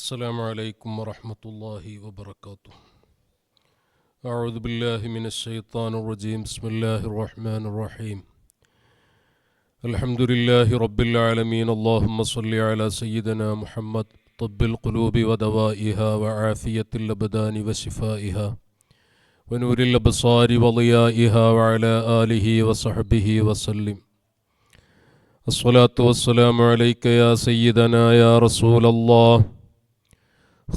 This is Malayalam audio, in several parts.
السلام عليكم ورحمة الله وبركاته. أعوذ بالله من الشيطان الرجيم. بسم الله الرحمن الرحيم. الحمد لله رب العالمين. اللهم صل على سيدنا محمد طب القلوب ودوائها وعافية الأبدان وشفائها ونور الأبصار وضيائها وعلى آله وصحبه وسلم. الصلاة والسلام عليك يا سيدنا يا رسول الله.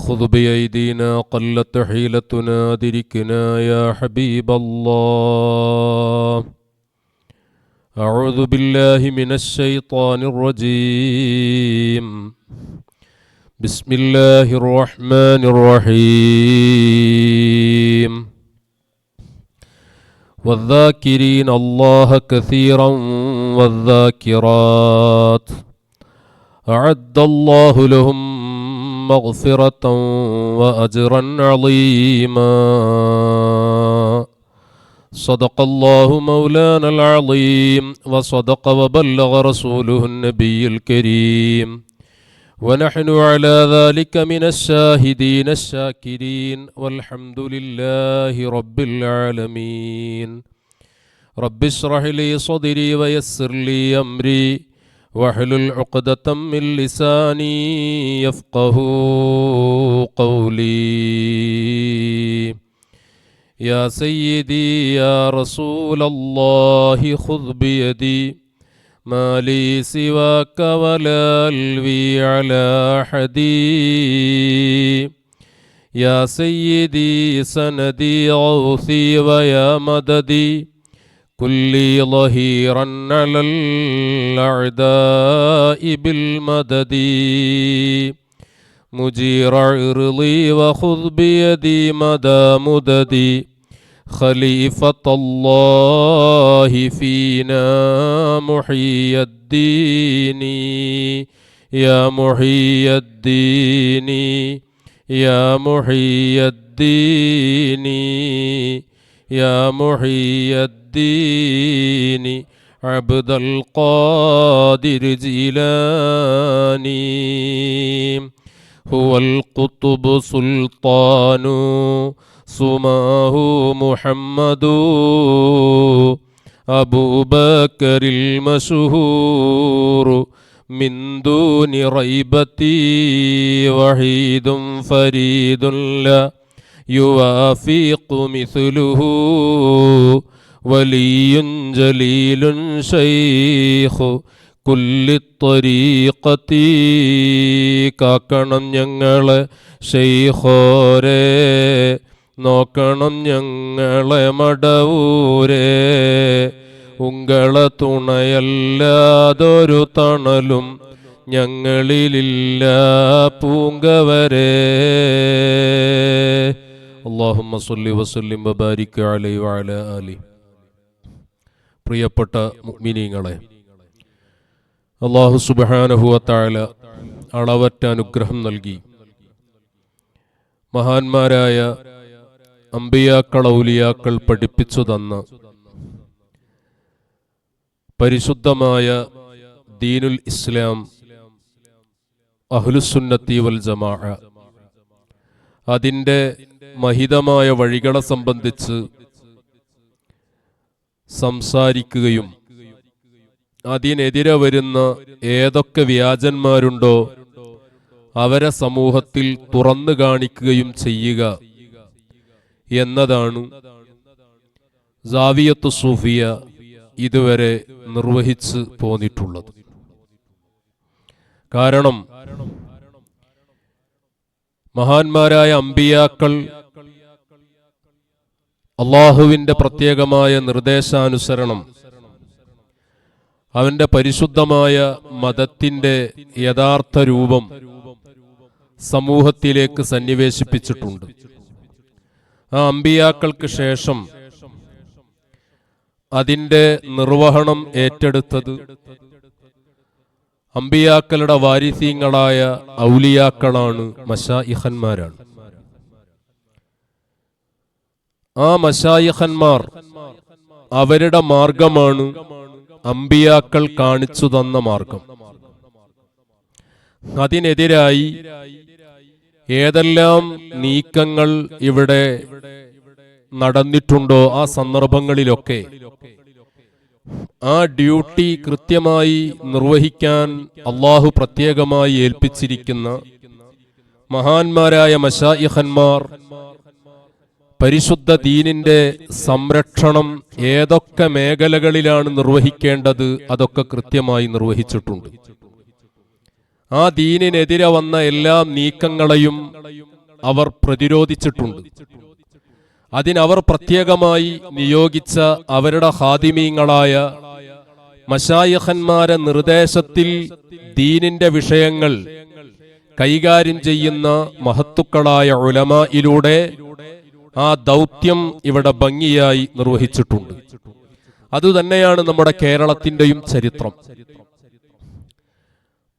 خذ بأيدينا قلت حيلتنا أدركنا يا حبيب الله. أعوذ بالله من الشيطان الرجيم. بسم الله الرحمن الرحيم. والذاكرين الله كثيرا والذاكرات أعد الله لهم مغفرة وأجرا عظيما. صدق الله مولانا العظيم وصدق وبلغ رسوله النبي الكريم ونحن على ذلك من الشاهدين الشاكرين والحمد لله رب العالمين. رب اشرح لي صدري ويسر لي أمري واحلل عقدة من لساني يفقه قولي. يا سيدي يا رسول الله خذ بيدي ما لي سواك ولا ألوي على أحدي. يا سيدي سندي غوثي ويا مددي كلي ظهيرا على الأعداء بالمدد. مجير عرضي وخذ بيدي مدى مددي خليفة الله فينا محيي الدين. يا محيي الدين يا محيي الدين يا محيي الدين عبد القادر جيلاني. هو القطب سلطان سماه محمد أبو بكر المشهور من دون ريبة وحيد فريد لا يوافق مثله ولي جليل شيخ كل الطريقة. കാക്കണം ഞങ്ങളെ ശൈഖോരേ നോക്കണം ഞങ്ങളെ മടവൂരേ. ഉങ്ങളെ തുണയല്ലാതൊരു തണലും ഞങ്ങളിലില്ല പൂങ്കവരേ. അല്ലാഹുമ്മ സ്വല്ലി വസല്ലിം വബാരിക് അലൈഹി വഅലാ ആലി. പ്രിയപ്പെട്ട മുഅ്മിനീങ്ങളെ, അല്ലാഹു സുബ്ഹാനഹു വ തആല അളവറ്റ അനുഗ്രഹം നൽകി മഹാന്മാരായ അമ്പിയാക്കൾ ഔലിയാക്കൾ പഠിപ്പിച്ചു തന്ന പരിശുദ്ധമായ ദീനുൽ ഇസ്ലാം അഹ്ലുസുന്നത്തി വൽ ജമാഅ അതിൻ്റെ മഹിതമായ വഴികളെ സംബന്ധിച്ച് സംസാരിക്കുകയും അതിനെതിരെ വരുന്ന ഏതൊക്കെ വ്യാജന്മാരുണ്ടോ അവരെ സമൂഹത്തിൽ തുറന്നു കാണിക്കുകയും ചെയ്യുക എന്നതാണ് സാവിയത്തു സൂഫിയ ഇതുവരെ നിർവഹിച്ച് പോന്നിട്ടുള്ളത്. കാരണം മഹാന്മാരായ അമ്പിയാക്കൾ അള്ളാഹുവിൻ്റെ പ്രത്യേകമായ നിർദ്ദേശാനുസരണം അവൻ്റെ പരിശുദ്ധമായ മതത്തിൻ്റെ യഥാർത്ഥ രൂപം സമൂഹത്തിലേക്ക് സന്നിവേശിപ്പിച്ചിട്ടുണ്ട്. ആ അമ്പിയാക്കൾക്ക് ശേഷം അതിൻ്റെ നിർവഹണം ഏറ്റെടുത്തത് അമ്പിയാക്കളുടെ വാരിസീങ്ങളായ ഔലിയാക്കളാണ്, മശായിഖന്മാരാണ്. ആ മശായിഖന്മാർ അവരുടെ മാർഗമാണ് അമ്പിയാക്കൾ കാണിച്ചു തന്ന മാർഗം. അതിനെതിരായി ഏതെല്ലാം നീക്കങ്ങൾ ഇവിടെ നടന്നിട്ടുണ്ടോ ആ സന്ദർഭങ്ങളിലൊക്കെ ആ ഡ്യൂട്ടി കൃത്യമായി നിർവഹിക്കാൻ അള്ളാഹു പ്രത്യേകമായി ഏൽപ്പിച്ചിരിക്കുന്ന മഹാന്മാരായ മശായിഖന്മാർ പരിശുദ്ധ ദീനിന്റെ സംരക്ഷണം ഏതൊക്കെ മേഖലകളിലാണ് നിർവഹിക്കേണ്ടത് അതൊക്കെ കൃത്യമായി നിർവഹിച്ചിട്ടുണ്ട്. ആ ദീനിനെതിരെ വന്ന എല്ലാ നീക്കങ്ങളെയും അവർ പ്രതിരോധിച്ചിട്ടുണ്ട്. അതിനവർ പ്രത്യേകമായി നിയോഗിച്ച അവരുടെ ഖാദിമീങ്ങളായ മശായിഖന്മാരെ നിർദ്ദേശത്തിൽ ദീനിന്റെ വിഷയങ്ങൾ കൈകാര്യം ചെയ്യുന്ന മഹത്തുക്കളായ ഉലമായിലൂടെ ആ ദൗത്യം ഇവിടെ ഭംഗിയായി നിർവഹിച്ചിട്ടുണ്ട്. അതുതന്നെയാണ് നമ്മുടെ കേരളത്തിന്റെയും ചരിത്രം.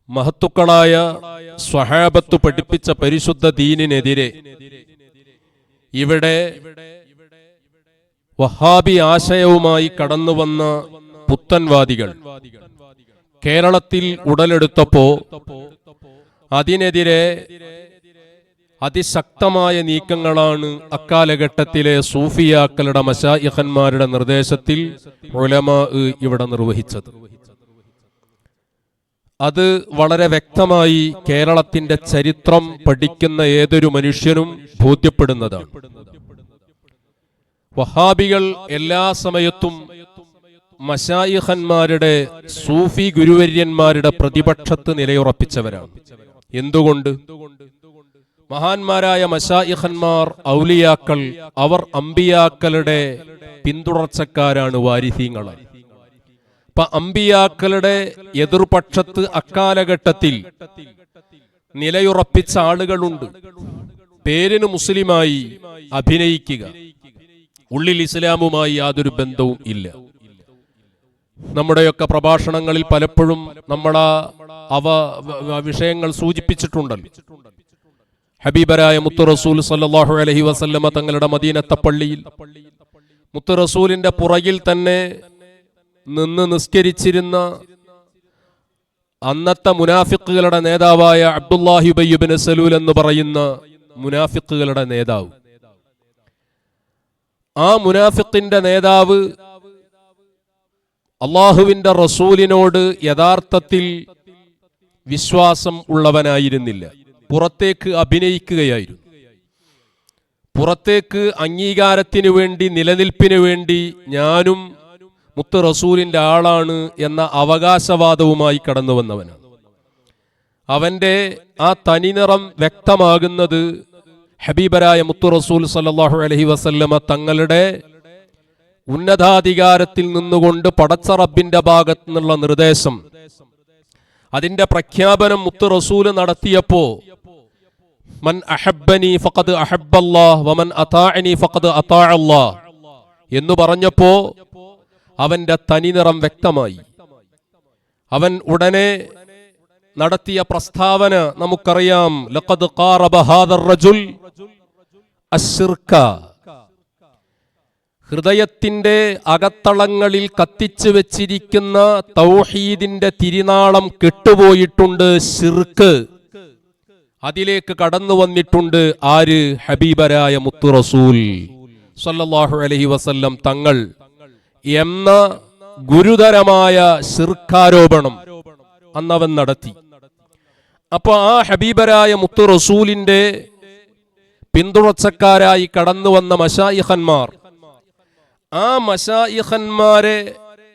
മഹത്തുക്കളായ സ്വഹാബത്ത് പഠിപ്പിച്ച പരിശുദ്ധ ദീനിനെതിരെ ഇവിടെ വഹാബി ആശയവുമായി കടന്നുവന്ന പുത്തൻവാദികൾ കേരളത്തിൽ ഉടലെടുത്തപ്പോ അതിനെതിരെ അതിശക്തമായ നീക്കങ്ങളാണ് അക്കാലഘട്ടത്തിലെ സൂഫിയാക്കളുടെ മശായിഖന്മാരുടെ നിർദ്ദേശത്തിൽ ഉലമാ ഇവിടെ നിർവഹിച്ചത്. അത് വളരെ വ്യക്തമായി കേരളത്തിന്റെ ചരിത്രം പഠിക്കുന്ന ഏതൊരു മനുഷ്യനും ബോധ്യപ്പെടുന്നതാണ്. വഹാബികൾ എല്ലാ സമയത്തും മശായിഖന്മാരുടെ സൂഫി ഗുരുവര്യന്മാരുടെ പ്രതിപക്ഷത്ത് നിലയുറപ്പിച്ചവരാണ്. എന്തുകൊണ്ട്? മഹാന്മാരായ മശായിഖന്മാർ, ഔലിയാക്കൾ, അവർ അമ്പിയാക്കളുടെ പിന്തുടർച്ചക്കാരാണ്, വാരിഥീങ്ങളാണ്. അപ്പൊ അമ്പിയാക്കളുടെ എതിർപക്ഷത്ത് അക്കാലഘട്ടത്തിൽ നിലയുറപ്പിച്ച ആളുകളുണ്ട്. പേരിന് മുസ്ലിമായി അഭിനയിക്കുക, ഉള്ളിൽ ഇസ്ലാമുമായി യാതൊരു ബന്ധവും ഇല്ല. നമ്മുടെയൊക്കെ പ്രഭാഷണങ്ങളിൽ പലപ്പോഴും നമ്മൾ വിഷയങ്ങൾ സൂചിപ്പിച്ചിട്ടുണ്ടല്ലോ. ഹബീബരായ മുത്തു റസൂൽ സല്ലല്ലാഹു അലൈഹി വസല്ലമ തങ്ങളുടെ മദീനത്തെ പള്ളിയിൽ മുത്തു റസൂലിന്റെ പുറകിൽ തന്നെ നിന്ന് നിസ്കരിച്ചിരുന്ന അന്നത്തെ മുനാഫിക്കുകളുടെ നേതാവായ അബ്ദുല്ലാഹി ഇബ്നു സലൂൽ എന്ന് പറയുന്ന മുനാഫിക്കുകളുടെ നേതാവ്, ആ മുനാഫിക്കിന്റെ നേതാവ് അള്ളാഹുവിന്റെ റസൂലിനോട് യഥാർത്ഥത്തിൽ വിശ്വാസം ഉള്ളവനായിരുന്നില്ല. പുറത്തേക്ക് അഭിനയിക്കുകയായിരുന്നു. പുറത്തേക്ക് അംഗീകാരത്തിനു വേണ്ടി, നിലനിൽപ്പിനു വേണ്ടി ഞാനും മുത്ത് റസൂലിന്റെ ആളാണ് എന്ന അവകാശവാദവുമായി കടന്നു വന്നവനാണ്. അവന്റെ ആ തനിനിറം വ്യക്തമാകുന്നത് ഹബീബരായ മുത്തു റസൂൽ സല്ലല്ലാഹു അലൈഹി വസല്ലമ തങ്ങളുടെ ഉന്നതാധികാരത്തിൽ നിന്നുകൊണ്ട് പടച്ച റബ്ബിന്റെ ഭാഗത്തു നിന്നുള്ള നിർദ്ദേശം, അതിന്റെ പ്രഖ്യാപനം മുത്തു റസൂൽ നടത്തിയപ്പോ മൻ അഹബ്ബനി ഫഖദ് അഹബ്ബല്ലാഹ് വമൻ അതാഅനി ഫഖദ് അതാഅല്ലാഹ് എന്ന് പറഞ്ഞപ്പോ അവന്റെ തനിനിറം വ്യക്തമായി. അവൻ ഉടനെ നടത്തിയ പ്രസ്താവന നമുക്കറിയാം. ലഖദ് ഖാറബ ഹാദർ റജുൽ അശ്ശിർക, ഹൃദയത്തിന്റെ അകത്തളങ്ങളിൽ കത്തിച്ചു വെച്ചിരിക്കുന്ന തൗഹീദിന്റെ തിരിനാളം കെട്ടുപോയിട്ടുണ്ട്, ശിർക്ക്. അതിലേക്ക് കടന്നു വന്നിട്ടുണ്ട് ആര്? ഹബീബരായ മുത്തു റസൂൽ സല്ലല്ലാഹു അലൈഹി വസല്ലം തങ്ങൾ എന്ന ഗുരുതരമായ ശിർക്കാരോപണം അന്നവൻ നടത്തി. അപ്പൊ ആ ഹബീബരായ മുത്തു റസൂലിന്റെ പിന്തുടർച്ചക്കാരായി കടന്നു വന്ന മശായിഖന്മാർ, ആ മശായിഖന്മാരെ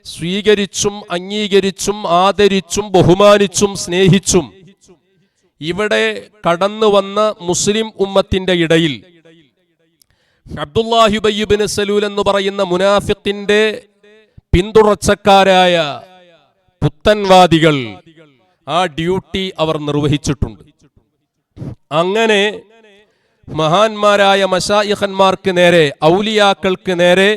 സ്വീകരിച്ചും അംഗീകരിച്ചും ആദരിച്ചും ബഹുമാനിച്ചും സ്നേഹിച്ചും ഇവിടെ കടന്നു വന്ന മുസ്ലിം ഉമ്മത്തിന്റെ ഇടയിൽ അബ്ദുല്ലാഹി ഇബ്നു സലൂൽ എന്ന് പറയുന്ന മുനാഫിഖിന്റെ പിന്തുടർച്ചക്കാരായ പുത്തൻവാദികൾ ആ ഡ്യൂട്ടി അവർ നിർവഹിച്ചിട്ടുണ്ട്. അങ്ങനെ മഹാന്മാരായ മശായിഖന്മാർക്ക് നേരെ, ഔലിയാക്കൾക്ക് നേരെ,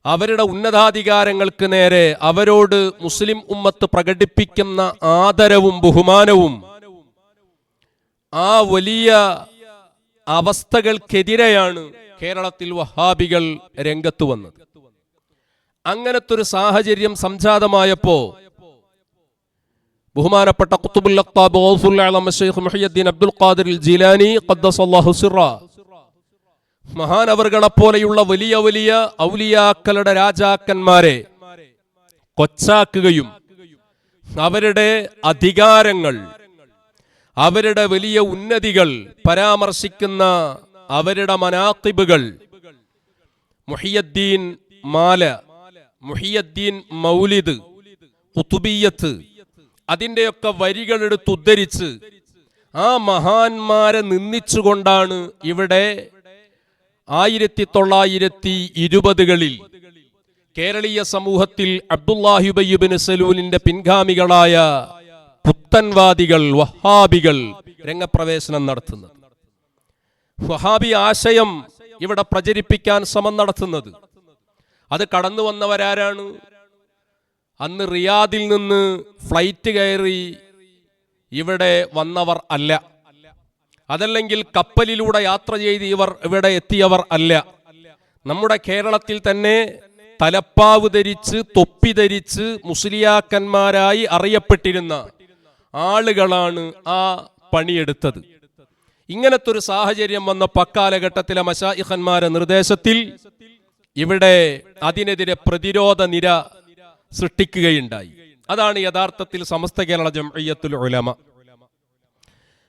അവരുടെ ഉന്നതാധികാരങ്ങൾക്ക് നേരെ അവരോട് മുസ്ലിം ഉമ്മത്ത് പ്രകടിപ്പിക്കുന്ന ആദരവും ബഹുമാനവും ആ വലിയ അവസ്ഥകൾക്കെതിരെയാണ് കേരളത്തിൽ വഹാബികൾ രംഗത്ത് വന്നത്. അങ്ങനത്തെ ഒരു സാഹചര്യം സംജാതമായപ്പോ ബഹുമാനപ്പെട്ട ഖുത്ബുൽ അഖ്താബ് ഗൗസുൽ അഅ്ലം ശൈഖ് മുഹയ്യിദ്ദീൻ അബ്ദുൽ ഖാദിർ ജീലാനി ഖദ്ദസല്ലാഹു സിറ മഹാനവർകളെ പോലെയുള്ള വലിയ വലിയ ഔലിയാക്കളുടെ രാജാക്കന്മാരെ കൊച്ചാക്കുകയും അവരുടെ അധികാരങ്ങൾ, അവരുടെ വലിയ ഉന്നതികൾ പരാമർശിക്കുന്ന അവരുടെ മനാഖിബുകൾ, മുഹിയദ്ദീൻ മാല, മുഹിയദ്ദീൻ മൗലിദ്, ഖുതുബിയ്യത്ത്, അതിൻ്റെയൊക്കെ വരികൾ എടുത്ത് ഉദ്ധരിച്ച് ആ മഹാന്മാരെ നിന്ദിച്ചുകൊണ്ടാണ് ഇവിടെ 1920കളിൽ കേരളീയ സമൂഹത്തിൽ അബ്ദുല്ലാഹി ഇബ്നു സലൂലിന്റെ പിൻഗാമികളായ പുത്തൻവാദികൾ, വഹാബികൾ രംഗപ്രവേശനം നടത്തുന്നത്. വഹാബി ആശയം ഇവിടെ പ്രചരിപ്പിക്കാൻ ശ്രമം നടത്തുന്നത്. അത് കടന്നു വന്നവരാരാണ്? അന്ന് റിയാദിൽ നിന്ന് ഫ്ലൈറ്റ് കയറി ഇവിടെ വന്നവർ അല്ല, അതല്ലെങ്കിൽ കപ്പലിലൂടെ യാത്ര ചെയ്ത് ഇവിടെ എത്തിയവർ അല്ല. നമ്മുടെ കേരളത്തിൽ തന്നെ തലപ്പാവ് ധരിച്ച് തൊപ്പി ധരിച്ച് മുസ്ലിയാക്കന്മാരായി അറിയപ്പെട്ടിരുന്ന ആളുകളാണ് ആ പണിയെടുത്തത്. ഇങ്ങനത്തെ ഒരു സാഹചര്യം വന്ന പക്കാലഘട്ടത്തിലെ മശായിഖന്മാരുടെ നിർദ്ദേശത്തിൽ ഇവിടെ അതിനെതിരെ പ്രതിരോധ നിര സൃഷ്ടിക്കുകയുണ്ടായി. അതാണ് യഥാർത്ഥത്തിൽ സമസ്ത കേരള ജംഇയ്യത്തുൽ ഉലമ.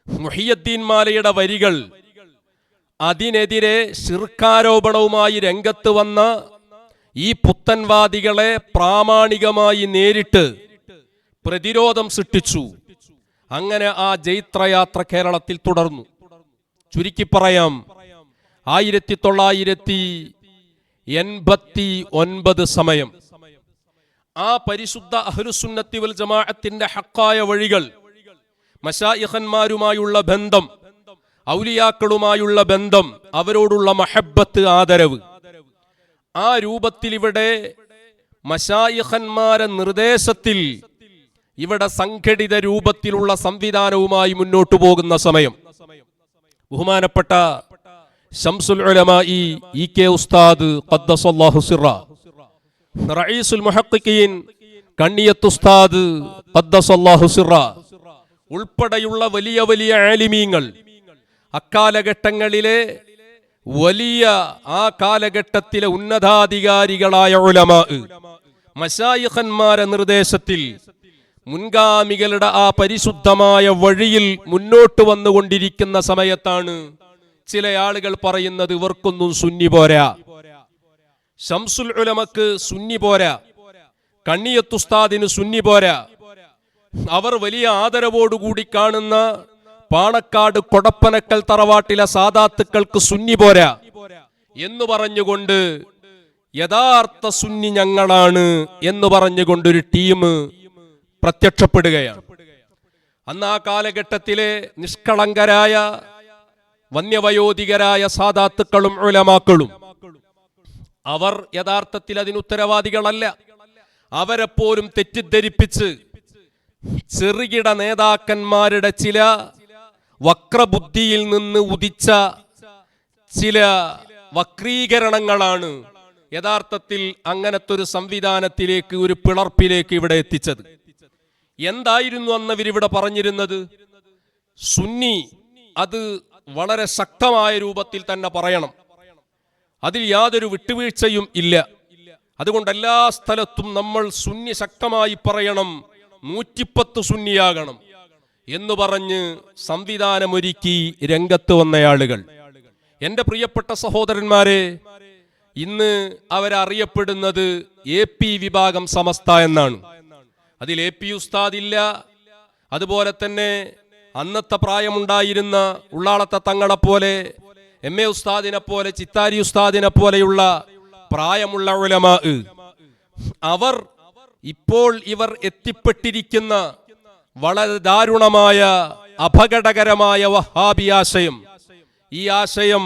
മുഹിയദ്ദീൻ മാലയുടെ വരികൾ, അതിനെതിരെ ശിർക്കാരോപണവുമായി രംഗത്ത് വന്ന ഈ പുത്തൻവാദികളെ പ്രാമാണികമായി നേരിട്ട് പ്രതിരോധം സൃഷ്ടിച്ചു. അങ്ങനെ ആ ജൈത്രയാത്ര കേരളത്തിൽ തുടർന്നു. ചുരുക്കി പറയാം, 1989 സമയം ആ പരിശുദ്ധ അഹ്ലുസുന്നത്തി വൽ ജമാഅത്തിന്റെ ഹക്കായ വഴികൾ, മശായിഖന്മാരുമായുള്ള ബന്ധം, ഔലിയാക്കളുമായുള്ള ബന്ധം, അവരോടുള്ള മഹബ്ബത്ത്, ആദരവ്, ആ രൂപത്തിൽ ഇവിടെ മശായിഖന്മാരെ നിർദ്ദേശത്തിൽ ഇവിടെ സംഘടിത രൂപത്തിലുള്ള സംവിധാനവുമായി മുന്നോട്ടു പോകുന്ന സമയം ബഹുമാനപ്പെട്ട ശംസുൽ ഉലമാ ഇ.കെ. ഉസ്താദ് ഖദ്ദസല്ലാഹു സിറ, റഈസുൽ മുഹഖ്ഖിഖീൻ കണ്ണിയത്ത് ഉസ്താദ് ഖദ്ദസല്ലാഹു സിറ ഉൾപ്പെടെയുള്ള വലിയ വലിയ ആലിമീങ്ങൾ, അക്കാലഘട്ടങ്ങളിലെ വലിയ ആ കാലഘട്ടത്തിലെ ഉന്നതാധികാരികളായ ഉലമാ, മശായിഖന്മാരെ നിർദ്ദേശത്തിൽ മുൻഗാമികളുടെ ആ പരിശുദ്ധമായ വഴിയിൽ മുന്നോട്ട് വന്നുകൊണ്ടിരിക്കുന്ന സമയത്താണ് ചില ആളുകൾ പറയുന്നത് ഇവർക്കൊന്നും സുന്നി പോരാ, ശംസുൽ ഉലമക്ക് സുന്നി പോരാ, കണ്ണിയത്തുസ്താദിന് സുന്നി പോരാ, അവർ വലിയ ആദരവോടുകൂടി കാണുന്ന പാണക്കാട് കൊടപ്പനക്കൽ തറവാട്ടിലെ സാദാത്തുക്കൾക്ക് സുന്നി പോരാ എന്ന് പറഞ്ഞുകൊണ്ട് യഥാർത്ഥ സുന്നി ഞങ്ങളാണ് എന്ന് പറഞ്ഞുകൊണ്ടൊരു ടീം പ്രത്യക്ഷപ്പെടുകയാണ്. അന്ന് ആ കാലഘട്ടത്തിലെ നിഷ്കളങ്കരായ വന്യവയോധികരായ സാദാത്തുക്കളും ഉലമാക്കളും അവർ യഥാർത്ഥത്തിൽ അതിന് ഉത്തരവാദികളല്ല. അവരെപ്പോലും തെറ്റിദ്ധരിപ്പിച്ച് ചെറുകിട നേതാക്കന്മാരുടെ ചില വക്രബുദ്ധിയിൽ നിന്ന് ഉദിച്ച ചില വക്രീകരണങ്ങളാണ് യഥാർത്ഥത്തിൽ അങ്ങനത്തെ ഒരു സംവിധാനത്തിലേക്ക്, ഒരു പിളർപ്പിലേക്ക് ഇവിടെ എത്തിച്ചത്. എന്തായിരുന്നു അന്നവരിവിടെ പറഞ്ഞിരുന്നത്? സുന്നി അത് വളരെ ശക്തമായ രൂപത്തിൽ തന്നെ പറയണം, അതിൽ യാതൊരു വിട്ടുവീഴ്ചയും ഇല്ല. അതുകൊണ്ട് എല്ലാ സ്ഥലത്തും നമ്മൾ സുന്നി ശക്തമായി പറയണം, 110 സുന്നിയാകണം എന്ന് പറഞ്ഞ് സംവിധാനമൊരുക്കി രംഗത്ത് വന്നയാളുകൾ. എൻ്റെ പ്രിയപ്പെട്ട സഹോദരന്മാരെ, ഇന്ന് അവരറിയപ്പെടുന്നത് AP വിഭാഗം സമസ്ത എന്നാണ്. അതിൽ AP ഉസ്താദ് ഇല്ല, അതുപോലെ തന്നെ അന്നത്തെ പ്രായമുണ്ടായിരുന്ന ഉള്ളാളത്തെ തങ്ങളെ പോലെ, MA ഉസ്താദിനെ പോലെ, ചിത്താരി ഉസ്താദിനെ പോലെയുള്ള പ്രായമുള്ള ഉലമാ, അവർ ഇപ്പോൾ ഇവർ എത്തിപ്പെട്ടിരിക്കുന്ന വളരെ ദാരുണമായ അപകടകരമായ വഹാബി ആശയം, ഈ ആശയം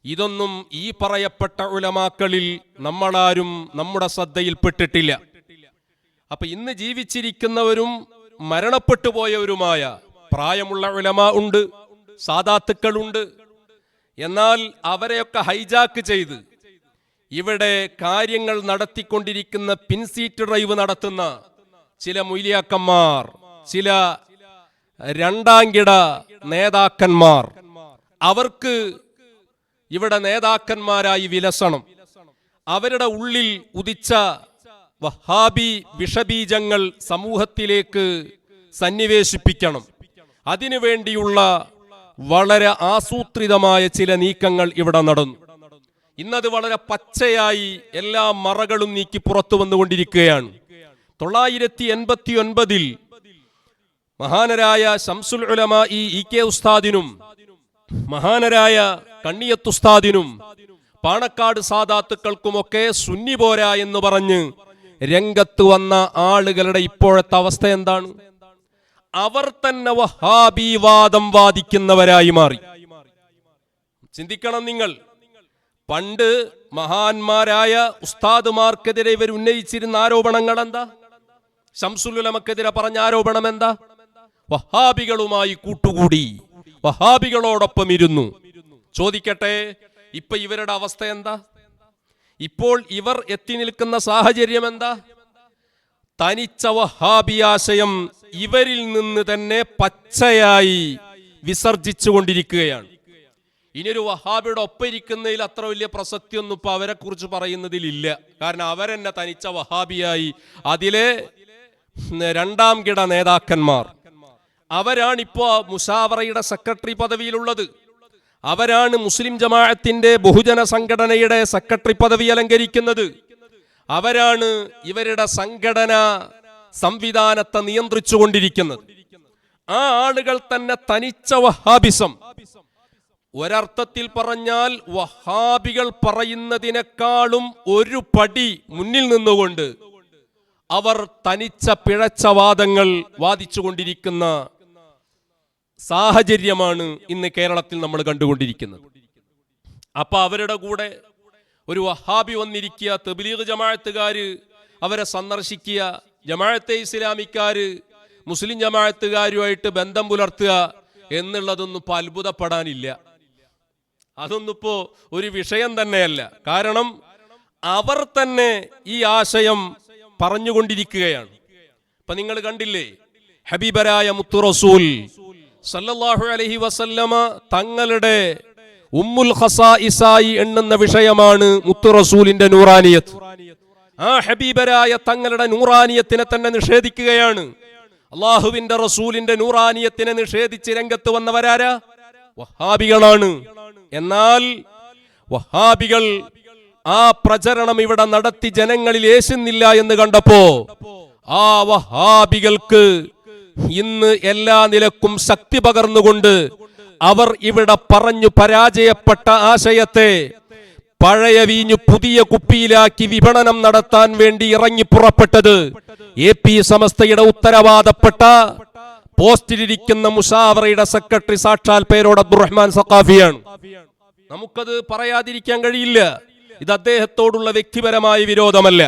ഇതൊന്നും ഈ പറയപ്പെട്ട ഉലമാക്കളിൽ നമ്മളാരും നമ്മുടെ ശ്രദ്ധയിൽപ്പെട്ടിട്ടില്ല. അപ്പൊ ഇന്ന് ജീവിച്ചിരിക്കുന്നവരും മരണപ്പെട്ടു പോയവരുമായ പ്രായമുള്ള ഉലമാ ഉണ്ട്, സാദാത്തുക്കളുണ്ട്. എന്നാൽ അവരെയൊക്കെ ഹൈജാക്ക് ചെയ്ത് ഇവിടെ കാര്യങ്ങൾ നടത്തിക്കൊണ്ടിരിക്കുന്ന പിൻസീറ്റ് ഡ്രൈവ് നടത്തുന്ന ചില മൊയ്ലിയാക്കന്മാർ, ചില രണ്ടാംകിട നേതാക്കന്മാർ, അവർക്ക് ഇവിടെ നേതാക്കന്മാരായി വിലസണം. അവരുടെ ഉള്ളിൽ ഉദിച്ച വഹാബി വിഷബീജങ്ങൾ സമൂഹത്തിലേക്ക് സന്നിവേശിപ്പിക്കണം. അതിനുവേണ്ടിയുള്ള വളരെ ആസൂത്രിതമായ ചില നീക്കങ്ങൾ ഇവിടെ നടന്നു. ഇന്നത് വളരെ പച്ചയായി എല്ലാ മറകളും നീക്കി പുറത്തു വന്നുകൊണ്ടിരിക്കുകയാണ്. 989 മഹാനരായ ശംസുൽ ഉലമാ ഇ കെ ഉസ്താദിനും മഹാനരായ കണ്ണിയത്ത് ഉസ്താദിനും പാണക്കാട് സാദാത്തുക്കൾക്കുമൊക്കെ സുന്നി പോരാ എന്ന് പറഞ്ഞ് രംഗത്ത് വന്ന ആളുകളുടെ ഇപ്പോഴത്തെ അവസ്ഥ എന്താണ്? അവർ തന്നെ വഹാബിവാദം വാദിക്കുന്നവരായി മാറി. ചിന്തിക്കണം നിങ്ങൾ. പണ്ട് മഹാന്മാരായ ഉസ്താദുമാർക്കെതിരെ ഇവർ ഉന്നയിച്ചിരുന്ന ആരോപണങ്ങൾ എന്താ? ശംസുൽ ഉലമക്കെതിരെ പറഞ്ഞ ആരോപണം എന്താ? വഹാബികളുമായി കൂട്ടുകൂടി, വഹാബികളോടൊപ്പം ഇരുന്നു. ചോദിക്കട്ടെ, ഇപ്പൊ ഇവരുടെ അവസ്ഥ എന്താ? ഇപ്പോൾ ഇവർ എത്തി നിൽക്കുന്ന സാഹചര്യം എന്താ? തനിച്ച വഹാബിയാശയം ഇവരിൽ നിന്ന് തന്നെ പച്ചയായി വിസർജിച്ചു കൊണ്ടിരിക്കുകയാണ്. ഇനിയൊരു വഹാബിയുടെ ഒപ്പം ഇരിക്കുന്നതിൽ അത്ര വലിയ പ്രസക്തിയൊന്നും ഇപ്പൊ അവരെ കുറിച്ച് പറയുന്നതിലില്ല. കാരണം അവരെന്നെ തനിച്ച വഹാബിയായി. അതിലെ രണ്ടാം കിട നേതാക്കന്മാർ അവരാണിപ്പോ മുശാവറയുടെ സെക്രട്ടറി പദവിയിലുള്ളത്. അവരാണ് മുസ്ലിം ജമാഅത്തിന്റെ ബഹുജന സംഘടനയുടെ സെക്രട്ടറി പദവി അലങ്കരിക്കുന്നത്. അവരാണ് ഇവരുടെ സംഘടനാ സംവിധാനത്തെ നിയന്ത്രിച്ചു കൊണ്ടിരിക്കുന്നത്. ആ ആളുകൾ തന്നെ തനിച്ച വഹാബിസം, ഒരർത്ഥത്തിൽ പറഞ്ഞാൽ വഹാബികൾ പറയുന്നതിനേക്കാളും ഒരു പടി മുന്നിൽ നിന്നുകൊണ്ട് അവർ തനിച്ച പിഴച്ച വാദങ്ങൾ വാദിച്ചു കൊണ്ടിരിക്കുന്ന സാഹചര്യമാണ് ഇന്ന് കേരളത്തിൽ നമ്മൾ കണ്ടുകൊണ്ടിരിക്കുന്നത്. അപ്പൊ അവരുടെ കൂടെ ഒരു വഹാബി വന്നിരിക്കുക, തബ്ലീഗ് ജമാഅത്തുകാര് അവരെ സന്ദർശിക്കുക, ജമാഅത്തെ ഇസ്ലാമിക്കാര് മുസ്ലിം ജമാഅത്തുകാരുമായിട്ട് ബന്ധം പുലർത്തുക എന്നുള്ളതൊന്നും ഇപ്പൊ അത്ഭുതപ്പെടാനില്ല. അതൊന്നും ഇപ്പോ ഒരു വിഷയം തന്നെയല്ല. കാരണം അവർ തന്നെ ഈ ആശയം പറഞ്ഞുകൊണ്ടിരിക്കുകയാണ്. ഇപ്പൊ നിങ്ങൾ കണ്ടില്ലേ, ഹബീബരായ മുത്തു റസൂൽ സല്ലല്ലാഹു അലൈഹി വസല്ലമ തങ്ങളുടെ ഉമ്മുൽ ഖസായിസായി എണ്ണുന്ന വിഷയമാണ് മുത്തു റസൂലിന്റെ നൂറാനിയത്ത്. ആ ഹബീബരായ തങ്ങളുടെ നൂറാനിയത്തിനെ തന്നെ നിഷേധിക്കുകയാണ്. അള്ളാഹുവിന്റെ റസൂലിന്റെ നൂറാനിയത്തിനെ നിഷേധിച്ച് രംഗത്ത് വന്നവരാരാ? വഹാബികളാണ്. എന്നാൽ വഹാബികൾ ആ പ്രചരണം ഇവിടെ നടത്തി ജനങ്ങളിൽ ഏശുന്നില്ല എന്ന് കണ്ടപ്പോ ആ വഹാബികൾക്ക് ഇന്ന് എല്ലാ നിലക്കും ശക്തി പകർന്നുകൊണ്ട് അവർ ഇവിടെ പറഞ്ഞു പരാജയപ്പെട്ട ആശയത്തെ പഴയ വീഞ്ഞു പുതിയ കുപ്പിയിലാക്കി വിപണനം നടത്താൻ വേണ്ടി ഇറങ്ങി പുറപ്പെട്ടത് AP സമസ്തയുടെ ഉത്തരവാദപ്പെട്ട പോസ്റ്റിലിരിക്കുന്ന മുശാവറയുടെ സെക്രട്ടറി സാക്ഷാൽ പേരോട് അബ്ദുറഹ്മാൻ സഖാഫിയാണ്. നമുക്കത് പറയാതിരിക്കാൻ കഴിയില്ല. ഇത് അദ്ദേഹത്തോടുള്ള വ്യക്തിപരമായ വിരോധമല്ല.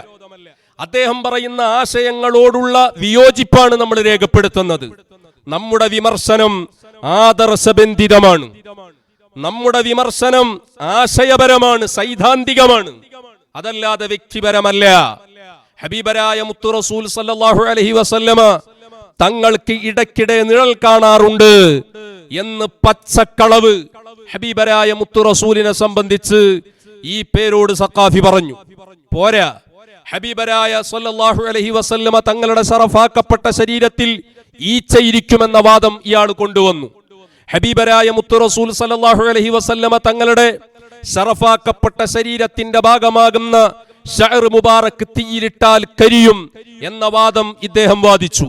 അദ്ദേഹം പറയുന്ന ആശയങ്ങളോടുള്ള വിയോജിപ്പാണ് നമ്മൾ രേഖപ്പെടുത്തുന്നത്. നമ്മുടെ വിമർശനം ആദർശബന്ധിതമാണ്. നമ്മുടെ വിമർശനം ആശയപരമാണ്, സൈദ്ധാന്തികമാണ്, അതല്ലാതെ വ്യക്തിപരമല്ല. ഹബീബരായ മുത്തു റസൂൽ സല്ലല്ലാഹു അലൈഹി വസല്ലമ തങ്ങൾക്ക് ഇടയ്ക്കിടെ നിഴൽ കാണാറുണ്ട് എന്ന് പച്ചക്കളവ് ഹബീബരായ മുത്തു റസൂലിനെ സംബന്ധിച്ച് ഈ പേരോട് സഖാഫി പറഞ്ഞു. പോരാ, ഹബീബരായ സല്ലല്ലാഹു അലൈഹി വസല്ലമ തങ്ങളുടെ ശറഫാക്കപ്പെട്ട ശരീരത്തിൽ ഈച്ചയിരിക്കുമെന്ന വാദം ഇയാൾ കൊണ്ടുവന്നു. ഹബീബരായ മുത്തു റസൂൽ സല്ലല്ലാഹു അലൈഹി വസല്ലമ തങ്ങളുടെ ശറഫാക്കപ്പെട്ട ശരീരത്തിന്റെ ഭാഗമാകുന്ന ഷഅർ മുബാറക് തീയിലിട്ടാൽ കരിയും എന്ന വാദം ഇദ്ദേഹം വാദിച്ചു.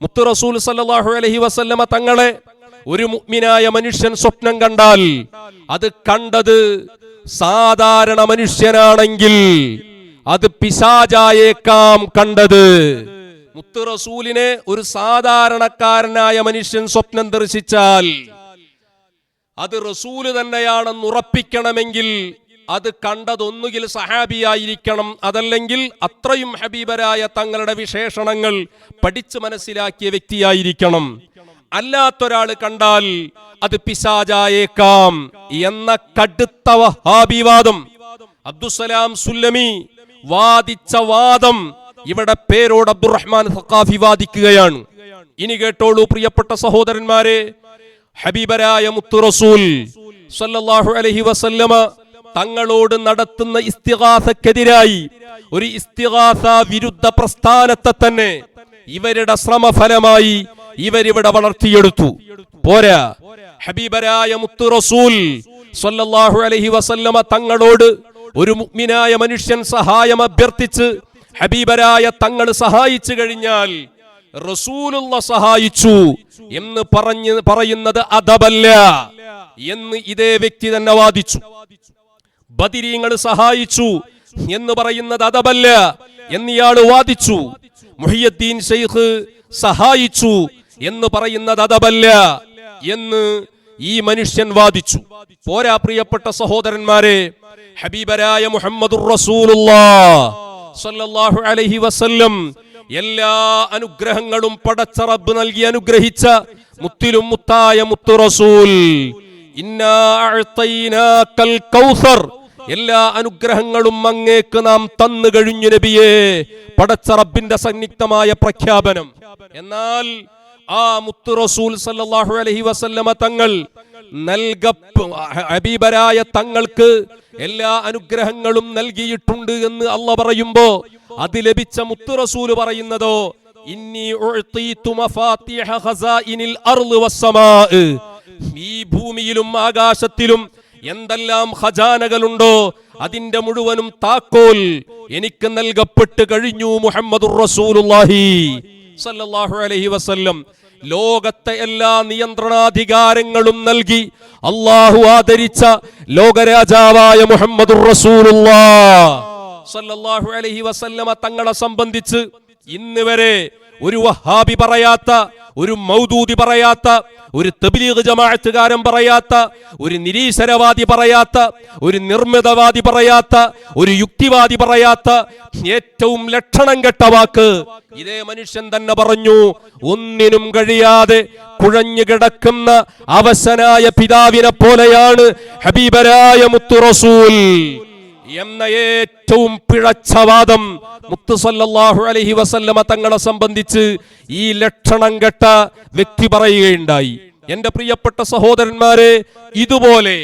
മുത്തു റസൂൽ സല്ലല്ലാഹു അലൈഹി വസല്ലമ തങ്ങളെ ഒരു മുഅ്മിനായ മനുഷ്യൻ സ്വപ്നം കണ്ടാൽ അത് കണ്ടത് സാധാരണ മനുഷ്യനാണെങ്കിൽ അത് പിശാചായേക്കാം കണ്ടത്. മുത്തു റസൂലിനെ ഒരു സാധാരണക്കാരനായ മനുഷ്യൻ സ്വപ്നം ദർശിച്ചാൽ അത് റസൂല് തന്നെയാണെന്ന് ഉറപ്പിക്കണമെങ്കിൽ അത് കണ്ടതൊന്നുകിൽ സഹാബിയായിരിക്കണം, അതല്ലെങ്കിൽ അത്രയും ഹബീബരായ തങ്ങളുടെ വിശേഷണങ്ങൾ പഠിച്ചു മനസ്സിലാക്കിയ വ്യക്തിയായിരിക്കണം. അല്ലാത്തൊരാൾ കണ്ടാൽ അത് പിശാചായേക്കാം എന്ന കടുത്ത വഹാബിവാദം അബ്ദുസ്സലാം സുല്ലമി വാദിച്ച വാദം ഇവിടെ പേരോട് അബ്ദുറഹ്മാൻ സഖാഫി വാദിക്കുകയാണ്. ഇനി കേട്ടോളൂ പ്രിയപ്പെട്ട സഹോദരന്മാരെ, ഹബീബരായ മുത്തു റസൂൽ സല്ലല്ലാഹു അലൈഹി വസല്ലമ തങ്ങളോട് നടത്തുന്ന ഇസ്തിഗാസക്കെതിരായി ഒരു ഇസ്തിഗാസ വിരുദ്ധ പ്രസ്ഥാനത്തെ തന്നെ ഇവരുടെ ശ്രമഫലമായി ഇവരിവിടെ വളർത്തിയെടുത്തു. പോരാ, ഹബീബരായ മുത്തു റസൂൽ സല്ലല്ലാഹു അലൈഹി വസല്ലമ തങ്ങളോട് ഒരു മുഅ്മിനായ മനുഷ്യൻ സഹായം അഭ്യർത്ഥിച്ച് ഹബീബരായ തങ്ങൾ സഹായിച്ചു കഴിഞ്ഞാൽ റസൂലുള്ള സഹായിച്ചു എന്ന് പറയുന്നത് അദബല്ല എന്ന് ഇതേ വ്യക്തി തന്നെ വാദിച്ചു. ബദരീങ്ങൾ സഹായിച്ചു എന്ന് പറയുന്നത് അദബല്ല എന്നിയാൾ വാദിച്ചു. മുഹിയുദ്ദീൻ ശൈഖ് സഹായിച്ചു എന്ന് പറയുന്നത് അദബല്ല എന്ന് ഈ മനുഷ്യൻ വാദിച്ചു. പോരാ പ്രിയപ്പെട്ട സഹോദരന്മാരെ, ഹബീബരായ മുഹമ്മദുർ റസൂലുള്ളാഹ് സ്വല്ലല്ലാഹു അലൈഹി വസല്ലം എല്ലാ അനുഗ്രഹങ്ങളും പടച്ച റബ്ബ് നൽകി അനുഗ്രഹിച്ച മുത്തിലും മുത്തായ മുത്തു റസൂൽ, ഇന്നാ അഅ്തൈനാകൽ കൗസർ, എല്ലാ അനുഗ്രഹങ്ങളും അങ്ങേക്ക് നാം തന്നു കഴിഞ്ഞു നബിയേ, പടച്ച റബ്ബിന്റെ സംയുക്തമായ പ്രഖ്യാപനം. എന്നാൽ ആ മുത്തു റസൂൽ സല്ലല്ലാഹു അലൈഹി വസല്ലമ തങ്ങൾ ഹബീബരായ തങ്ങൾക്ക് എല്ലാ അനുഗ്രഹങ്ങളും നൽകിയിട്ടുണ്ട് എന്ന് അല്ലാഹ് പറയുമ്പോ അത് ലഭിച്ച മുത്തു റസൂൽ പറയുന്നതോ ഇന്നി ഉഅ്തീതു മഫാത്തിഹ ഖസാഇനിൽ അർള് വസ്സമാ, ഈ ഭൂമിയിലും ആകാശത്തിലും എന്തെല്ലാം ഖജാനകളുണ്ടോ അതിന്റെ മുഴുവനും താക്കോൽ എനിക്ക് നൽകപ്പെട്ട് കഴിഞ്ഞു മുഹമ്മദുർ റസൂലുള്ളാഹി സല്ലല്ലാഹു അലൈഹി വസല്ലം. ലോകത്തെ എല്ലാ നിയന്ത്രണാധികാരങ്ങളും നൽകി അല്ലാഹു ആദരിച്ച ലോകരാജാവായ മുഹമ്മദുർ റസൂലുള്ളാഹി സല്ലല്ലാഹു അലൈഹി വസല്ലമ തങ്ങളെ സംബന്ധിച്ച് ഇന്ന് വരെ ഒരു വഹാബി പറയാത്ത, ഒരു മൗദൂദി പറയാത്ത, ഒരു തബ്ലീഗ് ജമാഅത്തുകാരൻ പറയാത്ത, ഒരു നിരീശ്വരവാദി പറയാത്ത, ഒരു നിർമ്മിതവാദി പറയാത്ത, ഒരു യുക്തിവാദി പറയാത്ത ഏറ്റവും ലക്ഷണം കെട്ട വാക്ക് ഇതേ മനുഷ്യൻ തന്നെ പറഞ്ഞു. ഒന്നിനും കഴിയാതെ കുഴഞ്ഞു കിടക്കുന്ന അവശനായ പിതാവിനെ പോലെയാണ് ഹബീബരായ മുത്തു റസൂൽ എന്ന ഏറ്റവും പിഴച്ച വാദം മുത്ത് സല്ലല്ലാഹു അലൈഹി വസല്ലമ തങ്ങളെ സംബന്ധിച്ച് ഈ ലക്ഷണം കെട്ട വ്യക്തി പറയുകയുണ്ടായി. എന്റെ പ്രിയപ്പെട്ട സഹോദരന്മാരെ, ഇതുപോലെ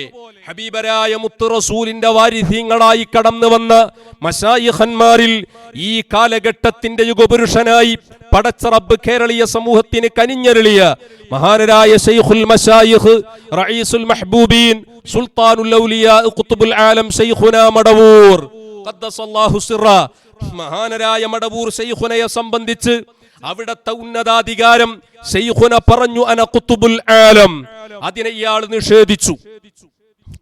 ഹബീബരായ മുത്ത് റസൂലിന്റെ വാരിധീങ്ങളായി കടന്നു വന്ന മശായിഖന്മാരിൽ ഈ കാലഘട്ടത്തിന്റെ യുഗപുരുഷനായി പടച്ച റബ്ബ് കേരളീയ സമൂഹത്തിന് കനിഞ്ഞരുളിയ മഹാനരായ ശൈഖുൽ മശായിഖ് റഈസുൽ മഹ്ബൂബീൻ സുൽത്താനുൽ ഔലിയാ ഖുത്ബുൽ ആലം ശൈഖുനാ മടവൂർ ഖദ്ദസല്ലാഹു സിറ, മഹാനരായ മടവൂർ ശൈഖുനയെ സംബന്ധിച്ച് അവിടത്തെ ഉന്നതാധികാരം ശൈഖുന പറഞ്ഞു അന ഖുത്ബുൽ ആലം. അതിനെ ഇയാൾ നിഷേധിച്ചു.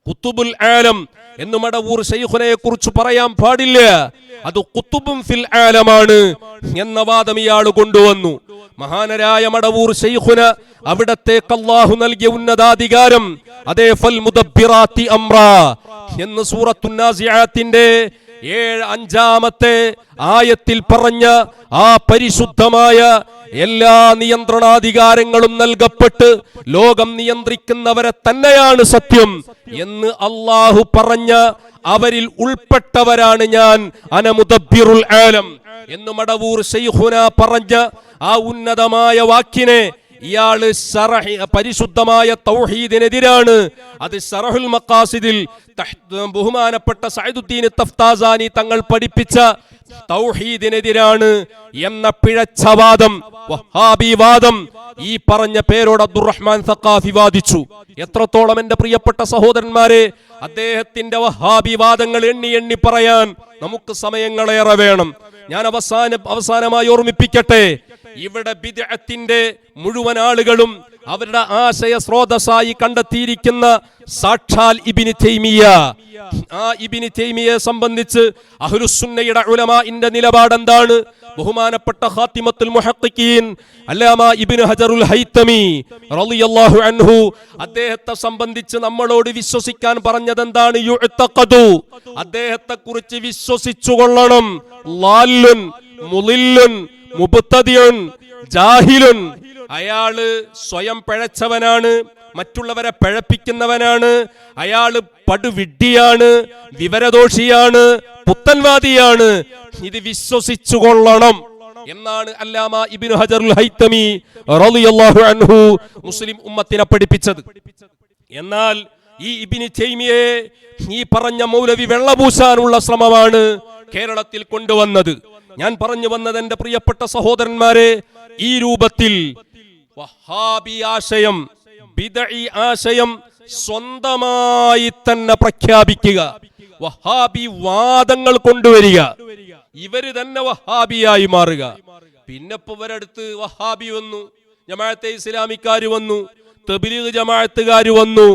ഖുത്ബുൽ ആലം എന്ന് മടവൂർ ശൈഖുനയെ കുറിച്ച് പറയാൻ പാടില്ല, അത് ഖുത്ബുൻ ഫിൽ ആലമാണ് എന്ന വാദം ഇയാൾ കൊണ്ടുവന്നു. മഹാനരായ മടവൂർ ശൈഖുന അവിടത്തേക്ക് അല്ലാഹു നൽകിയ ഉന്നതാധികാരം അതേ ഫൽ മുദബ്ബിറാത്തി അംറ എന്ന് സൂറത്തുൻ നാസിആത്തിന്റെ 5-ാമത്തെ ആയത്തിൽ പറഞ്ഞ ആ പരിശുദ്ധമായ എല്ലാ നിയന്ത്രണാധികാരങ്ങളും നൽകപ്പെട്ട് ലോകം നിയന്ത്രിക്കുന്നവരെ തന്നെയാണ് സത്യം എന്ന് അല്ലാഹു പറഞ്ഞ അവരിൽ ഉൾപ്പെട്ടവരാണ് ഞാൻ, അന മുദബ്ബിറുൽ ആലം എന്ന് മടവൂർ ശൈഖുന പറഞ്ഞ ആ ഉന്നതമായ വാക്കിനെ ഇയാള് പരിശുദ്ധമായ തൗഹീദിനെതിരാണ്. അത് ശറഹുൽ മഖാസിദിൽ ബഹുമാനപ്പെട്ട സഅദുദ്ദീൻ തഫ്താസാനി തങ്ങൾ പഠിപ്പിച്ച തൗഹീദിനെതിരാണ് എന്ന പിഴച്ച വാദം, വഹാബി വാദം ഈ പറഞ്ഞ പേരോട് അബ്ദുറഹ്മാൻ സഖാഫി വാദിച്ചു. എത്രത്തോളം എന്റെ പ്രിയപ്പെട്ട സഹോദരന്മാരെ, അദ്ദേഹത്തിന്റെ വഹാബി വാദങ്ങൾ എണ്ണി എണ്ണി പറയാൻ നമുക്ക് സമയങ്ങളേറെ വേണം. ഞാൻ അവസാനമായി ഓർമ്മിപ്പിക്കട്ടെ, ഇവിടെ ബിദ്അത്തിന്റെ മുഴുവൻ ആളുകളും അവരുടെ ആശയ സ്രോതസ്സായി കണ്ടെത്തിയിരിക്കുന്ന സാക്ഷാൽ ഇബ്നു തൈമിയ. ആ ഇബ്നു തൈമിയയെ സംബന്ധിച്ച് അഹ്ലുസുന്നയുടെ ഉലമാഇന്റെ നിലപാട് എന്താണ്? ബഹുമാനപ്പെട്ട ഖാത്തിമത്തുൽ മുഹഖ്ഖിഖീൻ അല്ലാമ ഇബ്നു ഹജറുൽ ഹൈതമി റളിയല്ലാഹു അൻഹു അദ്ദേഹത്തെ സംബന്ധിച്ച് നമ്മളോട് വിശ്വസിക്കാൻ പറഞ്ഞത് എന്താണ്? യുഅ്തഖദു, അദ്ദേഹത്തെ കുറിച്ച് വിശ്വസിച്ചുകൊള്ളണം. ളാല്ലുൻ മുളില്ലുൻ മുബ്തദിഉൻ ജാഹിലുൻ, അയാള് സ്വയം പിഴച്ചവനാണ്, മറ്റുള്ളവരെ പിഴപ്പിക്കുന്നവനാണ്, അയാള് പടുവിഡ്ഢിയാണ്, വിവരദോഷിയാണ്, പുത്തൻവാദിയാണ്. ഇത് വിശ്വസിച്ചുകൊള്ളണം എന്നാണ് അല്ലാമ ഇബ്നു ഹജറുൽ ഹൈതമി റളിയല്ലാഹു അൻഹു മുസ്ലിം ഉമ്മത്തിനെ പഠിപ്പിച്ചത്. എന്നാൽ ഈ ഇബ്നു തൈമിയെ ഈ പറഞ്ഞ മൗലവി വെള്ളപൂശാനുള്ള ശ്രമമാണ് കേരളത്തിൽ കൊണ്ടുവന്നത്. ഞാൻ പറഞ്ഞു വന്നത്, എന്റെ പ്രിയപ്പെട്ട സഹോദരന്മാരെ, ഈ രൂപത്തിൽ വഹാബി ആശയം, ബിദ്ഈ ആശയം സ്വന്തമായി തന്നെ പ്രഖ്യാപിക്കുക, വഹാബി വാദങ്ങൾ കൊണ്ടുവരിക, ഇവര് തന്നെ വഹാബിയായി മാറുക. പിന്നെ ഇപ്പൊ ഇവരടുത്ത് വഹാബി വന്നു, ജമാഅത്തെ ഇസ്ലാമിക്കാര് വന്നു, തബ്ലീഗ് ജമാഅത്തുകാര് വന്നു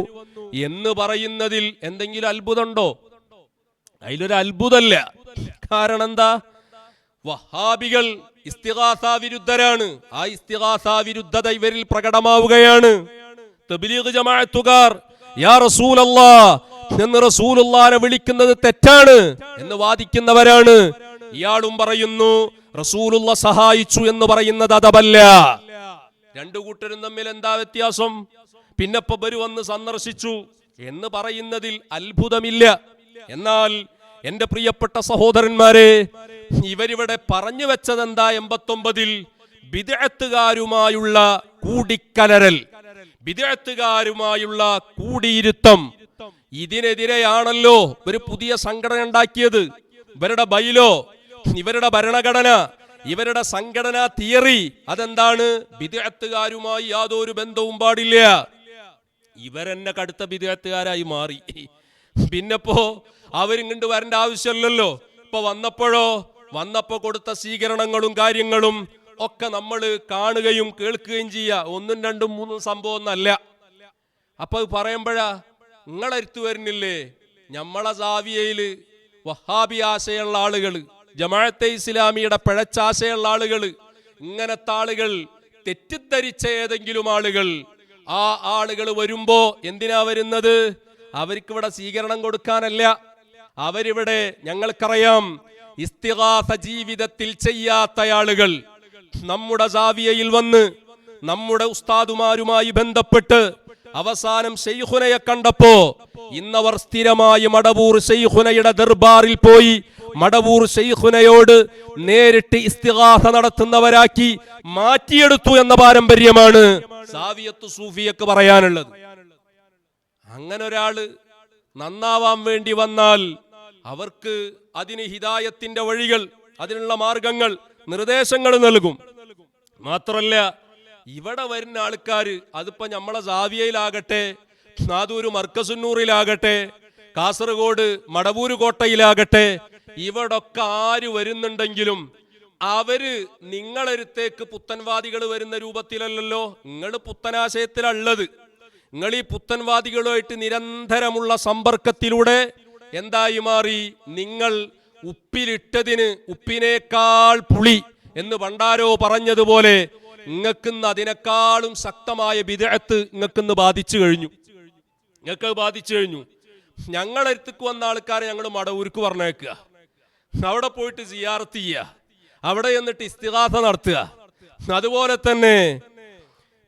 എന്ന് പറയുന്നതിൽ എന്തെങ്കിലും അത്ഭുതമുണ്ടോ? അതിലൊരു അത്ഭുതമല്ല. കാരണം എന്താ? വഹാബികൾ ഇസ്തിഗാസ വിരുദ്ധരാണ്. ആ ഇസ്തിഗാസ വിരുദ്ധത ഇവരിൽ പ്രകടമാവുകയാണ്. തബ്ലീഗ് ജമാഅത്തുകാർ യാ റസൂലല്ലാഹ് എന്ന് റസൂലുള്ളാഹിനെ വിളിക്കുന്നത് തെറ്റാണ് എന്ന് വാദിക്കുന്നവരാണ്. ഇയാളും പറയുന്നു റസൂലുള്ളാഹ് സഹായിച്ചു എന്ന് പറയുന്നത് അതബല്ല. രണ്ടു കൂട്ടരും തമ്മിൽ എന്താ വ്യത്യാസം? പിന്നെ ഇവര് വന്ന് സന്ദർശിച്ചു എന്ന് പറയുന്നതിൽ അത്ഭുതമില്ല. എന്നാൽ എന്റെ പ്രിയപ്പെട്ട സഹോദരന്മാരെ, ഇവരിവിടെ പറഞ്ഞു വെച്ചത് എന്താ? 89-ൽ ബിദ്അത്തുകാരുമായുള്ള കൂടിക്കലരൽ, ബിദ്അത്തുകാരുമായുള്ള കൂടിയിരുത്തം, ഇതിനെതിരെയാണല്ലോ ഒരു പുതിയ സംഘടന ഉണ്ടാക്കിയത്. ഇവരുടെ ബൈലോ, ഇവരുടെ ഭരണഘടന, ഇവരുടെ സംഘടനാ തിയറി അതെന്താണ്? ബിദ്അത്തുകാരുമായി യാതൊരു ബന്ധവും പാടില്ല. ഇവരെന്നെ കടുത്ത ബിദ്അത്തുകാരായി മാറി. പിന്നെപ്പോ അവരിങ്ങോട്ട് വരേണ്ട ആവശ്യമില്ലല്ലോ. ഇപ്പൊ വന്നപ്പോ കൊടുത്ത സ്വീകരണങ്ങളും കാര്യങ്ങളും ഒക്കെ നമ്മൾ കാണുകയും കേൾക്കുകയും ചെയ്യുക. 1, 2, 3 സംഭവം ഒന്നല്ല. അപ്പൊ പറയുമ്പോഴാ നിങ്ങളെടുത്തു വരുന്നില്ലേ നമ്മളെ സാവിയയില് വഹാബി ആശയമുള്ള ആളുകൾ, ജമാഅത്തെ ഇസ്ലാമിയുടെ പിഴച്ചാശയുള്ള ആളുകൾ, ഇങ്ങനത്തെ ആളുകൾ, തെറ്റിദ്ധരിച്ച ഏതെങ്കിലും ആളുകൾ, ആ ആളുകൾ വരുമ്പോ എന്തിനാ വരുന്നത്? അവർക്കിവിടെ സ്വീകരണം കൊടുക്കാനല്ല. അവരിവിടെ, ഞങ്ങൾക്കറിയാം, ഇസ്തിഗാസ ജീവിതത്തിൽ ചെയ്യാത്ത ആളുകൾ നമ്മുടെ സാവിയയിൽ വന്ന് നമ്മുടെ ഉസ്താദുമാരുമായി ബന്ധപ്പെട്ട് അവസാനം ശൈഖുനയെ കണ്ടപ്പോ ഇന്നവർ സ്ഥിരമായി മടവൂർ ശൈഖുനയുടെ ദർബാറിൽ പോയി മടവൂർ ശൈഖുനയോട് നേരിട്ട് ഇസ്തിഗാസ നടത്തുന്നവരാക്കി മാറ്റിയെടുത്തു എന്ന പാരമ്പര്യമാണ് സാവിയത്ത് സൂഫിയക്ക് പറയാനുള്ളത്. അങ്ങനെ ഒരാള് നന്നാവാൻ വേണ്ടി വന്നാൽ അവർക്ക് അതിന് ഹിദായത്തിന്റെ വഴികൾ, അതിനുള്ള മാർഗങ്ങൾ, നിർദ്ദേശങ്ങൾ നൽകും. മാത്രല്ല ഇവിടെ വരുന്ന ആൾക്കാര്, അതിപ്പോ നമ്മളെ സാവിയയിലാകട്ടെ, നാദൂര് മർക്കസുന്നൂറിലാകട്ടെ, കാസർഗോഡ് മടവൂര് കോട്ടയിലാകട്ടെ, ഇവിടൊക്കെ ആര് വരുന്നുണ്ടെങ്കിലും അവര് നിങ്ങളടുത്തേക്ക് പുത്തൻവാദികൾ വരുന്ന രൂപത്തിലല്ലല്ലോ. നിങ്ങൾ പുത്തനാശയത്തിലുള്ളത്. നിങ്ങൾ ഈ പുത്തൻവാദികളുമായിട്ട് നിരന്തരമുള്ള സമ്പർക്കത്തിലൂടെ എന്തായി മാറി? നിങ്ങൾ ഉപ്പിലിട്ടതിന് ഉപ്പിനേക്കാൾ പുളി എന്ന് പണ്ടാരോ പറഞ്ഞതുപോലെ നിങ്ങൾക്കിന്ന് അതിനേക്കാളും ശക്തമായ ബിദ്അത്ത് നിങ്ങൾക്കിന്ന് ബാധിച്ചു കഴിഞ്ഞു. ഞങ്ങളടുത്തേക്ക് വന്ന ആൾക്കാരെ ഞങ്ങൾ മടവൂർക്ക് പറഞ്ഞേക്കുക, അവിടെ പോയിട്ട് സിയാറത്ത് ചെയ്യുക, അവിടെ എന്നിട്ട് ഇസ്തിഗാസ നടത്തുക, അതുപോലെ തന്നെ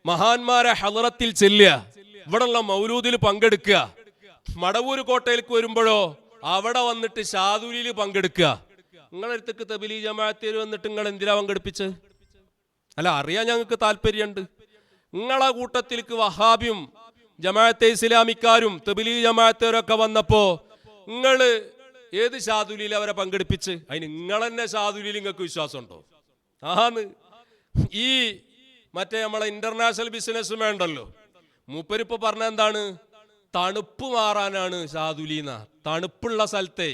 മഹാന്മാരെ ഹളറത്തിൽ ചെല്ലുക, ഇവിടെയുള്ള മൗലൂദിൽ പങ്കെടുക്കുക. മടവൂർ കോട്ടയിലേക്ക് വരുമ്പോഴോ അവിടെ വന്നിട്ട് ഷാദുലിയിൽ പങ്കെടുക്കുക. നിങ്ങളടുത്തേക്ക് തബ്ലീഗ് ജമാഅത്തിൽ വന്നിട്ട് നിങ്ങൾ എന്തിനാ പങ്കെടുപ്പിച്ച്? അല്ല, അറിയാൻ ഞങ്ങൾക്ക് താല്പര്യമുണ്ട്. നിങ്ങളെ കൂട്ടത്തിലേക്ക് വഹാബിയും ജമാഅത്തെ ഇസ്ലാമിക്കാരും തബ്ലീഗ് ജമാഅത്തുകാരൊക്കെ വന്നപ്പോ നിങ്ങൾ ഏത് ഷാദുലിയിൽ അവരെ പങ്കെടുപ്പിച്ച്? അതിന് നിങ്ങൾ തന്നെ ഷാദുലിയിൽ നിങ്ങൾക്ക് വിശ്വാസമുണ്ടോ? ആന്ന് ഈ മറ്റേ നമ്മളെ ഇന്റർനാഷണൽ ബിസിനസ് വേണ്ടല്ലോ, മൂപ്പരിപ്പോ പറഞ്ഞ എന്താണ്? തണുപ്പ് മാറാനാണ് ഷാദുലിന്ന. തണുപ്പുള്ള സ്ഥലത്തെ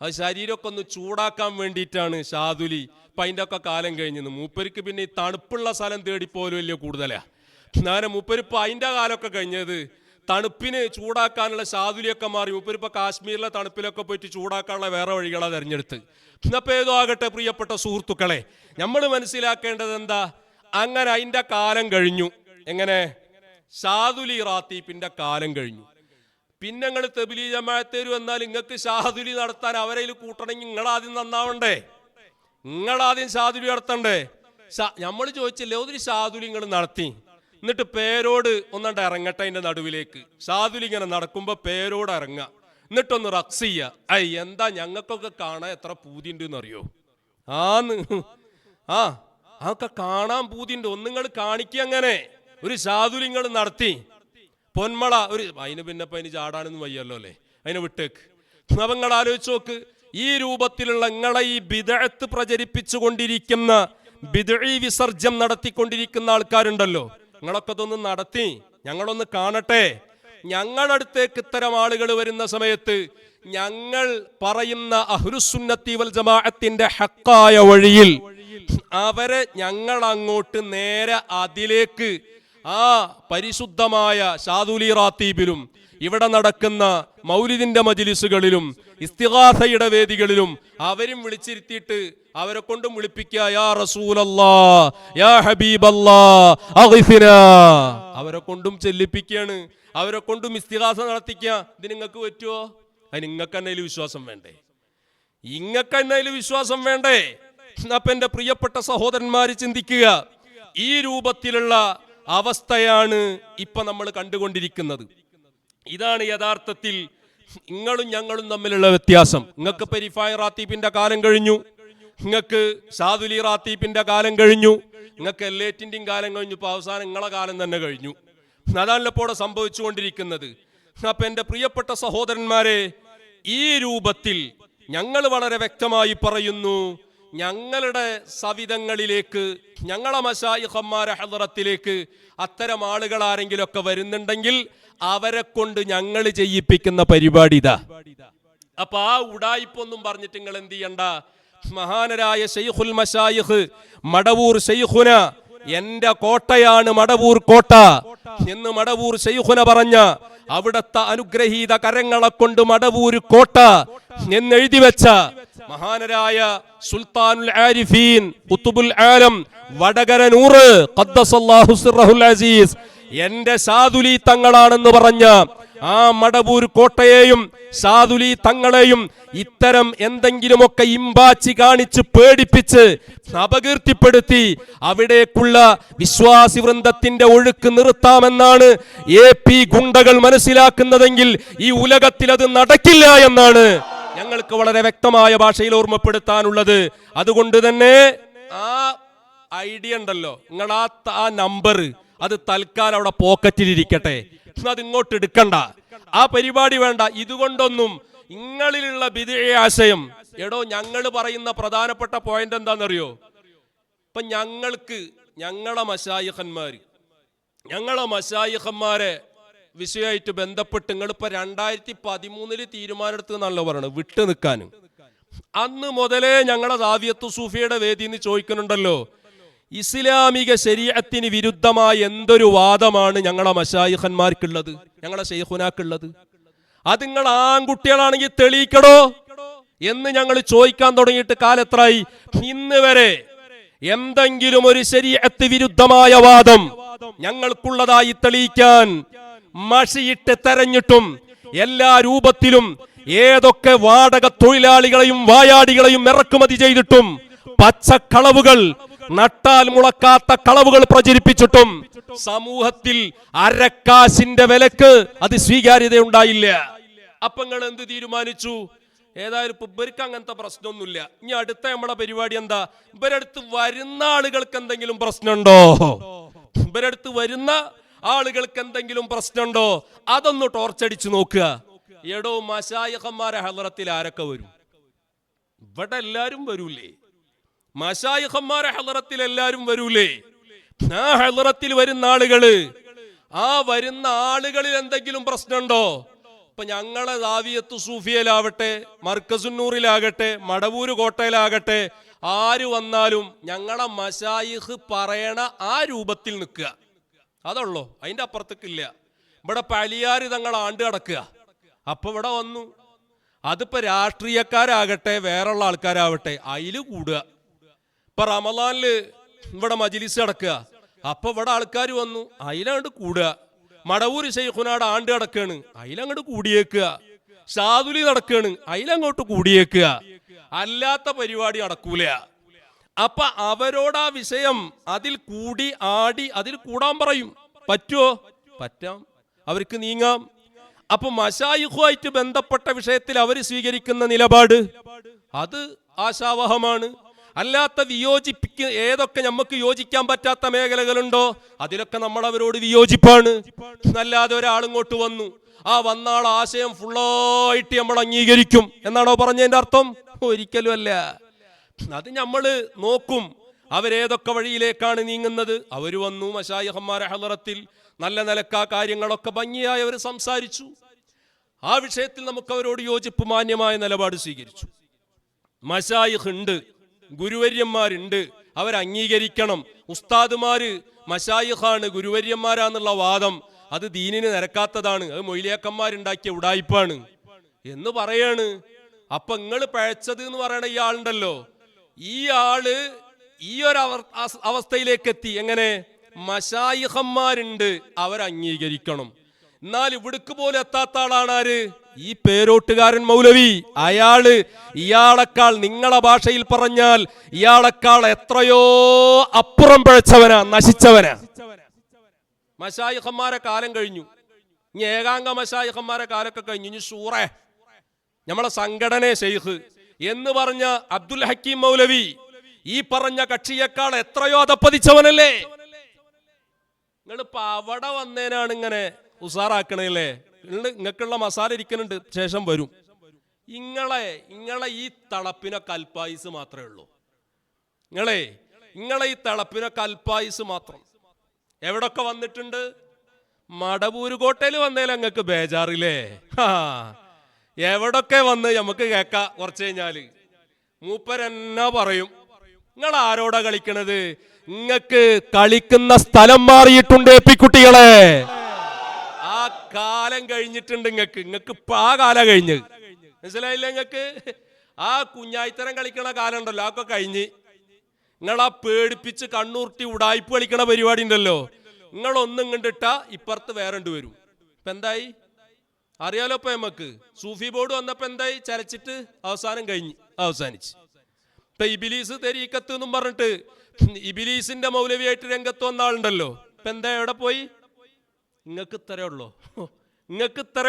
അത് ശരീരമൊക്കെ ഒന്ന് ചൂടാക്കാൻ വേണ്ടിയിട്ടാണ് ഷാദുലി. ഇപ്പൊ അതിൻ്റെ ഒക്കെ കാലം കഴിഞ്ഞു. മൂപ്പരിക്ക് പിന്നെ ഈ തണുപ്പുള്ള സ്ഥലം തേടിപ്പോലും വലിയ കൂടുതലാ. ഞാൻ മൂപ്പരിപ്പോ അതിൻ്റെ കാലമൊക്കെ കഴിഞ്ഞത് തണുപ്പിന് ചൂടാക്കാനുള്ള ഷാദുലിയൊക്കെ മാറി. മൂപ്പരിപ്പോ കാശ്മീരിലെ തണുപ്പിലൊക്കെ പോയിട്ട് ചൂടാക്കാനുള്ള വേറെ വഴികളാണ് തിരഞ്ഞെടുത്ത്. ഇന്നപ്പോ ഏതോ ആകട്ടെ പ്രിയപ്പെട്ട സുഹൃത്തുക്കളെ, നമ്മൾ മനസ്സിലാക്കേണ്ടത് എന്താ? അങ്ങനെ അതിൻ്റെ കാലം കഴിഞ്ഞു. എങ്ങനെ? ഷാദുലി റാത്തീപ്പിന്റെ കാലം കഴിഞ്ഞു. പിന്നെ നിങ്ങൾ തബ്ലീഗ് ജമാഅത്തേര് വന്നാൽ നിങ്ങൾക്ക് ഷാദുലി നടത്താൻ അവരെ കൂട്ടണമെങ്കിൽ നിങ്ങളാദ്യം നന്നാവണ്ടേ? നിങ്ങളാദ്യം ഷാദുലി നടത്തണ്ടേ? നമ്മൾ ചോദിച്ചില്ലേ ഒരു ഷാദുലി നിങ്ങൾ നടത്തി, എന്നിട്ട് പേരോട് ഒന്നണ്ട് ഇറങ്ങട്ടെ അതിന്റെ നടുവിലേക്ക്. ഷാദുലി ഇങ്ങനെ നടക്കുമ്പോ പേരോട് ഇറങ്ങുക, എന്നിട്ടൊന്ന് റക്സ് ചെയ്യുക. എന്താ ഞങ്ങൾക്കൊക്കെ കാണാൻ എത്ര പൂതിണ്ട് എന്നറിയോ? ആന്ന് അതൊക്കെ കാണാൻ പൂതിണ്ട്. ഒന്നുങ്ങൾ കാണിക്കുക. അങ്ങനെ ഒരു ശാതുലിങ്ങൾ നടത്തി പൊന്മള ഒരു അതിന് പിന്നെ ഇപ്പൊ അതിന് ചാടാനൊന്നും വയ്യല്ലോ അല്ലേ, അതിനെ വിട്ടേക്ക്. അപ്പൊ നിങ്ങൾ ആലോചിച്ച് നോക്ക്, ഈ രൂപത്തിലുള്ള നിങ്ങളെ ഈ ബിദ്അത്ത് പ്രചരിപ്പിച്ചു കൊണ്ടിരിക്കുന്ന ബിദ്ഈ വിസർജ്യം നടത്തിക്കൊണ്ടിരിക്കുന്ന ആൾക്കാരുണ്ടല്ലോ, നിങ്ങളൊക്കെ ഇതൊന്ന് നടത്തി ഞങ്ങളൊന്ന് കാണട്ടെ. ഞങ്ങളുടെ അടുത്തേക്ക് ഇത്തരം ആളുകൾ വരുന്ന സമയത്ത് ഞങ്ങൾ പറയുന്ന അഹ്ലുസുന്നത്തി വൽ ജമാഅത്തിന്റെ ഹക്കായ വഴിയിൽ അവരെ ഞങ്ങൾ അങ്ങോട്ട് നേരെ അതിലേക്ക് ആ പരിശുദ്ധമായ ഷാദുലി റാത്തീബിലും ഇവിടെ നടക്കുന്ന മൗലിദിന്റെ മജ്ലിസുകളിലും ഇസ്തിഗാസയുടെ വേദികളിലും അവരും വിളിച്ചിരുത്തിയിട്ട് അവരെ കൊണ്ടും വിളിപ്പിക്കുക, യാ റസൂലല്ലാഹ് യാ ഹബീബല്ലാഹ് അഗ്ഫിനാ. അവരെ കൊണ്ടും ചെല്ലിപ്പിക്കുകയാണ്, അവരെ കൊണ്ടും ഇസ്തിഗാസ നടത്തിക്കുക. ഇത് നിങ്ങൾക്ക് പറ്റുമോ? അതിന് നിങ്ങൾക്ക് എന്നതിൽ വിശ്വാസം വേണ്ടേ? ഇങ്ങൾക്ക് എന്നതിൽ വിശ്വാസം വേണ്ടേ? അപ്പൊ എന്റെ പ്രിയപ്പെട്ട സഹോദരന്മാര് ചിന്തിക്കുക, ഈ രൂപത്തിലുള്ള അവസ്ഥയാണ് ഇപ്പൊ നമ്മൾ കണ്ടുകൊണ്ടിരിക്കുന്നത്. ഇതാണ് യഥാർത്ഥത്തിൽ നിങ്ങളും ഞങ്ങളും തമ്മിലുള്ള വ്യത്യാസം. നിങ്ങൾക്ക് പെരിഫായ റാത്തീബിന്റെ കാലം കഴിഞ്ഞു, നിങ്ങൾക്ക് ഷാദുലി റാത്തീബിന്റെ കാലം കഴിഞ്ഞു, നിങ്ങൾക്ക് എല്ലാറ്റിന്റെയും കാലം കഴിഞ്ഞു. ഇപ്പൊ അവസാനം നിങ്ങളെ കാലം തന്നെ കഴിഞ്ഞു. അതാണല്ലോ ഇപ്പോൾ സംഭവിച്ചുകൊണ്ടിരിക്കുന്നത്. അപ്പൊ എന്റെ പ്രിയപ്പെട്ട സഹോദരന്മാരെ, ഈ രൂപത്തിൽ ഞങ്ങൾ വളരെ വ്യക്തമായി പറയുന്നു, ഞങ്ങളുടെ സവിധങ്ങളിലേക്ക്, ഞങ്ങളെ മശായിഖന്മാരെ ഹളറത്തിലേക്ക് അത്തരം ആളുകൾ ആരെങ്കിലും ഒക്കെ വരുന്നുണ്ടെങ്കിൽ അവരെ കൊണ്ട് ഞങ്ങൾ ചെയ്യിപ്പിക്കുന്ന പരിപാടി ഇതാ. അപ്പൊ ആ ഉടായിപ്പൊന്നും പറഞ്ഞിട്ട് നിങ്ങൾ എന്ത് ചെയ്യണ്ട. മഹാനരായ ശൈഖുൽ മശായിഖ് മടവൂർ ശൈഖുന, എന്റെ കോട്ടയാണ് മടവൂർ കോട്ട എന്ന് മടവൂർ ശൈഖുന പറഞ്ഞ അവിടത്തെ അനുഗ്രഹീത കരങ്ങളെ കൊണ്ട് മടവൂർ കോട്ട എന്നെഴുതി വെച്ച മഹാനരായ സുൽത്താനുൽ ആരിഫീൻ ഖുതുബുൽ ആലം വടകര നൂറ് ഖദ്ദസല്ലാഹു സിർറഹുൽ അസീസ് എന്റെ ഷാദുലി തങ്ങളാണെന്ന് പറഞ്ഞ ആ മടവൂർ കോട്ടയെയും ഷാദുലി തങ്ങളെയും ഇത്തരം എന്തെങ്കിലുമൊക്കെ ഇമ്പാച്ചി കാണിച്ച് പേടിപ്പിച്ച് അപകീർത്തിപ്പെടുത്തി അവിടേക്കുള്ള വിശ്വാസി വൃന്ദത്തിന്റെ ഒഴുക്ക് നിർത്താമെന്നാണ് AP ഗുണ്ടകൾ മനസ്സിലാക്കുന്നതെങ്കിൽ ഈ ഉലകത്തിൽ അത് നടക്കില്ല എന്നാണ് ഞങ്ങൾക്ക് വളരെ വ്യക്തമായ ഭാഷയിൽ ഓർമ്മപ്പെടുത്താനുള്ളത്. അതുകൊണ്ട് തന്നെ ആ ഐഡിയ ഉണ്ടല്ലോ, നിങ്ങൾ ആ നമ്പർ അത് തൽക്കാലം അവിടെ പോക്കറ്റിലിരിക്കട്ടെ, അത് ഇങ്ങോട്ട് എടുക്കണ്ട, ആ പരിപാടി വേണ്ട. ഇതുകൊണ്ടൊന്നും നിങ്ങളിലുള്ള ബിദ്ഈ ആശയം, എടോ ഞങ്ങൾ പറയുന്ന പ്രധാനപ്പെട്ട പോയിന്റ് എന്താണെന്നറിയോ? ഇപ്പൊ ഞങ്ങളെ മശായിഖന്മാരെ വിഷയമായിട്ട് ബന്ധപ്പെട്ട് നിങ്ങളിപ്പോ 2013 തീരുമാനമെടുത്ത് എന്നല്ലോ പറയണത് വിട്ടു നിൽക്കാനും. അന്ന് മുതലേ ഞങ്ങളെ ദാവിയത്തു സൂഫിയുടെ വേദിന്ന് ചോദിക്കുന്നുണ്ടല്ലോ, ഇസ്ലാമിക ശരീഅത്തിന് വിരുദ്ധമായ എന്തൊരു വാദമാണ് ഞങ്ങളെ മശായിഖന്മാർക്കുള്ളത്, ഞങ്ങളെ ശൈഖുനാക്കുള്ളത്? അത് നിങ്ങൾ ആൺകുട്ടികളാണെങ്കിൽ തെളിയിക്കടോ എന്ന് ഞങ്ങൾ ചോദിക്കാൻ തുടങ്ങിയിട്ട് കാലത്രായി. ഇന്ന് വരെ എന്തെങ്കിലും ഒരു ശരീഅത്ത് വിരുദ്ധമായ വാദം ഞങ്ങൾക്കുള്ളതായി തെളിയിക്കാൻ മഷിയിട്ട് തെരഞ്ഞിട്ടും എല്ലാ രൂപത്തിലും ഏതൊക്കെ വാടക തൊഴിലാളികളെയും വായാടികളെയും ഇറക്കുമതി ചെയ്തിട്ടും പച്ചക്കളവുകൾ, നട്ടാൽ മുളക്കാത്ത കളവുകൾ പ്രചരിപ്പിച്ചിട്ടും സമൂഹത്തിൽ അരക്കാശിന്റെ വിലക്ക് അത് സ്വീകാര്യത ഉണ്ടായില്ല. അപ്പൊ നിങ്ങൾ എന്ത് തീരുമാനിച്ചു? ഏതായാലും ഇവർക്ക് അങ്ങനത്തെ പ്രശ്നമൊന്നുമില്ല. ഇനി അടുത്ത നമ്മളെ പരിപാടി എന്താ? ഇവരടുത്ത് വരുന്ന ആളുകൾക്ക് എന്തെങ്കിലും പ്രശ്നമുണ്ടോ? ഇവരടുത്ത് വരുന്ന ആളുകൾക്ക് എന്തെങ്കിലും പ്രശ്നമുണ്ടോ? അതൊന്ന് ടോർച്ചടിച്ചു നോക്കുക. എടോ മശായിഖന്മാരെ ഹളറത്തിൽ ആരൊക്കെ വരും? ഇവിടെ എല്ലാരും വരൂലേ? മശായിഖന്മാരെ ഹളറത്തിൽ എല്ലാരും വരൂലേ? ആ ഹളറത്തിൽ വരുന്ന ആളുകള്, ആ വരുന്ന ആളുകളിൽ എന്തെങ്കിലും പ്രശ്നമുണ്ടോ? ഇപ്പൊ ഞങ്ങളെ ദാവിയത്തു സൂഫിയയിലാവട്ടെ, മർക്കസുന്നൂറിലാകട്ടെ, മടവൂര് കോട്ടയിലാകട്ടെ, ആര് വന്നാലും ഞങ്ങളെ മശായിഖ് പറയണ ആ രൂപത്തിൽ നിൽക്കുക, അതുള്ളൂ, അതിന്റെ അപ്പുറത്തേക്കില്ല. ഇവിടെ പലിയാര് തങ്ങൾ ആണ്ട് കിടക്കുക. അപ്പൊ ഇവിടെ വന്നു, അതിപ്പോ രാഷ്ട്രീയക്കാരാകട്ടെ വേറുള്ള ആൾക്കാരാവട്ടെ അതില് കൂടുക. ഇപ്പൊ റമളാനില് ഇവിടെ മജ്ലിസ് നടക്കുക, അപ്പൊ ഇവിടെ ആൾക്കാർ വന്നു അതിലങ്ങോട്ട് കൂടുക. മടവൂര് ശൈഖുനാട് ആണ്ട് കിടക്കാണ്, അതിലങ്ങോട്ട് കൂടിയേക്കുക. ഷാദുലി നടക്കാണ്, അതിലങ്ങോട്ട് കൂടിയേക്കുക. അല്ലാത്ത പരിപാടി നടക്കൂല. അപ്പൊ അവരോട് ആ വിഷയം അതിൽ കൂടി ആടി അതിൽ കൂടാൻ പറയും. പറ്റുമോ? പറ്റാം, അവർക്ക് നീങ്ങാം. അപ്പൊ മശായിഖുമായിട്ട് ബന്ധപ്പെട്ട വിഷയത്തിൽ അവർ സ്വീകരിക്കുന്ന നിലപാട് അത് ആശാവഹമാണ്. അല്ലാത്ത ഏതൊക്കെ നമുക്ക് യോജിക്കാൻ പറ്റാത്ത മേഖലകളുണ്ടോ അതിലൊക്കെ നമ്മൾ അവരോട് വിയോജിപ്പാണ്. അല്ലാതെ ഒരാളിങ്ങോട്ട് വന്നു, ആ വന്ന ആൾ ആശയം ഫുള്ളായിട്ട് നമ്മൾ അംഗീകരിക്കും എന്നാണോ പറഞ്ഞതിന്റെ അർത്ഥം? ഒരിക്കലും അല്ല. അത് നമ്മൾ നോക്കും അവരേതൊക്കെ വഴിയിലേക്കാണ് നീങ്ങുന്നത്. അവർ വന്നു മശായിഖന്മാരെ ഹളറത്തിൽ നല്ല നിലക്കാ കാര്യങ്ങളൊക്കെ ഭംഗിയായി അവർ സംസാരിച്ചു. ആ വിഷയത്തിൽ നമുക്ക് അവരോട് യോജിപ്പ് മാന്യമായ നിലപാട് സ്വീകരിച്ചു. മശായിഖ് ഉണ്ട്, ഗുരുവര്യന്മാരുണ്ട്, അവരംഗീകരിക്കണം. ഉസ്താദുമാര് മശായിഖാണ് ഗുരുവര്യന്മാരാന്നുള്ള വാദം അത് ദീനിന് നിരക്കാത്തതാണ്, അത് മൊയ്ലിയാക്കന്മാരുണ്ടാക്കിയ ഉടായിപ്പാണ് എന്ന് പറയാണ്. അപ്പൊ നിങ്ങൾ പഴച്ചത് എന്ന് പറയണ ഈ ആളുണ്ടല്ലോ, ഈ ആള് ഈ ഒരു അവസ്ഥയിലേക്ക് എത്തി. എങ്ങനെ? മശായിഖന്മാരുണ്ട്, അവരംഗീകരിക്കണം. എന്നാൽ ഇവിടേക്ക് പോലും എത്താത്ത ആളാണ് ആര്? ഈ പേരോട്ടുകാരൻ മൗലവി. ഇയാളെക്കാൾ, നിങ്ങളെ ഭാഷയിൽ പറഞ്ഞാൽ ഇയാളെക്കാൾ എത്രയോ അപ്പുറം പിഴച്ചവനാ, നശിച്ചവനാ. മശായിഖന്മാരെ കാലം കഴിഞ്ഞു. ഇനി ഏകാംഗ മശായിഖന്മാരെ കാലൊക്കെ കഴിഞ്ഞു. ഇനി ഷൂറേ, നമ്മളെ സംഘടന ഷെയ്ഖ് എന്ന് പറഞ്ഞ അബ്ദുൽ ഹക്കീം മൗലവി ഈ പറഞ്ഞ കക്ഷിയേക്കാൾ എത്രയോ അതപ്പതിച്ചവനല്ലേ? നിങ്ങളിപ്പോ അവിടെ വന്നേനാണ് ഇങ്ങനെ ഉസാറാക്കണല്ലേ? നിങ്ങൾക്കുള്ള മസാല ഇരിക്കുന്നുണ്ട്, ശേഷം വരും. ഇങ്ങളെ ഈ തളപ്പിനൊക്കെ അൽപായുസ് മാത്രമേ ഉള്ളൂ. നിങ്ങളെ ഈ തളപ്പിനൊക്കെ അൽപായുസ് മാത്രം. എവിടൊക്കെ വന്നിട്ടുണ്ട്? മടവൂര് കോട്ടയിൽ വന്നേലും അങ്ങക്ക് ബേജാറില്ലേ? എവിടൊക്കെ വന്ന് നമുക്ക് കേൾക്കാം. കുറച്ച് കഴിഞ്ഞാല് മൂപ്പരെന്നാ പറയും, നിങ്ങൾ ആരോടാ കളിക്കണത്? നിങ്ങക്ക് കളിക്കുന്ന സ്ഥലം മാറിയിട്ടുണ്ട് കുട്ടികളെ. ആ കാലം കഴിഞ്ഞിട്ടുണ്ട്. നിങ്ങക്ക് ഇപ്പൊ ആ കാലം കഴിഞ്ഞ് മനസ്സിലായില്ല? നിങ്ങക്ക് ആ കുഞ്ഞായിത്തരം കളിക്കണ കാലം ഉണ്ടല്ലോ, അതൊക്കെ കഴിഞ്ഞ്. നിങ്ങളാ പേടിപ്പിച്ച് കണ്ണൂർട്ടി ഉടായ്പ കളിക്കണ പരിപാടി ഉണ്ടല്ലോ, നിങ്ങളൊന്നും കണ്ടിട്ടാ ഇപ്പുറത്ത് വേറണ്ട് വരും. ഇപ്പൊ എന്തായി അറിയാലോ? ഇപ്പൊ നമുക്ക് സൂഫി ബോർഡ് വന്നപ്പോ എന്തായി? ചരച്ചിട്ട് അവസാനിച്ച്. ഇപ്പൊ ഇബിലീസ് തെരീക്കത്ത് എന്നും പറഞ്ഞിട്ട് ഇബിലീസിന്റെ മൗലവിയായിട്ട് രംഗത്ത് വന്ന ആളുണ്ടല്ലോ. ഇപ്പൊ എന്താ? എവിടെ പോയി? നിങ്ങൾക്ക് ഇത്രയേ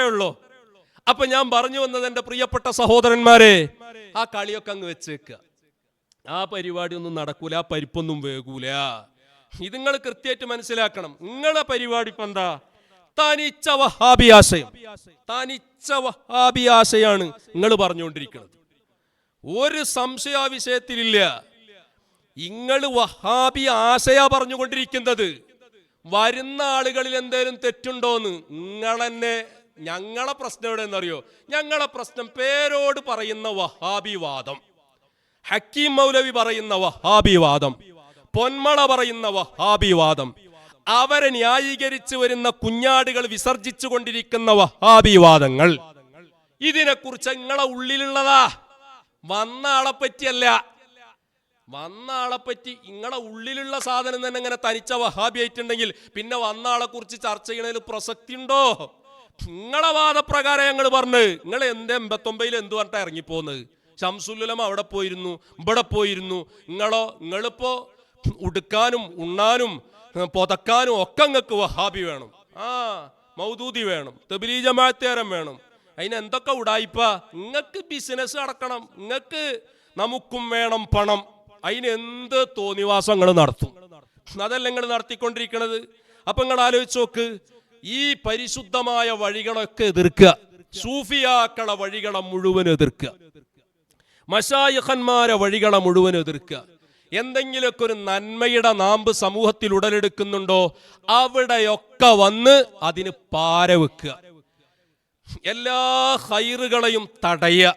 ഉള്ളോ? അപ്പൊ ഞാൻ പറഞ്ഞു വന്നത്, എന്റെ പ്രിയപ്പെട്ട സഹോദരന്മാരെ, ആ കളിയൊക്കെ അങ്ങ് വെച്ചേക്കുക. ആ പരിപാടി ഒന്നും നടക്കൂല, ആ പരിപ്പൊന്നും വേകൂല. ഇത് നിങ്ങൾ കൃത്യമായിട്ട് മനസ്സിലാക്കണം. നിങ്ങളെ പരിപാടി ഇപ്പൊ എന്താ? തനിച്ച വഹാബി ആശയാണ് നിങ്ങൾ പറഞ്ഞുകൊണ്ടിരിക്കുന്നത്. ഒരു സംശയ വിഷയത്തിലില്ല. നിങ്ങൾ വഹാബി ആശയാ പറഞ്ഞുകൊണ്ടിരിക്കുന്നത്. വരുന്ന ആളുകളിൽ എന്തേലും തെറ്റുണ്ടോന്ന് നിങ്ങളെന്നെ. ഞങ്ങളെ പ്രശ്നം എവിടെയെന്നറിയോ? ഞങ്ങളെ പ്രശ്നം പേരോട് പറയുന്ന വഹാബിവാദം, ഹക്കീം മൗലവി പറയുന്ന വഹാബിവാദം, പൊന്മള പറയുന്ന വഹാബിവാദം, അവരെ ന്യായീകരിച്ചു വരുന്ന കുഞ്ഞാടുകൾ വിസർജിച്ചു കൊണ്ടിരിക്കുന്ന വഹാബിവാദങ്ങൾ, ഇതിനെക്കുറിച്ച് നിങ്ങളെ ഉള്ളിലുള്ളതാ. വന്ന ആളെ പറ്റിയല്ല. വന്ന ആളെ പറ്റി നിങ്ങളെ ഉള്ളിലുള്ള സാധനം തന്നെ ഇങ്ങനെ തനിച്ച വഹാബി ആയിട്ടുണ്ടെങ്കിൽ പിന്നെ വന്ന ആളെ കുറിച്ച് ചർച്ച ചെയ്യണതിൽ പ്രസക്തി ഉണ്ടോ? നിങ്ങളെ വാദപ്രകാരം ഞങ്ങൾ പറഞ്ഞു. നിങ്ങൾ എന്ത് 89 എന്ത് പറഞ്ഞിട്ടാ ഇറങ്ങിപ്പോന്നത്? ശംസുലുലമ അവിടെ പോയിരുന്നു, ഇവിടെ പോയിരുന്നു. നിങ്ങളിപ്പോ ഉടുക്കാനും ഉണ്ണാനും പൊതക്കാനും ഒക്കെ നിങ്ങൾക്ക് വഹാബി വേണം, മൗദൂദി വേണം, തബ്ലീഗ് ജമാഅത്തുകാരൻ വേണം. അതിന് എന്തൊക്കെ ഉടായിപ്പ? നിങ്ങൾക്ക് ബിസിനസ് നടക്കണം, നിങ്ങൾക്ക് നമുക്കും വേണം പണം. അതിന് എന്ത് തോന്നിവാസം നിങ്ങൾ നടത്തും. അതല്ല നിങ്ങൾ നടത്തിക്കൊണ്ടിരിക്കുന്നത്. അപ്പൊ നിങ്ങൾ ആലോചിച്ച് നോക്ക്. ഈ പരിശുദ്ധമായ വഴികളൊക്കെ എതിർക്കുക, സൂഫിയാക്കളെ വഴികളെ മുഴുവൻ എതിർക്കുക, മശായിഖന്മാരെ വഴികളെ മുഴുവൻ എതിർക്കുക. എന്തെങ്കിലുമൊക്കെ ഒരു നന്മയുടെ നാമ്പ് സമൂഹത്തിൽ ഉടലെടുക്കുന്നുണ്ടോ അവിടെയൊക്കെ വന്ന് അതിന് പാര വെക്കുക, എല്ലാ ഹൈറുകളെയും തടയുക.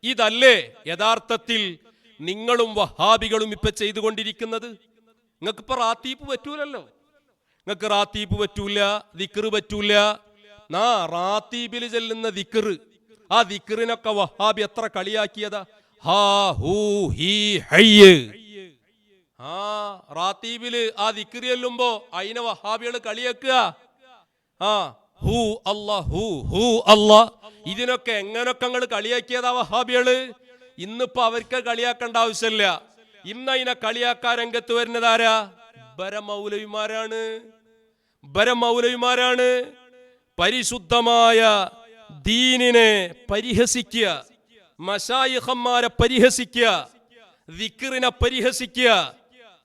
ഇതല്ലേ യഥാർത്ഥത്തിൽ നിങ്ങളും വഹാബികളും ഇപ്പൊ ചെയ്തുകൊണ്ടിരിക്കുന്നത്? നിങ്ങൾക്കിപ്പോ റാത്തീപ്പ് പറ്റൂലല്ലോ. നിങ്ങൾക്ക് റാത്തീപ്പ് പറ്റൂല, ദിക്റ് പറ്റൂല. റാത്തീബിൽ ചെല്ലുന്ന ദിക്റ്, ആ ദിക്റിനൊക്കെ വഹാബി എത്ര കളിയാക്കിയതാ. റാത്തീബില് ആ ദിക്റ് ചെല്ലുമ്പോ അതിനെ വഹാബികള് കളിയാക്കുക. ഹൂ അല്ലാ, ഹൂ ഹൂ അല്ലാ. ഇതിനൊക്കെ എങ്ങനൊക്കെ നിങ്ങൾ കളിയാക്കിയതാ വഹാബികള്. ഇന്നിപ്പോ അവർക്ക് കളിയാക്കേണ്ട ആവശ്യമില്ല. ഇന്ന് അതിനെ കളിയാക്കാൻ രംഗത്ത് വരുന്നതാരാ? ബരമൗലവിമാരാണ്. പരിശുദ്ധമായ ദീനിനെ പരിഹസിക്കുക, മശായിഖന്മാരെ പരിഹസിക്കുക, ദിക്റിനെ പരിഹസിക്കുക.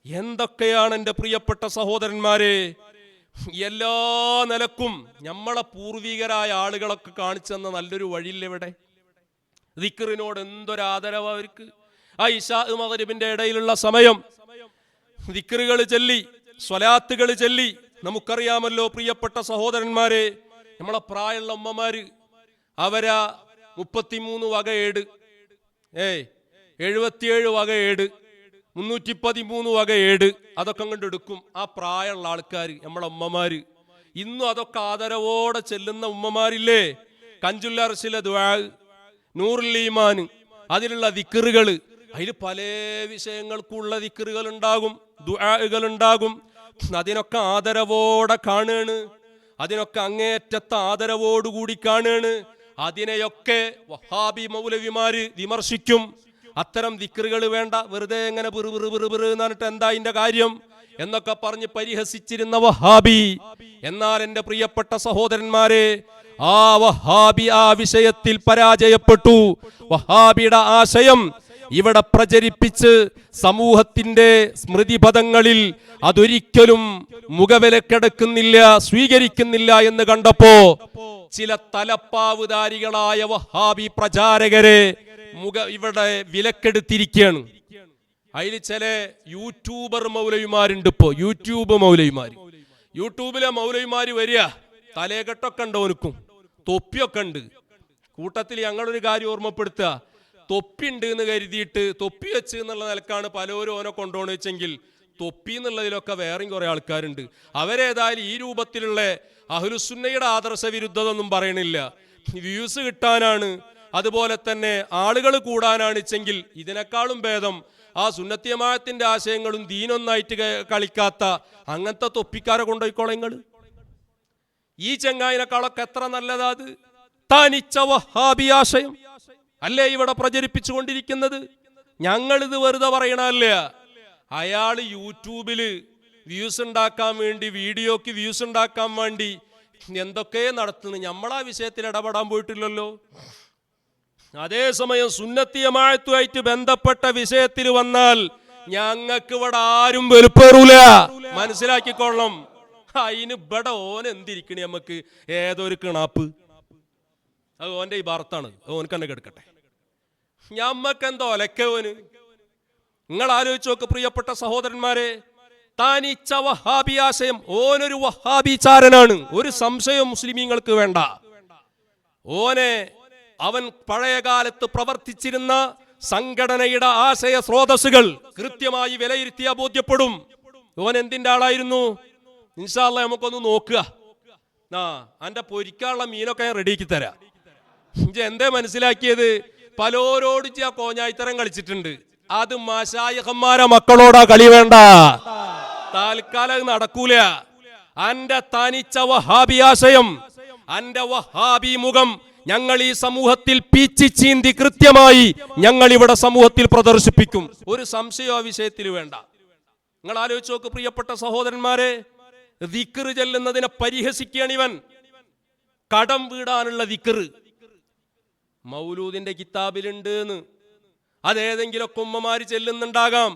എന്തൊക്കെയാണ് എൻ്റെ പ്രിയപ്പെട്ട സഹോദരന്മാരെ, എല്ലാ നിലക്കും നമ്മളെ പൂർവികരായ ആളുകളൊക്കെ കാണിച്ചു തന്ന നല്ലൊരു വഴിയില്ലെവിടെ. ദിക്റിനോട് എന്തൊരാദരവ് അവർക്ക്. ആ ഇശാ മഗ്രിബിന്റെ ഇടയിലുള്ള സമയം ദിക്റുകൾ ചൊല്ലി, സ്വലാത്തുകൾ ചൊല്ലി. നമുക്കറിയാമല്ലോ പ്രിയപ്പെട്ട സഹോദരന്മാരെ, നമ്മളെ പ്രായമുള്ള ഉമ്മമാര് അവരാ 33 വക ഏട്, 77 വക ഏട്, 313 വക ഏട്, അതൊക്കെ അങ്ങോട്ട് എടുക്കും. ആ പ്രായമുള്ള ആൾക്കാർ, നമ്മളെ ഉമ്മമാര് ഇന്നും അതൊക്കെ ആദരവോടെ ചെല്ലുന്ന ഉമ്മമാരില്ലേ. കഞ്ചുൽ അർശിലെ ദുആ, നൂറുൽ ഈമാൻ, അതിലുള്ള ദിക്റുകൾ, അതിൽ പല വിഷയങ്ങൾക്കുള്ള ദിക്റുകൾ ഉണ്ടാകും, ദുആകൾ ഉണ്ടാകും. അതിനൊക്കെ ആദരവോടെ കാണുകയാണ്, അതിനൊക്കെ അങ്ങേറ്റത്തെ ആദരവോടുകൂടി കാണുകയാണ്. അതിനെയൊക്കെ വഹാബി മൗലവിമാര് വിമർശിക്കും. അത്തരം ദിക്റുകൾ വേണ്ട, വെറുതെ എങ്ങനെ എന്നിട്ട് എന്താ അതിന്റെ കാര്യം എന്നൊക്കെ പറഞ്ഞ് പരിഹസിച്ചിരുന്ന വഹാബി. എന്നാൽ എൻ്റെ പ്രിയപ്പെട്ട സഹോദരന്മാരെ, ആ വഹാബി ആ വിഷയത്തിൽ പരാജയപ്പെട്ടു. വഹാബിയുടെ ആശയം ഇവിടെ പ്രചരിപ്പിച്ച് സമൂഹത്തിന്റെ സ്മൃതിപഥങ്ങളിൽ അതൊരിക്കലും മുഖവിലക്കെടുക്കുന്നില്ല, സ്വീകരിക്കുന്നില്ല എന്ന് കണ്ടപ്പോ ചില തലപ്പാവുധാരികളായ വഹാബി പ്രചാരകരെ ഇവിടെ വിലക്കെടുത്തിരിക്കുകയാണ്. അതിൽ ചില യൂട്യൂബർ മൗലവിമാരുണ്ട്. ഇപ്പോ യൂട്യൂബ് മൗലവിമാര്, യൂട്യൂബിലെ മൗലവിമാര് വരിക, തലേകെട്ടൊക്കെ ഉണ്ട്, ഓനക്കും തൊപ്പിയൊക്കെ ഉണ്ട്. കൂട്ടത്തിൽ ഞങ്ങളൊരു കാര്യം ഓർമ്മപ്പെടുത്തുക, തൊപ്പി ഉണ്ട് എന്ന് കരുതിയിട്ട് തൊപ്പി വെച്ച് എന്നുള്ള നിലക്കാണ് പലരും ഓനെ കൊണ്ടുപോകണമെന്ന് വെച്ചെങ്കിൽ തൊപ്പി എന്നുള്ളതിലൊക്കെ വേറെയും കുറെ ആൾക്കാരുണ്ട്. അവരേതായാലും ഈ രൂപത്തിലുള്ള അഹ്ലുസുന്നയുടെ ആദർശ വിരുദ്ധത ഒന്നും പറയണില്ല. വ്യൂസ് കിട്ടാനാണ്, അതുപോലെ തന്നെ ആളുകൾ കൂടാനാണ് വെച്ചെങ്കിൽ ഇതിനേക്കാളും ഭേദം ആ സുന്നത്തി ജമാഅത്തിന്റെ ആശയങ്ങളും ദീനൊന്നായിട്ട് കളിക്കാത്ത അങ്ങനത്തെ തൊപ്പിക്കാരെ കൊണ്ടുപോയിക്കോളെ നിങ്ങൾ. ഈ ചെങ്ങായിനേക്കാളൊക്കെ എത്ര നല്ലതാ അത്. തനിച്ച വഹാബി ആശയം അല്ലേ ഇവിടെ പ്രചരിപ്പിച്ചുകൊണ്ടിരിക്കുന്നത്. ഞങ്ങളിത് വെറുതെ പറയണല്ല. അയാൾ യൂട്യൂബില് വ്യൂസ് ഉണ്ടാക്കാൻ വേണ്ടി, വീഡിയോക്ക് വ്യൂസ് ഉണ്ടാക്കാൻ വേണ്ടി എന്തൊക്കെ നടത്തുന്നു. നമ്മളാ വിഷയത്തിൽ ഇടപെടാൻ പോയിട്ടില്ലല്ലോ. അതേസമയം സുന്നത്തി ജമാഅത്തുമായിട്ട് ബന്ധപ്പെട്ട വിഷയത്തിൽ വന്നാൽ ഞങ്ങൾക്ക് ഇവിടെ ആരും വെറുപ്പേറൂല, മനസ്സിലാക്കിക്കൊള്ളണം. അതിന് ഇവിടെ ഓൻ എന്തിരിക്കണേ, നമുക്ക് ഏതൊരു കിണാപ്പ്, അത് ഓന്റെ ഈ ഭർത്താണ്, ഓനക്ക് തന്നെ കിടക്കട്ടെ. ഞമ്മക്കെന്തോ ഒലക്കവന്. നിങ്ങൾ ആലോചിച്ച് നോക്ക് പ്രിയപ്പെട്ട സഹോദരന്മാരെ, താനിച്ച വഹാബി ആശയം, ഓനൊരു വഹാബിചാരനാണ്, ഒരു സംശയം മുസ്ലിമീങ്ങൾക്ക് വേണ്ട. അവൻ പഴയകാലത്ത് പ്രവർത്തിച്ചിരുന്ന സംഘടനയുടെ ആശയ സ്രോതസ്സുകൾ കൃത്യമായി വിലയിരുത്തിയാ ബോധ്യപ്പെടും. ഓൻ എന്തിന്റെ ആളായിരുന്നു? ഇൻഷാ അല്ലാഹ് നമുക്കൊന്ന് നോക്കുക. അന്റെ പൊരിക്കാനുള്ള മീനൊക്കെ ഞാൻ റെഡിയാക്കി തരാം. എന്തേ മനസ്സിലാക്കിയത്? പലോരോട് ആ കോഞ്ഞായിത്തരം കളിച്ചിട്ടുണ്ട്. അത് മശായിഖന്മാരെ മക്കളോടാ കളി വേണ്ട, താൽക്കാലം നടക്കൂല. അന്റെ തനിച്ച വഹാബി ആശയം, അന്റെ വഹാബി മുഖം ഞങ്ങൾ ഈ സമൂഹത്തിൽ പീച്ചി ചീന്തി കൃത്യമായി ഞങ്ങൾ ഇവിടെ സമൂഹത്തിൽ പ്രദർശിപ്പിക്കും. ഒരു സംശയം ആ വിഷയത്തിൽ വേണ്ട. നിങ്ങൾ ആലോചിച്ച് നോക്ക് പ്രിയപ്പെട്ട സഹോദരന്മാരെ, ദിക്ർ ചെല്ലുന്നതിനെ പരിഹസിക്കുകയാണ് ഇവൻ. കടം വീടാനുള്ള ദിക്ർ മൗലൂദിന്റെ കിതാബിലുണ്ട് എന്ന്. അതേതെങ്കിലൊക്കെ ഉമ്മമാര് ചെല്ലുന്നുണ്ടാകാം,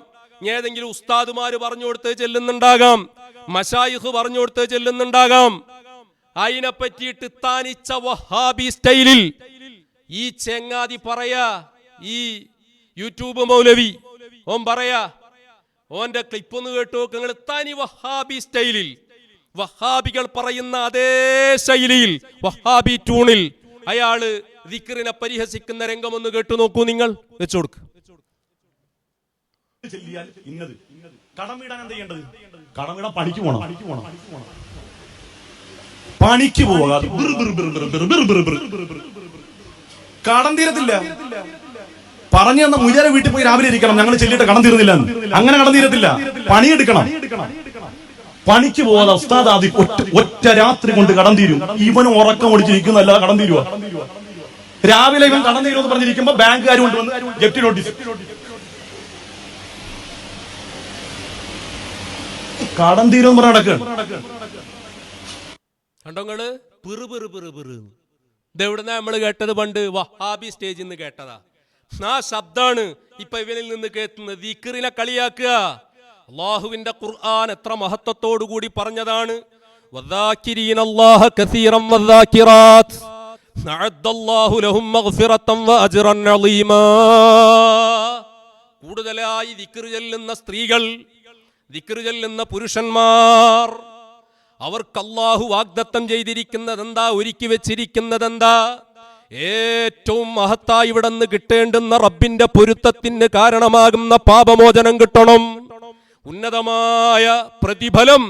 ഏതെങ്കിലും ഉസ്താദുമാര് പറഞ്ഞു കൊടുത്ത് ചെല്ലുന്നുണ്ടാകാം, മശായിഖ് പറഞ്ഞു കൊടുത്ത് ചെല്ലുന്നുണ്ടാകാം. അതിനെ പറ്റിയിട്ട് താനിച്ച വഹാബി സ്റ്റൈലിൽ ഈ ചെങ്ങാതി പറയാ, ഈ യൂട്യൂബ് മൗലവി ഓൻ പറയാ, ഓന്റെ ക്ലിപ്പൊന്ന് കേട്ടു നോക്ക് നിങ്ങൾ. തനി വഹാബി സ്റ്റൈലിൽ, വഹാബികൾ പറയുന്ന അതേ ശൈലിയിൽ, വഹാബി ട്യൂണിൽ അയാള് ദിക്റിനെ പരിഹസിക്കുന്ന രംഗം ഒന്ന് കേട്ടു നോക്കൂ നിങ്ങൾ. വെച്ചു കൊടുക്ക്. കടം വീടാൻ എന്താ ചെയ്യേണ്ടത്? കടം വീടാൻ പണിക്ക് പോകണം, പണിക്ക് പോകാതെ കടം തീരത്തില്ല. പറഞ്ഞു തന്ന മുജാര വീട്ടിൽ പോയി രാവിലെ ഇരിക്കണം, ഞങ്ങൾ ചെല്ലിട്ട് കടം തീർന്നില്ല. അങ്ങനെ കടം തീരത്തില്ല, പണിയെടുക്കണം. പണിക്ക് പോകാതെ ഉസ്താദ് ആദി ഒറ്റ രാത്രി കൊണ്ട് കടം തീരും. ഇവനും ഉറക്കം ഓടിച്ചിരിക്കുന്നല്ലാതെ കടം തീരുവ. രാവിലെ ഇവൻ കടം തീരുമെന്ന് പറഞ്ഞിരിക്കുമ്പോ ബാങ്കുകാർ കൊണ്ടുവന്ന് ജപ്തി നോട്ടീസ്. കടം തീരുമെന്ന് പറഞ്ഞ നടക്കുക. കണ്ടോങ്ങള് ഇതെവിടുന്ന നമ്മൾ കേട്ടത്? പണ്ട് വഹാബി സ്റ്റേജിൽ നിന്ന് കേട്ടതാ. ആ ശബ്ദാണ് ഇപ്പൊ ഇവനിൽ നിന്ന് കേൾക്കുന്നത്. ദിക്റിനെ കളിയാക്കുക. അള്ളാഹുവിന്റെ ഖുർആൻ എത്ര മഹത്വത്തോടു കൂടി പറഞ്ഞതാണ്. വദാകിരീനല്ലാഹ കസീറൻ വദാകിറാത്ത് അഅദ്ദല്ലാഹു ലഹും മഗ്ഫിറതൻ വഅജ്റൻ അളീമാ. കൂടുതലായി ദിക്ർ ചൊല്ലുന്ന സ്ത്രീകൾ, ദിക്ർ ചൊല്ലുന്ന പുരുഷന്മാർ, അവർക്ക് അല്ലാഹു വാഗ്ദത്തം ചെയ്തിരിക്കുന്നതെന്താ, ഒരുക്കി വെച്ചിരിക്കുന്നതെന്താ? ഏറ്റവും മഹത്തായി ഇവിടെ നിന്ന് കിട്ടേണ്ടുന്ന റബ്ബിന്റെ പൊരുത്തത്തിന് കാരണമാകുന്ന പാപമോചനം കിട്ടണം. ഉന്നതമായ പ്രതിഫലം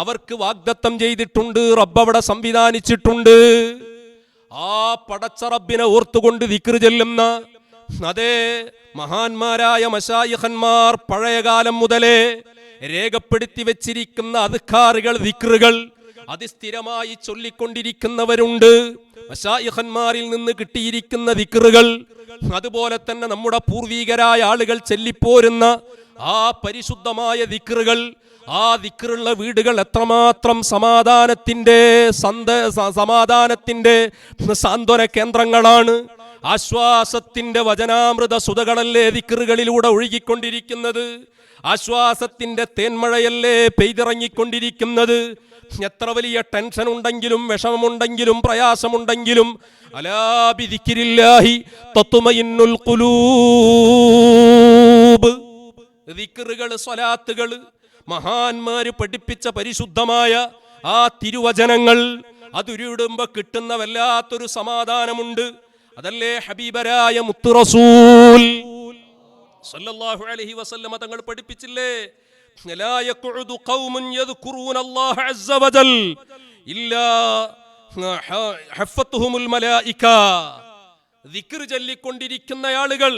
അവർക്ക് വാഗ്ദത്തം ചെയ്തിട്ടുണ്ട്, റബ്ബ് അവിടെ സംവിധാനിച്ചിട്ടുണ്ട്. ആ പടച്ച റബ്ബിനെ ഓർത്തുകൊണ്ട് ദിക്ർ ചൊല്ലുന്ന അതേ മഹാന്മാരായ മശായിഖന്മാർ പഴയകാലം മുതലേ രേഖപ്പെടുത്തി വെച്ചിരിക്കുന്ന അദ്കാറുകൾ, ദിക്റുകൾ അതിസ്ഥിരമായി ചൊല്ലിക്കൊണ്ടിരിക്കുന്നവരുണ്ട്. മശായിഖന്മാരിൽ നിന്ന് കിട്ടിയിരിക്കുന്ന ദിക്റുകൾ, അതുപോലെ തന്നെ നമ്മുടെ പൂർവീകരായ ആളുകൾ ചൊല്ലിപ്പോരുന്ന ആ പരിശുദ്ധമായ ദിക്റുകൾ, ആ ദിക്റുള്ള വീടുകൾ എത്രമാത്രം സമാധാനത്തിന്റെ സാന്ത്വന കേന്ദ്രങ്ങളാണ്. ആശ്വാസത്തിന്റെ വചനാമൃത സുതകളല്ലേ ദിക്റുകളിലൂടെ ഒഴുകിക്കൊണ്ടിരിക്കുന്നത്. ആശ്വാസത്തിന്റെ തേന്മഴയല്ലേ പെയ്തിറങ്ങിക്കൊണ്ടിരിക്കുന്നത്. എത്ര വലിയ ടെൻഷൻ ഉണ്ടെങ്കിലും, വിഷമമുണ്ടെങ്കിലും, പ്രയാസമുണ്ടെങ്കിലും, അലാ ബിദിക്രില്ലാഹി തത്മഇന്നുൽ ഖുലൂബ്. ദിക്റുകൾ, സ്വലാത്തുകൾ, മഹാന്മാര് പഠിപ്പിച്ച പരിശുദ്ധമായ ആ തിരുവചനങ്ങൾ, അതുരുടുമ്പോ കിട്ടുന്ന വല്ലാത്തൊരു സമാധാനമുണ്ട്. അതല്ലേ ഹബീബരായ മുത്തു റസൂൽ സല്ലല്ലാഹു അലൈഹി വസല്ലമ തങ്ങൾ പഠിപ്പിച്ചില്ലേ, ലാ യഖഉദു ഖൗമുൻ യദ്കുറൂനല്ലാഹ അസ്സ വജൽ ഇല്ലാ ഹഫത്തുഹുമുൽ മലായിക. ദിക്ർ ചൊല്ലിക്കൊണ്ടിരിക്കുന്ന ആളുകൾ,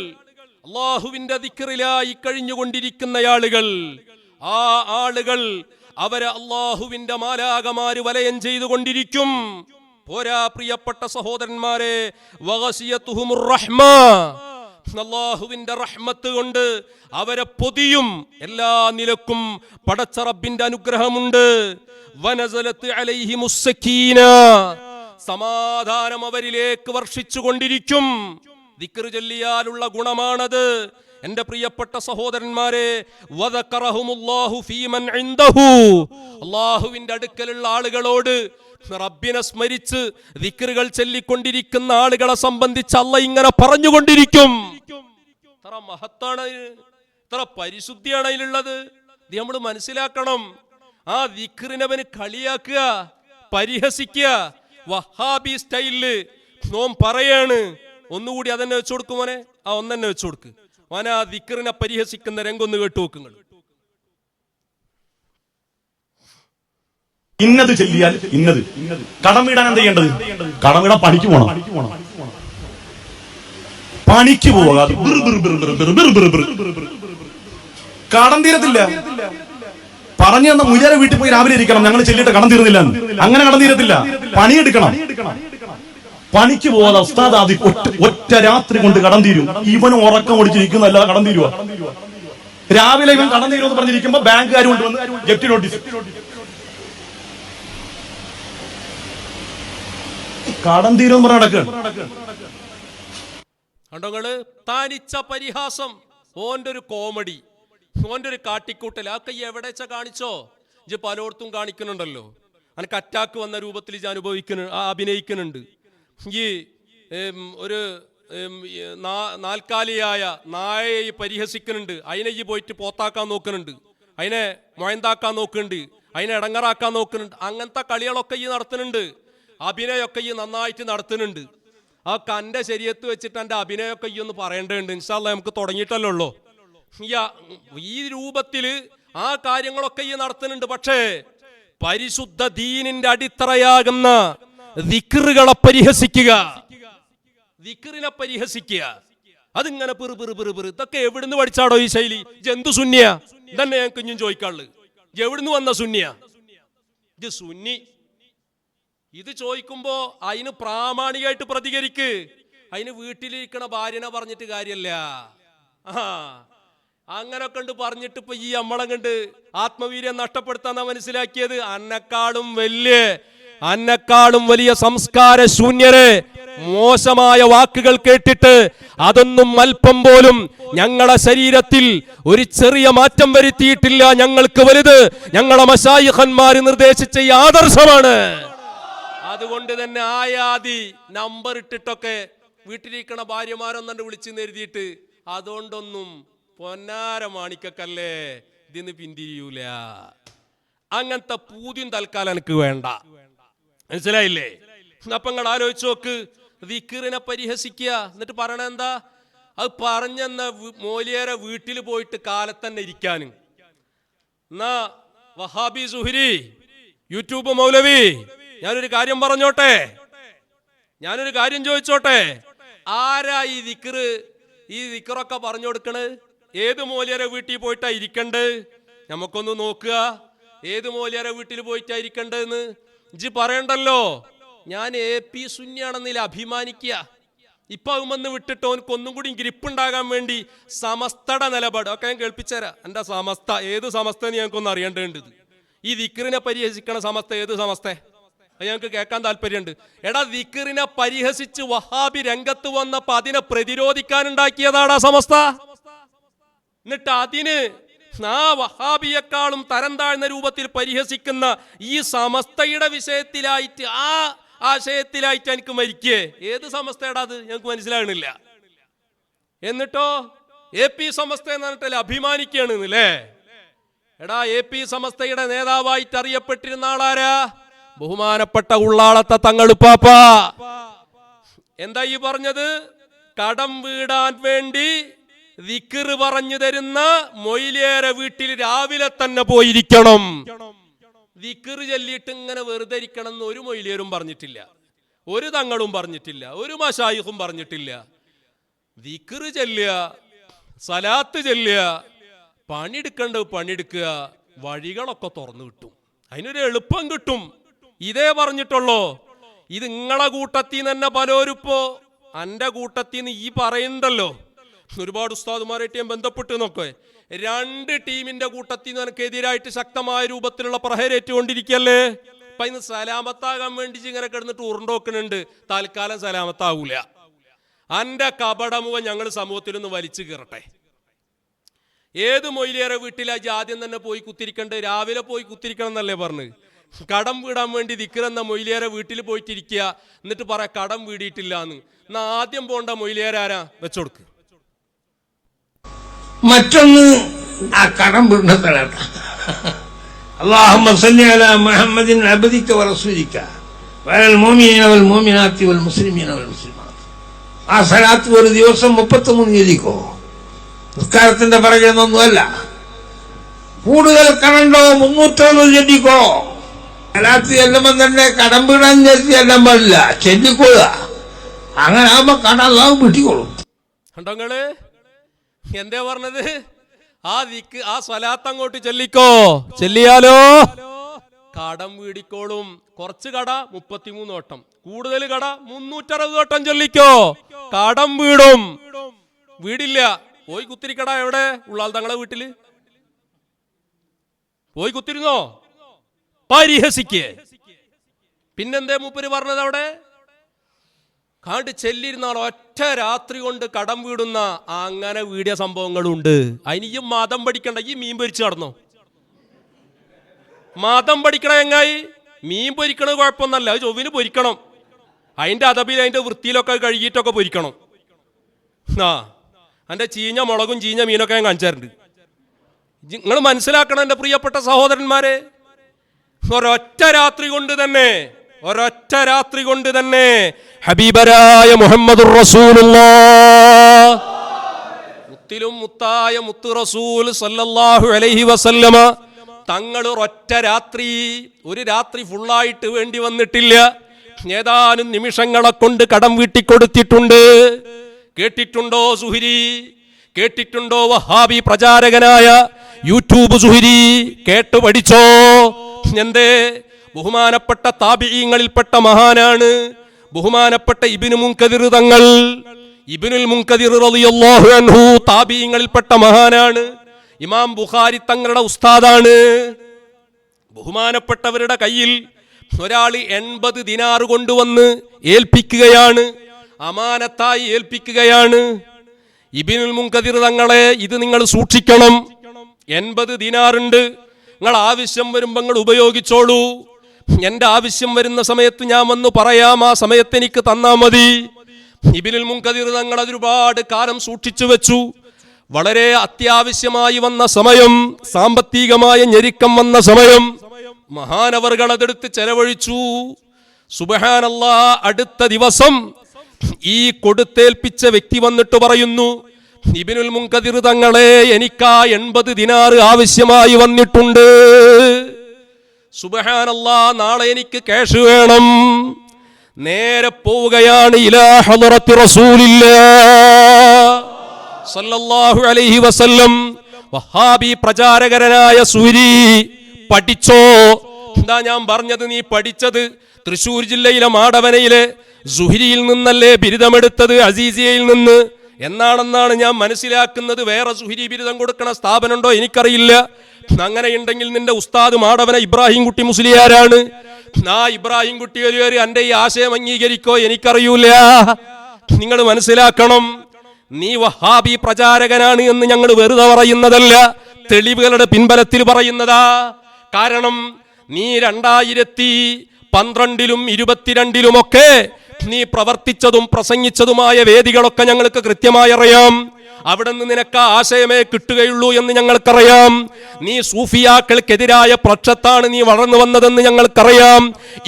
അല്ലാഹുവിന്റെ ദിക്റിലായി കഴിഞ്ഞുകൊണ്ടിരിക്കുന്ന ആളുകൾ, ആ ആളുകൾ അവരെ അല്ലാഹുവിന്റെ മാലാകമാര് വലയം ചെയ്തുകൊണ്ടിരിക്കും. പോരാ പ്രിയപ്പെട്ട സഹോദരന്മാരെ, വഗശിയതുഹുമുർ റഹ്മ, അല്ലാഹുവിന്റെ റഹ്മത്ത് കൊണ്ട് അവരെ പൊതിയും. എല്ലാ നിലക്കും പടച്ച റബ്ബിന്റെ അനുഗ്രഹമുണ്ട്. വനസലത്ത് അലൈഹിമുസ് സക്കീന, സമാധാനം അവരിലേക്ക് വർഷിച്ചു കൊണ്ടിരിക്കും. ദിക്ർ ചൊല്ലിയാലുള്ള ഗുണമാണത്. എന്റെ പ്രിയപ്പെട്ട സഹോദരന്മാരെ, വദക്കറഹുമുല്ലാഹു ഫീമൻ ഇൻദഹു, അല്ലാഹുവിന്റെ അടുക്കലുള്ള ആളുകളോട് റബ്ബിനെ സ്മരിച്ച് ദിക്റുകൾ ചൊല്ലിക്കൊണ്ടിരിക്കുന്ന ആളുകളെ സംബന്ധിച്ച് അല്ലാഹ് ഇങ്ങനെ പറഞ്ഞുകൊണ്ടിരിക്കും. ഇത്ര മഹത്താണ്, ഇത്ര പരിശുദ്ധിയാണ് അതിലുള്ളത്. ഇത് നമ്മൾ മനസ്സിലാക്കണം. ആ ദിക്റിനവന് കളിയാക്കുക, പരിഹസിക്കുക, വഹാബി സ്റ്റൈലില് നോം പറയാണ്. ഒന്നുകൂടി അതെന്നെ വെച്ചു കൊടുക്കും മോനെ, ആ ഒന്നെന്നെ വെച്ചു കൊടുക്ക് മോനെ. ആ ദിക്റിനെ പരിഹസിക്കുന്ന രംഗൊന്ന് കേട്ടു നോക്കുങ്ങൾ. ഇന്നത് ചെല്ലിയാൽ ഇന്നത്. കടം വീടാൻ എന്താ ചെയ്യേണ്ടത്? കടം വീടാൻ പണിക്ക് പോകണം. പണിക്ക് പോകാതെ കടം തീരത്തില്ല. പറഞ്ഞു തന്ന മുജാര വീട്ടിൽ പോയി രാവിലെ ഇരിക്കണം, ഞങ്ങൾ ചെല്ലിട്ട് കടം തീർന്നില്ല. അങ്ങനെ കടം തീരത്തില്ല. പണിയെടുക്കണം. പണിക്ക് പോകാതെ ഉസ്താദ് ആദി ഒറ്റ രാത്രി കൊണ്ട് കടം തീരും. ഇവൻ ഉറക്കം ഓടിച്ചിരിക്കുന്നല്ല കടം തീരുവ. രാവിലെ ഇവൻ കടം തീരുമെന്ന് പറഞ്ഞിരിക്കുമ്പോ ബാങ്കുകാർ കൊണ്ടുവന്ന് ജപ്തി നോട്ടീസ്. കടം തീരുമെന്ന് പറഞ്ഞ കണ്ടോങ്ങള്, താനിച്ച പരിഹാസം, ഓന്റെ ഒരു കോമഡി, ഓന്റെ ഒരു കാട്ടിക്കൂട്ടൽ. ആ കൈ എവിടെ വെച്ചാ കാണിച്ചോ? ഇജ് പലയിടത്തും കാണിക്കുന്നുണ്ടല്ലോ. അനക്ക് അറ്റാക്ക് വന്ന രൂപത്തിൽ ഇജ് അഭിനയിക്കുന്നുണ്ട്. ഈ ഒരു നാൽക്കാലിയായ നായയെ പരിഹസിക്കുന്നുണ്ട്. അതിനെ ഈ പോയിട്ട് പോത്താക്കാൻ നോക്കുന്നുണ്ട്, അതിനെ മൊയന്താക്കാൻ നോക്കുന്നുണ്ട്, അതിനെ ഇടങ്ങറാക്കാൻ നോക്കുന്നുണ്ട്. അങ്ങനത്തെ കളികളൊക്കെ ഈ നടത്തുന്നുണ്ട്. അഭിനയമൊക്കെ ഈ നന്നായിട്ട് നടത്തുന്നുണ്ട്. ആ കന്റെ ശരീരത്ത് വെച്ചിട്ട് എൻ്റെ അഭിനയമൊക്കെ ഈ ഒന്ന് പറയേണ്ടതുണ്ട്. ഇൻഷാ അല്ലാഹ് നമുക്ക് തുടങ്ങിയിട്ടല്ലോ ഉള്ളൂ. ഈ രൂപത്തില് ആ കാര്യങ്ങളൊക്കെ ഈ നടത്തുന്നുണ്ട്. പക്ഷേ പരിശുദ്ധ ദീനിന്റെ അടിത്തറയാകുന്ന ദിക്റുകളെ പരിഹസിക്കുക, ദിക്റിനെ പരിഹസിക്കുക, അതിങ്ങനെ പെറു പെറു പെറു പെറു. ഇതൊക്കെ എവിടുന്ന് പഠിച്ചാടോ ഈ ശൈലി? ജന്തു സുന്നിയ ഇതന്നെ ഞങ്ങൾക്ക് ഇഞ്ഞും ചോദിക്കാനുള്ളത്. എവിടുന്ന് വന്ന സുന്നിയ? ഇത് സുന്നി. ഇത് ചോദിക്കുമ്പോ അതിന് പ്രാമാണികമായിട്ട് പ്രതികരിക്ക്. അതിന് വീട്ടിലിരിക്കണ ഭാര്യനെ പറഞ്ഞിട്ട് കാര്യല്ല. അങ്ങനൊക്കെ ഉണ്ട് പറഞ്ഞിട്ട് ഇപ്പൊ ഈ നമ്മളെ കണ്ട് ആത്മവീര്യം നഷ്ടപ്പെടുത്താന്നാ മനസ്സിലാക്കിയത്. അന്നെക്കാളും വലിയ സംസ്കാര ശൂന്യരെ മോശമായ വാക്കുകൾ കേട്ടിട്ട് അതൊന്നും അല്പം പോലും ഞങ്ങളെ ശരീരത്തിൽ ഒരു ചെറിയ മാറ്റം വരുത്തിയിട്ടില്ല. ഞങ്ങൾക്ക് വലുത് ഞങ്ങളെ മശായിഖന്മാർ നിർദ്ദേശിച്ച ഈ ആദർശമാണ്. അതുകൊണ്ട് തന്നെ ആയാതി നമ്പർ ഇട്ടിട്ടൊക്കെ വീട്ടിലിരിക്കണ ഭാര്യമാരൊന്നെ വിളിച്ചു എഴുതിയിട്ട് അതുകൊണ്ടൊന്നും പൊന്നാര മാണിക്കല്ലേ ഇതിന്ന് പിന്തിരിയൂല. അങ്ങനത്തെ പൂതിയും തൽക്കാലം എനിക്ക് വേണ്ട. മനസ്സിലായില്ലേ? അപ്പൊ നിങ്ങൾ ആലോചിച്ച് നോക്ക്, ദിക്റിനെ പരിഹസിക്കുക എന്നിട്ട് പറയണ എന്താ? അത് പറഞ്ഞെന്ന മോലിയേരെ വീട്ടിൽ പോയിട്ട് കാലത്തന്നെ ഇരിക്കാനും. എന്നാ വഹാബി സുഹരി, യൂട്യൂബ് മൗലവി, ഞാനൊരു കാര്യം പറഞ്ഞോട്ടെ, ഞാനൊരു കാര്യം ചോദിച്ചോട്ടെ. ആരാ ഈ ദിക്റൊക്കെ പറഞ്ഞു കൊടുക്കണത്? ഏത് മോലിയരെ വീട്ടിൽ പോയിട്ടാ ഇരിക്കണ്ടത്? നമുക്കൊന്ന് നോക്കുക, ഏത് മോലിയരെ വീട്ടിൽ പോയിട്ടാ ഇരിക്കണ്ടെന്ന്. ഇജ്ജ് പറയണ്ടല്ലോ ഞാൻ AP സുന്നിയാണെന്നില്ല അഭിമാനിക്കുക. ഇപ്പൊ അവന്ന് വിട്ടിട്ട് ഓനക്ക് ഒന്നും കൂടി ഗ്രിപ്പ് ഉണ്ടാകാൻ വേണ്ടി സമസ്തയുടെ നിലപാട് ഒക്കെ ഞാൻ കേൾപ്പിച്ചുതരാം. എന്റെ സമസ്ത ഏത് സമസ്ത എന്ന് ഞങ്ങൾക്കൊന്ന് അറിയേണ്ടത്. ഈ ദിക്റിനെ പരിഹസിക്കണ സമസ്ത ഏത് സമസ്ത? അത് ഞങ്ങൾക്ക് കേൾക്കാൻ താല്പര്യമുണ്ട്. എടാ, ദിക്റിനെ പരിഹസിച്ച് വഹാബി രംഗത്ത് വന്നപ്പോ അതിനെ പ്രതിരോധിക്കാനുണ്ടാക്കിയതാടാ സമസ്ത. എന്നിട്ട് അതിന് ആ വഹാബിയെക്കാളും തരം താഴ്ന്ന രൂപത്തിൽ പരിഹസിക്കുന്ന ഈ സമസ്തയുടെ വിഷയത്തിലായിട്ട് ആ ആശയത്തിലായിട്ട് എനിക്ക് മരിക്കേ. ഏത് സമസ്തയുടെ അത് ഞങ്ങൾക്ക് മനസ്സിലാകണില്ല. എന്നിട്ടോ AP സമസ്ത എന്ന് പറഞ്ഞിട്ടല്ലേ അഭിമാനിക്കുകയാണ് അല്ലേ? എടാ, AP സമസ്തയുടെ നേതാവായിട്ട് അറിയപ്പെട്ടിരുന്ന ആളാരാ? ബഹുമാനപ്പെട്ട ഉള്ളാളത്തെ തങ്ങളുപ്പാപ്പ. എന്താ ഈ പറഞ്ഞത്? കടം വീടാൻ വേണ്ടി ദിക്ർ പറഞ്ഞു തരുന്ന മൊയ്ലിയേരെ വീട്ടിൽ രാവിലെ തന്നെ പോയിരിക്കണം. ദിക്ർ ചൊല്ലിയിട്ട് ഇങ്ങനെ വെറുതെ ഇരിക്കണം എന്ന് ഒരു മൊയ്ലിയരും പറഞ്ഞിട്ടില്ല, ഒരു തങ്ങളും പറഞ്ഞിട്ടില്ല, ഒരു മശായിഖും പറഞ്ഞിട്ടില്ല. ദിക്ർ ചൊല്ലുക, സലാത്ത് ചൊല്ലുക, പണിയെടുക്കേണ്ടത് പണിയെടുക്കുക, വഴികളൊക്കെ തുറന്നു കിട്ടും, അതിനൊരു എളുപ്പം കിട്ടും. ഇതേ പറഞ്ഞിട്ടുള്ളൂ. ഇത് നിങ്ങളെ കൂട്ടത്തിൽ നിന്ന് തന്നെ പലരും ഇപ്പോ എൻ്റെ കൂട്ടത്തിൽ നിന്ന് ഈ പറയുന്നുണ്ടല്ലോ. ഒരുപാട് ഉസ്താദുമാരായിട്ട് ഞാൻ ബന്ധപ്പെട്ട് നോക്കേ, രണ്ട് ടീമിന്റെ കൂട്ടത്തിൽ നിന്ന് എനിക്കെതിരായിട്ട് ശക്തമായ രൂപത്തിലുള്ള പ്രഹരേറ്റുകൊണ്ടിരിക്കല്ലേ. അപ്പൊ ഇന്ന് സലാമത്താകാൻ വേണ്ടി ഇങ്ങനെ കിടന്നിട്ട് ഉരുണ്ടോക്കുന്നുണ്ട്. തൽക്കാലം സലാമത്താവൂല. അന്റെ കപടമുഖം ഞങ്ങൾ സമൂഹത്തിലൊന്ന് വലിച്ചു കീറട്ടെ. ഏത് മൊയ്ലിയേറെ വീട്ടിലാ ആദ്യം തന്നെ പോയി കുത്തിരിക്കണ്ട്? രാവിലെ പോയി കുത്തിരിക്കണം എന്നല്ലേ പറഞ്ഞ്? കടം വീടാൻ വേണ്ടി ദിക്റെന്ന മൊയ്ലിയേറെ വീട്ടിൽ പോയിട്ടിരിക്കുക, എന്നിട്ട് പറയാ കടം വീടിയിട്ടില്ല എന്ന്. എന്നാ ആദ്യം പോണ്ട മൊയ്ലിയേരാരാ? വെച്ചോടുക്ക്. മറ്റൊന്ന് ആ കടം വീടിന്റെ സ്ഥലം. اللهم صل على محمد عبدك ورسولك وعلى المؤمنين والمؤمنات والمسلمين والمسلمات. ആ സലാത്ത് ഒരു ദിവസം 33 ചൊല്ലിക്കോ. നിസ്കാരത്തിന്റെ പറയുന്നൊന്നുമല്ല. കൂടുതൽ കടണ്ടോ 360 ചൊല്ലിക്കോ. സലാത്ത് ചെല്ലുമ്പോ തന്നെ കടം വീടാൻ ചെല്ലാൻ പാടില്ല, ചെല്ലിക്കൊള്ളുക. അങ്ങനെ ആകുമ്പോ കടം അല്ലാതെ വീട്ടിക്കോളും. കണ്ടോങ്ങള് എന്താ പറഞ്ഞത്? ആ സ്വലാത്ത് അങ്ങോട്ട് ചെല്ലിക്കോ, ചെല്ലിയാലോ കടം വീടിക്കോളും. കുറച്ച് കട 33 വട്ടം, കൂടുതൽ കട 360 വട്ടം ചൊല്ലിക്കോ, കടം വീടും. വീടില്ല, പോയി കുത്തിരിക്കട. എവിടെ? ഉള്ളാൾ തങ്ങളെ വീട്ടില് പോയി കുത്തിരുന്നോ? പരിഹസിക്കേ. പിന്നെന്തേ മൂപ്പര് പറഞ്ഞത്? അവിടെ കാണ്ട് ചെല്ലിരുന്നാൾ ഒറ്റ രാത്രി കൊണ്ട് കടം വീടുന്ന അങ്ങനെ വീടിയ സംഭവങ്ങളുണ്ട്. അതിന് ഈ മതം പഠിക്കണ്ട, ഈ മീൻ പൊരിച്ച് നടന്നോ? മതം പഠിക്കണ എങ്ങായി? മീൻ പൊരിക്കണത് കുഴപ്പമൊന്നല്ല, അത് ചൊവ്വിന് പൊരിക്കണം. അതിന്റെ അതപിൽ അതിന്റെ വൃത്തിയിലൊക്കെ കഴുകിയിട്ടൊക്കെ പൊരിക്കണം. എൻ്റെ ചീഞ്ഞ മുളകും ചീഞ്ഞ മീനൊക്കെ ഞാൻ കാണിച്ചാറുണ്ട്. നിങ്ങൾ മനസ്സിലാക്കണം എൻ്റെ പ്രിയപ്പെട്ട സഹോദരന്മാരെ. ഒരൊറ്റ രാത്രി കൊണ്ട് തന്നെ ഹബീബരായ മുഹമ്മദുർ റസൂലുള്ളാഹ്, മുത്തിലും മുത്തായ മുത്തു റസൂൽ സല്ലല്ലാഹു അലൈഹി വസല്ലമ തങ്ങൾ ഒരു രാത്രി ഫുള്ളായിട്ട് വേണ്ടി വന്നിട്ടില്ല. ഏതാനും നിമിഷങ്ങളെ കൊണ്ട് കടം വീട്ടിക്കൊടുത്തിട്ടുണ്ട്. കേട്ടിട്ടുണ്ടോ സുഹരി? കേട്ടിട്ടുണ്ടോ വഹാബി പ്രചാരകനായ യൂട്യൂബ് സുഹരി? കേട്ടു പഠിച്ചോ. എന്തേ? ബഹുമാനപ്പെട്ട താബിഈങ്ങളിൽപ്പെട്ട മഹാനാണ് ബഹുമാനപ്പെട്ട ഇബ്നു മുൻകദിർ തങ്ങൾ. ഇബ്നുൽ മുൻകദിർ റളിയല്ലാഹു അൻഹു താബിഈങ്ങളിൽപ്പെട്ട മഹാനാണ്. ഇമാം ബുഖാരി തങ്ങളുടെ ഉസ്താദാണ്. ബഹുമാനപ്പെട്ടവരുടെ കയ്യിൽ ഒരാൾ 80 ദിനാർ കൊണ്ടുവന്ന് ഏൽപ്പിക്കുകയാണ്. അമാനത്തായി ഏൽപ്പിക്കുകയാണ്. ഇബ്നുൽ മുൻകദിർ തങ്ങളെ ഇത് നിങ്ങൾ സൂക്ഷിക്കണം. 80 ദിനാറുണ്ട്, നിങ്ങൾ ആവശ്യം വരുമ്പോൾ നിങ്ങൾ ഉപയോഗിച്ചോളൂ. എന്റെ ആവശ്യം വരുന്ന സമയത്ത് ഞാൻ വന്ന് പറയാം, ആ സമയത്ത് എനിക്ക് തന്നാ മതി. ഇബ്നുൽ മുൻകദിർ തങ്ങൾ ഒരുപാട് കാലം സൂക്ഷിച്ചു വെച്ചു. വളരെ അത്യാവശ്യമായി വന്ന സമയം, സാമ്പത്തികമായ ഞെരുക്കം വന്ന സമയം, മഹാനവറുകൾ അതെടുത്ത് ചെലവഴിച്ചു. സുബ്ഹാനല്ലാഹ്, അടുത്ത ദിവസം ഈ കൊടുത്തേൽപ്പിച്ച വ്യക്തി വന്നിട്ട് പറയുന്നു, ഇബ്നുൽ മുൻകദിർ തങ്ങളെ, എനിക്കാ 80 ദിനാർ ആവശ്യമായി വന്നിട്ടുണ്ട്. സുബ്ഹാനല്ലാഹ്, നാളെ എനിക്ക് ക്യാഷ് വേണം. നേരെ പോവുകയാണ് ഇലാ ഹളറത്തി റസൂലില്ലാഹ് സല്ലല്ലാഹു അലൈഹി വസല്ലം. വഹാബി പ്രചാരകരനായ സൂരി, പഠിച്ചോ. എന്താ ഞാൻ പറഞ്ഞത്? നീ പഠിച്ചത് തൃശൂർ ജില്ലയിലെ മാടവനയിലെ സുഹരിയിൽ നിന്നല്ലേ ബിരുദമെടുത്തത്, അസീസിയയിൽ നിന്ന് എന്നാണെന്നാണ് ഞാൻ മനസ്സിലാക്കുന്നത്. വേറെ സുഹരി ബിരുദം കൊടുക്കണ സ്ഥാപനമുണ്ടോ എനിക്കറിയില്ല. അങ്ങനെയുണ്ടെങ്കിൽ നിന്റെ ഉസ്താദ് മാടവന ഇബ്രാഹിം കുട്ടി മുസ്ലിയാരാണ്. ആ ഇബ്രാഹിം കുട്ടി ഒരു എന്റെ ഈ ആശയം അംഗീകരിക്കോ എനിക്കറിയൂല. നിങ്ങൾ മനസ്സിലാക്കണം, നീ വഹാബി പ്രചാരകനാണ് എന്ന് ഞങ്ങൾ വെറുതെ പറയുന്നതല്ല, തെളിവുകളുടെ പിൻബലത്തിൽ പറയുന്നതാ. കാരണം നീ 2012-ലും 2022-ലുമൊക്കെ നീ പ്രവർത്തിച്ചതും പ്രസംഗിച്ചതുമായ വേദികളൊക്കെ ഞങ്ങൾക്ക് കൃത്യമായി അറിയാം. അവിടെ നിന്ന് നിനക്ക് ആശയമേ കിട്ടുകയുള്ളൂ എന്ന് ഞങ്ങൾക്കറിയാം. നീ സൂഫിയാക്കൾക്കെതിരായ പക്ഷത്താണ് നീ വളർന്നു വന്നതെന്ന് ഞങ്ങൾക്കറിയാം.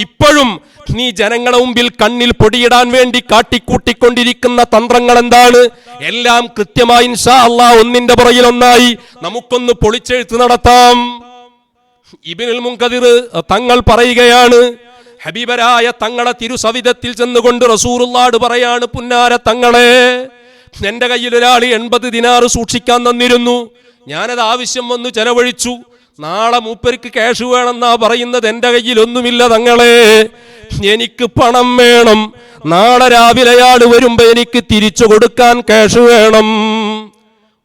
ഇപ്പോഴും നീ ജനങ്ങളുടെ മുമ്പിൽ കണ്ണിൽ പൊടിയിടാൻ വേണ്ടി കാട്ടിക്കൂട്ടിക്കൊണ്ടിരിക്കുന്ന തന്ത്രങ്ങൾ എന്താണ്? എല്ലാം കൃത്യമായി ഇൻഷാ അല്ലാഹ് ഒന്നിന്റെ പുറകിൽ ഒന്നായി നമുക്കൊന്ന് പൊളിച്ചെഴുത്ത് നടത്താം. ഇബ്നുൽ മുൻകദിർ തങ്ങൾ പറയുകയാണ്, ഹബീബരായ തങ്ങളെ തിരുസവിധത്തിൽ ചെന്നുകൊണ്ട് റസൂലുള്ളാഹ് പറയാണ്, പുന്നാര തങ്ങളെ, എന്റെ കയ്യിൽ ഒരാൾ 80 ദിനാർ സൂക്ഷിക്കാൻ തന്നിരുന്നു. ഞാനത് ആവശ്യം വന്നു ചെലവഴിച്ചു. നാളെ മൂപ്പർക്ക് ക്യാഷ് വേണമെന്നാ പറയുന്നത്. എന്റെ കയ്യിൽ ഒന്നുമില്ല തങ്ങളെ, എനിക്ക് പണം വേണം. നാളെ രാവിലെ അയാൾ വരുമ്പോ എനിക്ക് തിരിച്ചു കൊടുക്കാൻ ക്യാഷ് വേണം.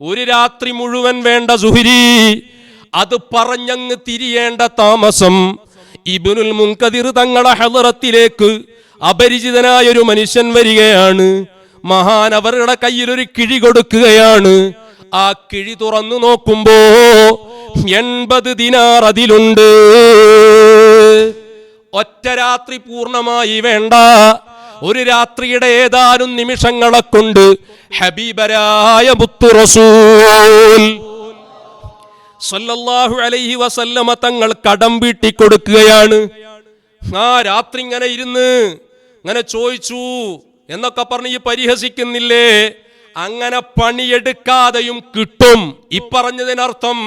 ഒരു രാത്രി മുഴുവൻ വേണ്ട സുഹരി, അത് പറഞ്ഞങ്ങ് തിരിയേണ്ട താമസം. ഇബ്നുൽ മുൻകദിർ തങ്ങളെ ഹളറത്തിലേക്ക് അപരിചിതനായ ഒരു മനുഷ്യൻ വരികയാണ്. മഹാൻ അവരുടെ കയ്യിൽ ഒരു കിഴി കൊടുക്കുകയാണ്. ആ കിഴി തുറന്നു നോക്കുമ്പോ 80 ദിനാർ അതിലുണ്ട്. ഒറ്റ രാത്രി പൂർണ്ണമായി വേണ്ട, ഒരു രാത്രിയുടെ ഏതാനും നിമിഷങ്ങളെ കൊണ്ട് ഹബീബരായ മുത്തു റസൂൽ സല്ലല്ലാഹു അലൈഹി വസല്ലമ തങ്ങൾ കടം വീട്ടി കൊടുക്കുകയാണ്. ആ രാത്രി ഇങ്ങനെ ഇരുന്ന് ഇങ്ങനെ ചോദിച്ചു എന്നൊക്കെ പറഞ്ഞ് ഈ പരിഹസിക്കുന്നില്ലേ? അങ്ങനെ പണിയെടുക്കാതെയും കിട്ടും. ഇപ്പറഞ്ഞതിനർത്ഥം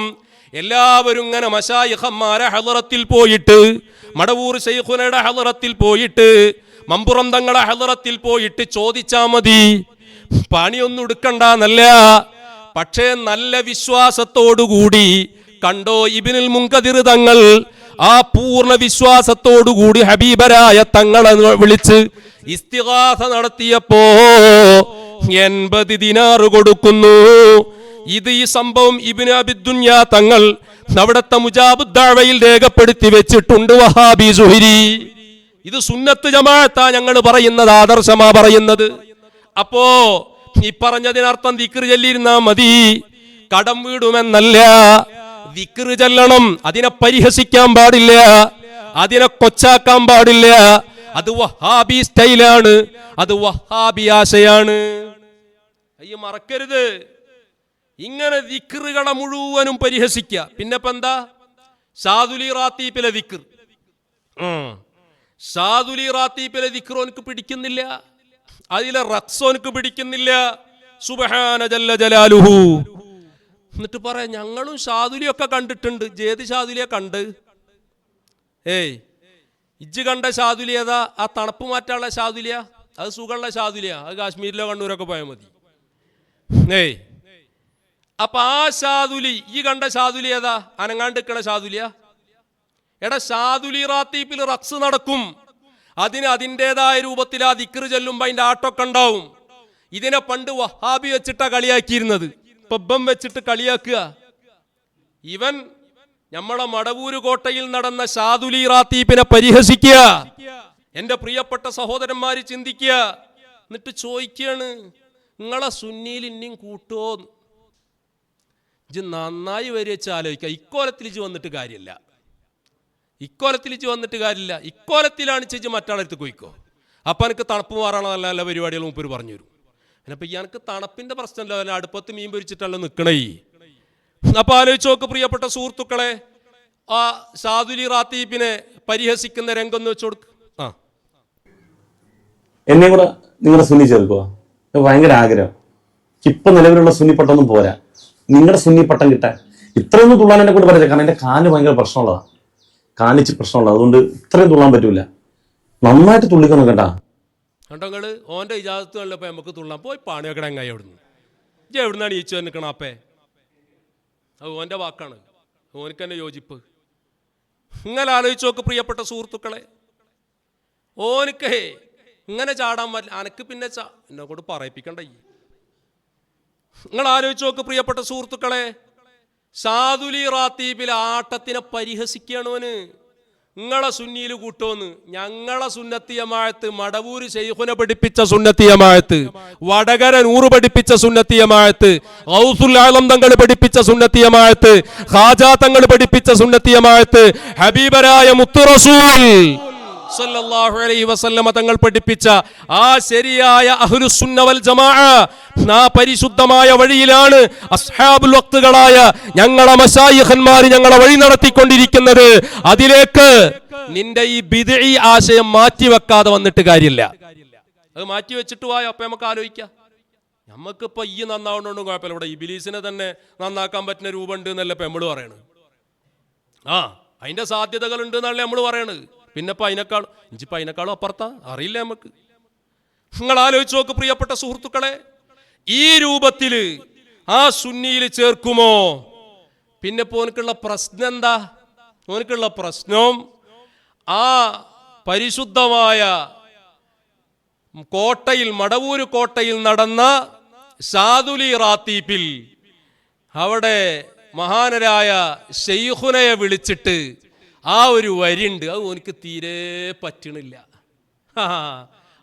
എല്ലാവരും ഇങ്ങനെ മശായിഖന്മാരെ ഹളറത്തിൽ പോയിട്ട്, മടവൂർ ശൈഖുനയുടെ ഹളറത്തിൽ പോയിട്ട്, മമ്പുറം തങ്ങളെ ഹളറത്തിൽ പോയിട്ട് ചോദിച്ചാ മതി, പണിയൊന്നും എടുക്കണ്ടെന്നല്ല. പക്ഷേ നല്ല വിശ്വാസത്തോടുകൂടി കണ്ടോ ഇബ്നുൽ മുൻകദിർ തങ്ങൾ ആ പൂർണ്ണ വിശ്വാസത്തോടുകൂടി ഹബീബരായ തങ്ങളെ വിളിച്ച് ഇസ്തിഗാസ നടത്തിയപ്പോ 80 ദിനാർ കൊടുക്കുന്നു. ഇത് ഈ സംഭവം ഇബ്നു അബിദ്ദുന്യ തങ്ങൾ അവിടുത്തെ മുജാബുദ്ദഅവയിൽ രേഖപ്പെടുത്തി വെച്ചിട്ടുണ്ട്. വഹാബി സുഹരി, ഇത് സുന്നത്ത് ജമാഅത്താ ഞങ്ങൾ പറയുന്നത്, ആദർശമാ പറയുന്നത്. അപ്പോ ഈ പറഞ്ഞതിനർത്ഥം ദിക്ർ ചൊല്ലിയിരുന്നാ മതി, കടം വീടുമെന്നല്ല. ദിക്ർ ചൊല്ലണം, അതിനെ പരിഹസിക്കാൻ പാടില്ല, അതിനെ കൊച്ചാക്കാൻ പാടില്ല. അത് വഹാബി സ്റ്റൈലാണ്, അത് വഹാബി ആശയാണ്. അയ്യോ മറക്കരുത്, ഇങ്ങനെ ദിക്റുകളെ മുഴുവനും പരിഹസിക്കുക. പിന്നെപ്പോ എന്താ? ഷാദുലി റാത്തീപ്പിലെ ദിക്ർ, ഷാദുലി റാത്തീപ്പിലെ ദിക്ർ ഓനക്ക് പിടിക്കുന്നില്ല, അതിലെ റക്സോനക്ക് പിടിക്കുന്നില്ല. സുബ്ഹാന ജല്ല ജലാലുഹു. എന്നിട്ട് പറയാ ഞങ്ങളും ഷാദുലിയൊക്കെ കണ്ടിട്ടുണ്ട്. ജേത് ഷാദുലിയെ കണ്ട്? ഏയ് ഇജ്ജ് കണ്ട ഷാദുലി ഏതാ? ആ തണുപ്പ് മാറ്റാനുള്ള ഷാദുലിയ? അത് സുഖമുള്ള ഷാദുലിയ? അത് കാശ്മീരിലോ കണ്ണൂരൊക്കെ പോയാൽ മതി. ഏയ് അപ്പൊ ആ ഷാദുലി, ഈ കണ്ട ഷാദുലി ഏതാ? അനങ്ങാണ്ട് നിൽക്കണ ഷാദുലിയ? എടാ ഷാദുലി റാത്തീപ്പിൽ റക്സ് നടക്കും, അതിന് അതിൻ്റെതായ രൂപത്തിൽ ആ ദിക്ർ ചെല്ലുമ്പോ അതിന്റെ ആട്ടൊക്കെ ഉണ്ടാവും. ഇതിനെ പണ്ട് വഹാബി വെച്ചിട്ടാ കളിയാക്കിയിരുന്നത്, പബ്ബം വെച്ചിട്ട് കളിയാക്കുക. ഇവൻ നമ്മളെ മടവൂര് കോട്ടയിൽ നടന്ന ഷാദുലി റാത്തീപ്പിനെ പരിഹസിക്കുക. എന്റെ പ്രിയപ്പെട്ട സഹോദരന്മാര് ചിന്തിക്കുക, എന്നിട്ട് ചോദിക്കുകയാണ്, നിങ്ങളെ സുന്നിയിൽ ഇനിയും കൂട്ടുമോ? ഇജ് നന്നായി വരിച്ച് ആലോചിക്കുക. ഇക്കോലത്തിൽ ഇജ് വന്നിട്ട് കാര്യമില്ല, ഇക്കോലത്തിലാണ് ഇജ് മറ്റാളെടുത്ത് പോയിക്കോ. അപ്പം എനിക്ക് തണുപ്പ് മാറാണോ നല്ല നല്ല പരിപാടികൾ മുമ്പ് പറഞ്ഞു തരും. അപ്പം എനിക്ക് തണുപ്പിൻ്റെ പ്രശ്നമല്ലോ, അല്ല അടുപ്പത്ത് മീൻ പൊരിച്ചിട്ടല്ലോ നിൽക്കണേ. അപ്പം ആലോചിച്ച് നോക്ക് പ്രിയപ്പെട്ട സുഹൃത്തുക്കളെ, ആ ഷാദുലി റാത്തീബിനെ പരിഹസിക്കുന്ന രംഗം ഒന്ന് വെച്ചു കൊടുക്ക്. എന്നെ കൂടെ നിങ്ങളുടെ സുന്നി ചേർക്കുക, ഭയങ്കര ആഗ്രഹം. ഇപ്പൊ നിലവിലുള്ള സുന്നി പട്ടൊന്നും പോരാ, നിങ്ങളുടെ സുന്നി പട്ടം കിട്ടാൻ ഇത്രയൊന്നും തുള്ളാൻ എന്നെ കൊണ്ട് പറ്റില്ല. കാരണം എന്റെ കാല് ഭയങ്കര പ്രശ്നമുള്ളതാണ്, കാലിച്ച് പ്രശ്നമുള്ളത്, അതുകൊണ്ട് ഇത്രയും തുള്ളാൻ പറ്റൂല. നന്നായിട്ട് തുള്ളിക്കണം കേട്ടാ. കണ്ടോങ്ങള് ഓൻ്റെ ഇജാസത്ത് കണ്ടപ്പോൾ നമുക്ക് തുള്ളാൻ പോയി പാണി വെക്കണ എങ്ങായി എവിടുന്ന് ഇജ് എവിടുന്നാണ് ഈച്ചു നിൽക്കണം അപ്പേ? അത് ഓൻ്റെ വാക്കാണ്, ഓനക്ക് തന്നെ യോജിപ്പ്. ഇങ്ങനെ ആലോചിച്ച് നോക്ക് പ്രിയപ്പെട്ട സുഹൃത്തുക്കളെ, ഓനക്ക് ഇങ്ങനെ ചാടാൻ പറ്റില്ല. അനക്ക് പിന്നെ എന്നെ കൊണ്ട് പറയിപ്പിക്കണ്ട. നിങ്ങൾ ആലോചിച്ച് നോക്ക് പ്രിയപ്പെട്ട സുഹൃത്തുക്കളെ, ഷാദുലി റാത്തീബിലെ ആട്ടത്തിനെ പരിഹസിക്കുകയാണ് ഓന്. നിങ്ങളെ സുന്നിയിൽ കൂട്ടോന്ന്. ഞങ്ങളെ സുന്നത്തിയമായത്ത്, മടവൂര് ശൈഖുനെ പഠിപ്പിച്ച സുന്നത്തിയമായത്ത്, വടകര നൂറ് പഠിപ്പിച്ച സുന്നത്തിയമായത്ത്, ഗൗസുൽ ആലം തങ്ങൾ പഠിപ്പിച്ച സുന്നത്തിയമായത്ത്, ഖാജാ തങ്ങൾ പഠിപ്പിച്ച സുന്നത്തിയമായത്ത്, ഹബീബരായ മുത്തു റസൂൽ സല്ലല്ലാഹു അലൈഹി വസല്ലമ തങ്ങൾ പഠിപ്പിച്ച ആ ശരിയായ അഹ്ലുസുന്ന വൽ ജമാഅ, ആ പരിശുദ്ധമായ വഴിയിലാണ് അസ്ഹാബുൽ വഖ്തുകളായ ഞങ്ങളെ മശായിഖന്മാർ ഞങ്ങളെ വഴി നടത്തിക്കൊണ്ടിരിക്കുന്നത്. അതിലേക്ക് നിന്റെ ഈ ബിദ്ഈ ആശയം മാറ്റിവെക്കാതെ വന്നിട്ട് കാര്യമില്ല. അത് മാറ്റി വെച്ചിട്ട് പോയോ അപ്പൊ നമുക്ക് ആലോചിക്കാം. നമുക്കിപ്പോ ഈ നന്നാവണോണ്ടും കുഴപ്പമില്ല, ഇവിടെ ഇബിലീസിനെ തന്നെ നന്നാക്കാൻ പറ്റുന്ന രൂപമുണ്ട് എന്നല്ല ഇപ്പൊ നമ്മൾ പറയണത്. അതിന്റെ സാധ്യതകൾ ഉണ്ട് എന്നല്ലേ നമ്മൾ പറയണത്. പിന്നെ ഇപ്പം അതിനേക്കാളും അപ്പുറത്താ അറിയില്ല നമുക്ക്. നിങ്ങൾ ആലോചിച്ച് നോക്ക് പ്രിയപ്പെട്ട സുഹൃത്തുക്കളെ, ഈ രൂപത്തിൽ ആ സുന്നിയിൽ ചേർക്കുമോ? പിന്നെ ഇപ്പോൾ ഓനക്കുള്ള പ്രശ്നം എന്താ? ഓനക്കുള്ള പ്രശ്നം ആ പരിശുദ്ധമായ കോട്ടയിൽ, മടവൂര് കോട്ടയിൽ നടന്ന ഷാദുലി റാത്തീബിൽ അവിടെ മഹാനരായ ശൈഖുനയെ വിളിച്ചിട്ട് ആ ഒരു വരിണ്ട്, അത് ഓനിക്ക് തീരെ പറ്റണില്ല.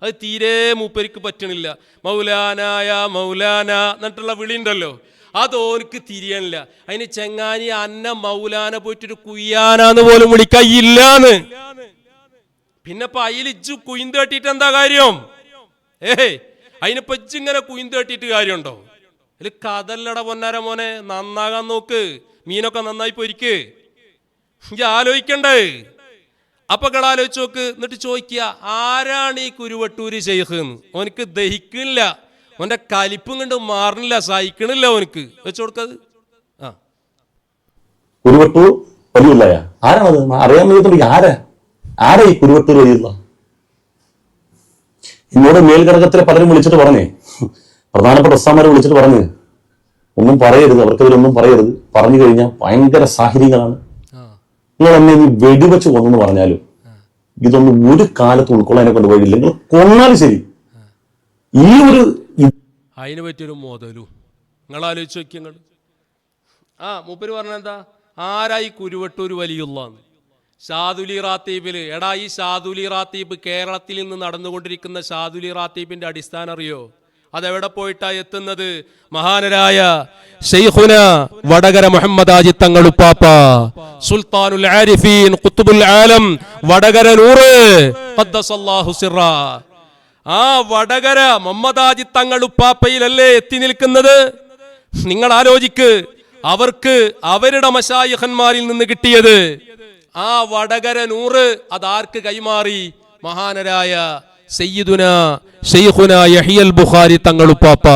അത് തീരെ മൂപ്പരിക്ക് പറ്റണില്ല. മൗലാനായ മൗലാന എന്നിട്ടുള്ള വിളി ഉണ്ടല്ലോ, അത് ഓനിക്ക് തിരിയണില്ല. അതിന് ചെങ്ങാനി അന്ന മൗലാന പോയിട്ടൊരു കുയ്യാനാന്ന് പോലും വിളിക്കയില്ലാന്ന്. പിന്നെ ഇപ്പൊ അയിലിജ് കുയിന്ത് കെട്ടിയിട്ട് എന്താ കാര്യം? അതിനിപ്പോ ഇങ്ങനെ കുയിന്ത് കെട്ടിയിട്ട് കാര്യമുണ്ടോ? അതിൽ കഥല്ലട പൊന്നാര മോനെ, നന്നാകാൻ നോക്ക്, മീനൊക്കെ നന്നായി പൊരിക്ക്. ആലോചിക്കണ്ടേ? അപ്പൊ ആലോചിച്ച് നോക്ക്. എന്നിട്ട് ചോദിക്കുക, ആരാണ് ഈ കുരുവട്ടൂര് ശൈഖ് എന്ന്? ഓനക്ക് ദഹിക്കണില്ല, ഓന്റെ കലിപ്പും കണ്ട് മാറണില്ല, സഹിക്കണില്ല ഓനക്ക്. വെച്ചു കൊടുക്കത്. കുരുവട്ടൂർ വലിയുള്ള ആരാണത്? അറിയാൻ പറ്റുന്ന ആരാ ഈ കുരുവട്ടൂർ വലിയുള്ള? എന്നോട് മേൽഘടകത്തിലെ പലരും വിളിച്ചിട്ട് പറഞ്ഞേ, പ്രധാനപ്പെട്ട ഉസ്താമാരെ വിളിച്ചിട്ട് പറഞ്ഞ് ഒന്നും പറയരുത്, അവർക്കതിലൊന്നും പറയരുത്, പറഞ്ഞു കഴിഞ്ഞാൽ ഭയങ്കര സാഹചര്യങ്ങളാണ്. നിങ്ങൾ എന്നെ നീ വെടിവെച്ച് കൊന്നെന്ന് പറഞ്ഞാലും ഇതൊന്നും ഒരു കാലത്ത് ഉൾക്കൊള്ളാനെ കൊണ്ട് പോയില്ല. നിങ്ങൾ കൊന്നാലും ശരി. ഈ ഒരു അതിന് പറ്റിയൊരു മോതലും നിങ്ങൾ ആലോചിച്ച് നോക്കിയങ്ങൾ. മൂപ്പര് പറഞ്ഞെന്താ, ആരായി കുരുവട്ടൂർ വലിയുള്ളാന്ന്? ഷാദുലി റാത്തീബില്. എടാ, ഈ ഷാദുലി റാത്തീബ് കേരളത്തിൽ നിന്ന് നടന്നുകൊണ്ടിരിക്കുന്ന ഷാദുലി റാത്തീബിന്റെ അടിസ്ഥാനം അറിയോ? അതെവിടെ പോയിട്ടാ എത്തുന്നത്? മഹാനരായ ശൈഖുന വടകര മുഹമ്മദ് ആജി തങ്ങൾ ഉപ്പാപ്പ, സുൽത്താനുൽ ആരിഫീൻ ഖുത്ബുൽ ആലം വടകര നൂറ് ഖദ്ദസല്ലാഹു സിറ, ആ വടകര മുഹമ്മദ് ആജി തങ്ങൾ ഉപ്പാപ്പയിലല്ലേ എത്തി നിൽക്കുന്നത്? നിങ്ങൾ ആലോചിക്ക്. അവർക്ക് അവരുടെ മശായിഖന്മാരിൽ നിന്ന് കിട്ടിയത് ആ വടകര നൂറ് അതാർക്ക് കൈമാറി? മഹാനരായ സയ്യിദുന ശൈഖുന യഹ്യൽ ബുഖാരി തങ്ങളുപ്പാപ്പ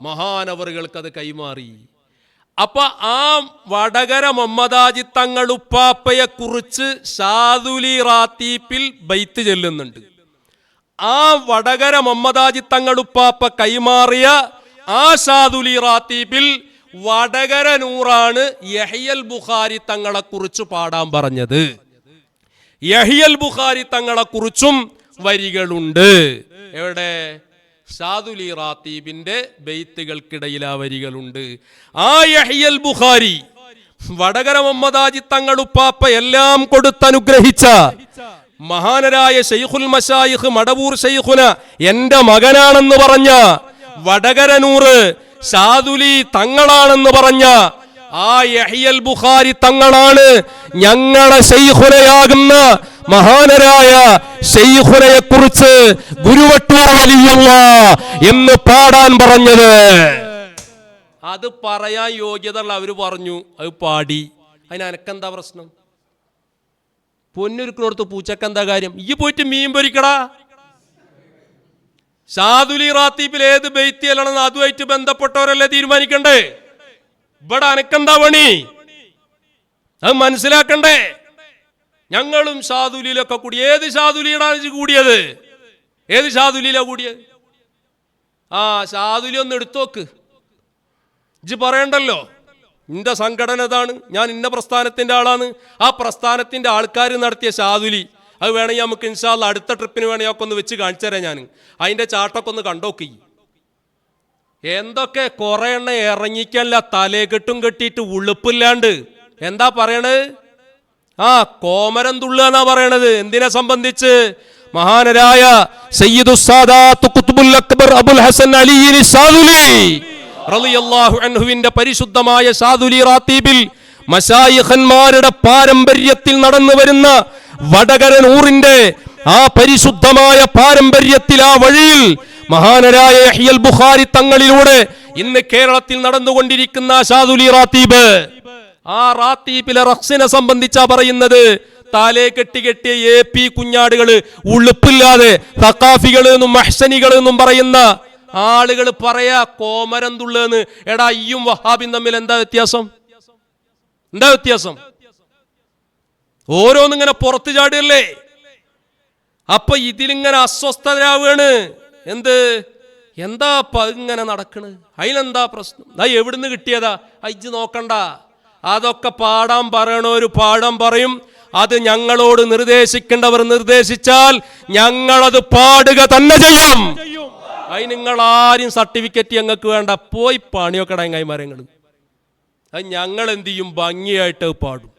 മഹാനവറുകൾക്ക് അത് കൈമാറി. അപ്പൊ ആ വടകര മുഹമ്മദാജി തങ്ങളുപ്പാപ്പയെ കുറിച്ച് ഷാദുലി റാത്തീബിൽ ബൈത്ത് ചെല്ലുന്നുണ്ട്. ആ വടകര മുഹമ്മദാജി തങ്ങളുപ്പാപ്പ കൈമാറിയ ആ ഷാദുലി റാത്തീബിൽ വടകര നൂറാണ് യഹ്യൽ ബുഖാരി തങ്ങളെ കുറിച്ച് പാടാൻ പറഞ്ഞത്. യഹ്യൽ ബുഖാരി തങ്ങളെ കുറിച്ചും വരികളുണ്ട്. എവിടെ? ഷാദുലി റാത്തീബിന്റെ ബെയ്ത്തുകൾക്കിടയിൽ ആ വരികളുണ്ട്. ആ യഹ്യൽ ബുഖാരി വടകര മുഹമ്മദാജി തങ്ങളുപ്പാപ്പ എല്ലാം കൊടുത്തനുഗ്രഹിച്ച മഹാനരായ ശൈഖുൽ മശായിഖ് മടവൂർ ശൈഖുന എന്റെ മകനാണെന്ന് പറഞ്ഞ വടകരനൂറ് ശാദുലി തങ്ങളാണെന്ന് പറഞ്ഞ ആ യഹ്യൽ ബുഖാരി തങ്ങളാണ് ഞങ്ങളുടെ ശൈഖുനയാകുന്ന മഹാനരായ ശൈഖുനയെ കുറിച്ച് ഗുരുവട്ടൂർ വലിയുള്ളാഹ് എന്ന് പാടാൻ പറഞ്ഞത്. അത് പറയാൻ യോഗ്യതയുള്ള അവര് പറഞ്ഞു, അത് പാടി. അതിന് എനക്കെന്താ പ്രശ്നം? പൊന്നൊരുക്കിനോടത്ത് പൂച്ചക്കെന്താ കാര്യം? ഈ പോയിട്ട് മീൻ പൊരിക്കടാ. ഷാദുലി റാത്തീബിൽ ഏത് ബെയ്ത്തിയലാണെന്ന് അതുമായിട്ട് ബന്ധപ്പെട്ടവരല്ലേ തീരുമാനിക്കണ്ടേ? ഇവിടെ അനക്കെന്താ പണി? അത് മനസ്സിലാക്കണ്ടേ? ഞങ്ങളും ഷാദുലിയിലൊക്കെ കൂടി. ഏത് ഷാദുലിയാണ് കൂടിയത്? ഏത് ഷാദുലിയിലാ കൂടിയത്? ആ ഷാദുലി ഒന്ന് എടുത്തോക്ക്. ഇജ്ജ് പറയണ്ടല്ലോ ഇന്റെ സംഘടന ഇതാണ്, ഞാൻ ഇന്ന പ്രസ്ഥാനത്തിന്റെ ആളാണ്, ആ പ്രസ്ഥാനത്തിന്റെ ആൾക്കാർ നടത്തിയ ഷാദുലി. അത് വേണമെങ്കിൽ നമുക്ക് ഇൻഷാ അല്ലാഹ് അടുത്ത ട്രിപ്പിന് വേണമെങ്കിൽ ഒക്കെ ഒന്ന് വെച്ച് കാണിച്ചു തരാം. ഞാൻ അതിന്റെ ചാട്ടൊക്കെ ഒന്ന് കണ്ടോക്കി. എന്തൊക്കെ കുറെ എണ്ണ ഇറങ്ങിക്കല്ല തലേകെട്ടും കെട്ടിയിട്ട് ഉളുപ്പില്ലാണ്ട് എന്താ പറയണത്? ആ കോമരം തുള്ളുക എന്നാ പറയണത്. എന്തിനെ സംബന്ധിച്ച്? മഹാനരായ സയ്യിദുസ് സാദാത്ത് ഖുത്ബുൽ അക്ബർ അബുൽ ഹസൻ അലി ശാദുലി റളിയല്ലാഹു അൻഹുവിന്റെ പരിശുദ്ധമായ ശാദുലി റാത്തീബിൽ മശായിഖന്മാരുടെ പാരമ്പര്യത്തിൽ നടന്നു വരുന്ന വടകരനൂറിന്റെ ആ പരിശുദ്ധമായ പാരമ്പര്യത്തിൽ, ആ വഴിയിൽ മഹാനരായ യഹ്യൽ ബുഖാരി തങ്ങളിലൂടെ ഇന്ന് കേരളത്തിൽ നടന്നുകൊണ്ടിരിക്കുന്ന ശാദുലി റാത്തീബ്, ആ റാത്തീബിലെ റഖ്സിനെ സംബന്ധിച്ചാ പറയുന്നത്. താലേ കെട്ടിയ AP കുഞ്ഞാടുകള്, ഉളുപ്പില്ലാതെ സഖാഫികള് എന്നും മഹ്സനികൾ എന്നും പറയുന്ന ആളുകൾ പറയാ കോമരം തുള്ളെന്ന്. എടാ ഈയും വഹാബിയും തമ്മിൽ എന്താ വ്യത്യാസം? എന്താ വ്യത്യാസം? ഓരോന്നിങ്ങനെ പുറത്തു ചാടുകയല്ലേ? അപ്പൊ ഇതിലിങ്ങനെ അസ്വസ്ഥരാവുകയാണ്. എന്ത് എന്താ ഇങ്ങനെ നടക്കണ്? അതിലെന്താ പ്രശ്നം? എവിടുന്ന് കിട്ടിയതാ? അയച്ച് നോക്കണ്ട. അതൊക്കെ പാടാൻ പറയണൊരു പാടാൻ പറയും. അത് ഞങ്ങളോട് നിർദ്ദേശിക്കേണ്ടവർ നിർദ്ദേശിച്ചാൽ ഞങ്ങളത് പാടുക തന്നെ ചെയ്യും. അതിന് നിങ്ങൾ ആരും സർട്ടിഫിക്കറ്റ് ഞങ്ങൾക്ക് വേണ്ട. പോയി പണിയൊക്കെ കൈമാരങ്ങൾ. അത് ഞങ്ങൾ എന്ത് ചെയ്യും? ഭംഗിയായിട്ട് പാടും.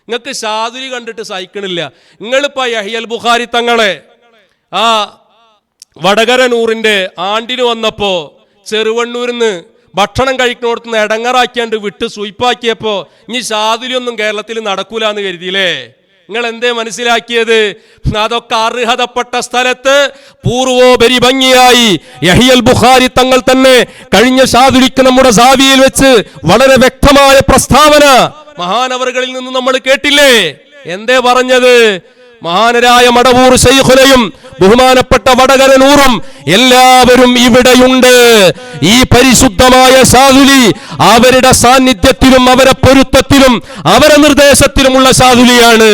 നിങ്ങൾക്ക് ഷാദുലി കണ്ടിട്ട് സഹിക്കണില്ല. നിങ്ങളിപ്പോ യഹ്യൽ ബുഖാരി തങ്ങളെ ആ വടകരനൂറിന്റെ ആണ്ടിന് വന്നപ്പോ ചെറുവണ്ണൂരിന്ന് ഭക്ഷണം കഴിക്കുന്നിടത്തുനിന്ന് ഇടങ്ങറാക്കിയാണ്ട് വിട്ട് സ്വീപ്പാക്കിയപ്പോ ഇനി ഷാദുലി ഒന്നും കേരളത്തിൽ നടക്കൂല എന്ന് കരുതിയില്ലേ? നിങ്ങൾ എന്തേ മനസ്സിലാക്കിയത്? അതൊക്കെ അർഹതപ്പെട്ട സ്ഥലത്ത് പൂർവോപരി ഭംഗിയായി യഹ്യൽ ബുഖാരി തങ്ങൾ തന്നെ കഴിഞ്ഞ ഷാദുലിക്ക് നമ്മുടെ സാവിയിൽ വെച്ച് വളരെ വ്യക്തമായ പ്രസ്താവന മഹാനവറുകളിൽ നിന്ന് നമ്മൾ കേട്ടില്ലേ? എന്തേ പറഞ്ഞത്? മഹാനരായ മടവൂർ ശൈഖുനയും ബഹുമാനപ്പെട്ട വടകരനൂറും എല്ലാവരും ഇവിടെയുണ്ട്. ഈ പരിശുദ്ധമായ ഷാദുലി അവരുടെ സാന്നിധ്യത്തിലും അവരെ പൊരുത്തത്തിലും അവരെ നിർദ്ദേശത്തിലുമുള്ള ഷാദുലിയാണ്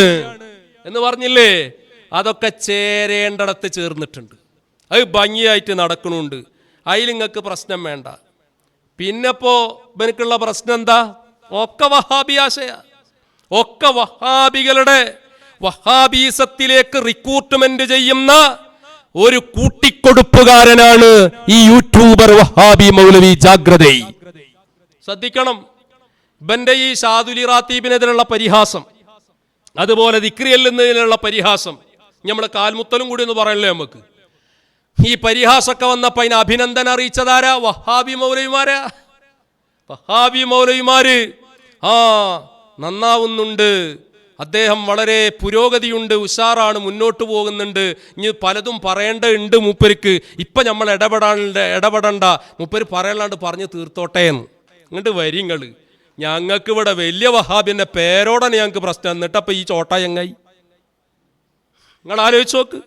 എന്ന് പറഞ്ഞില്ലേ? അതൊക്കെ ചേരേണ്ടടത്ത് ചേർന്നിട്ടുണ്ട്. അത് ഭംഗിയായിട്ട് നടക്കണുണ്ട്. അതിൽ നിങ്ങൾക്ക് പ്രശ്നം വേണ്ട. പിന്നെപ്പോ എനിക്കുള്ള പ്രശ്നം എന്താ? ഒക്കെ വഹാബി ആശയ, ഒക്കെ വഹാബികളുടെ വഹാബീസത്തിലേക്ക് റിക്രൂട്ട്മെന്റ് ചെയ്യുന്ന ഒരു കൂട്ടിക്കൊടുപ്പുകാരനാണ് ഈ യൂട്യൂബർ വഹാബി മൗലവി. ജാഗ്രത, ശ്രദ്ധിക്കണം. ഇവന്റെ ഈ ഷാദുലി റാത്തീബിനെതിരെയുള്ള പരിഹാസം, അതുപോലെ ദിക്റിയിൽ നിന്നതിനുള്ള പരിഹാസം, നമ്മൾ കാൽമുത്തലും കൂടി ഒന്ന് പറയണല്ലേ നമുക്ക്. ഈ പരിഹാസമൊക്കെ വന്നപ്പോ അതിന് അഭിനന്ദനം അറിയിച്ചതാരാ? വഹാബി മൗലവിമാരാ. വഹാബി മൗലവിമാര് നന്നാവുന്നുണ്ട്, അദ്ദേഹം വളരെ പുരോഗതിയുണ്ട്, ഉഷാറാണ്, മുന്നോട്ട് പോകുന്നുണ്ട്, ഇനി പലതും പറയേണ്ടതുണ്ട് മൂപ്പർക്ക്, ഇപ്പം നമ്മൾ ഇടപെടണ്ട, മൂപ്പര് പറയലാണ്ട് പറഞ്ഞ് തീർത്തോട്ടെ എന്ന്. ഇങ്ങോട്ട് വരിങ്ങൾ. ഞങ്ങൾക്ക് ഇവിടെ വലിയ വഹാബിൻ്റെ പേരോടാണ് ഞങ്ങൾക്ക് പ്രശ്നം. എന്നിട്ടപ്പം ഈ ചോട്ട ചങ്ങായി നിങ്ങൾ ആലോചിച്ച് നോക്ക്.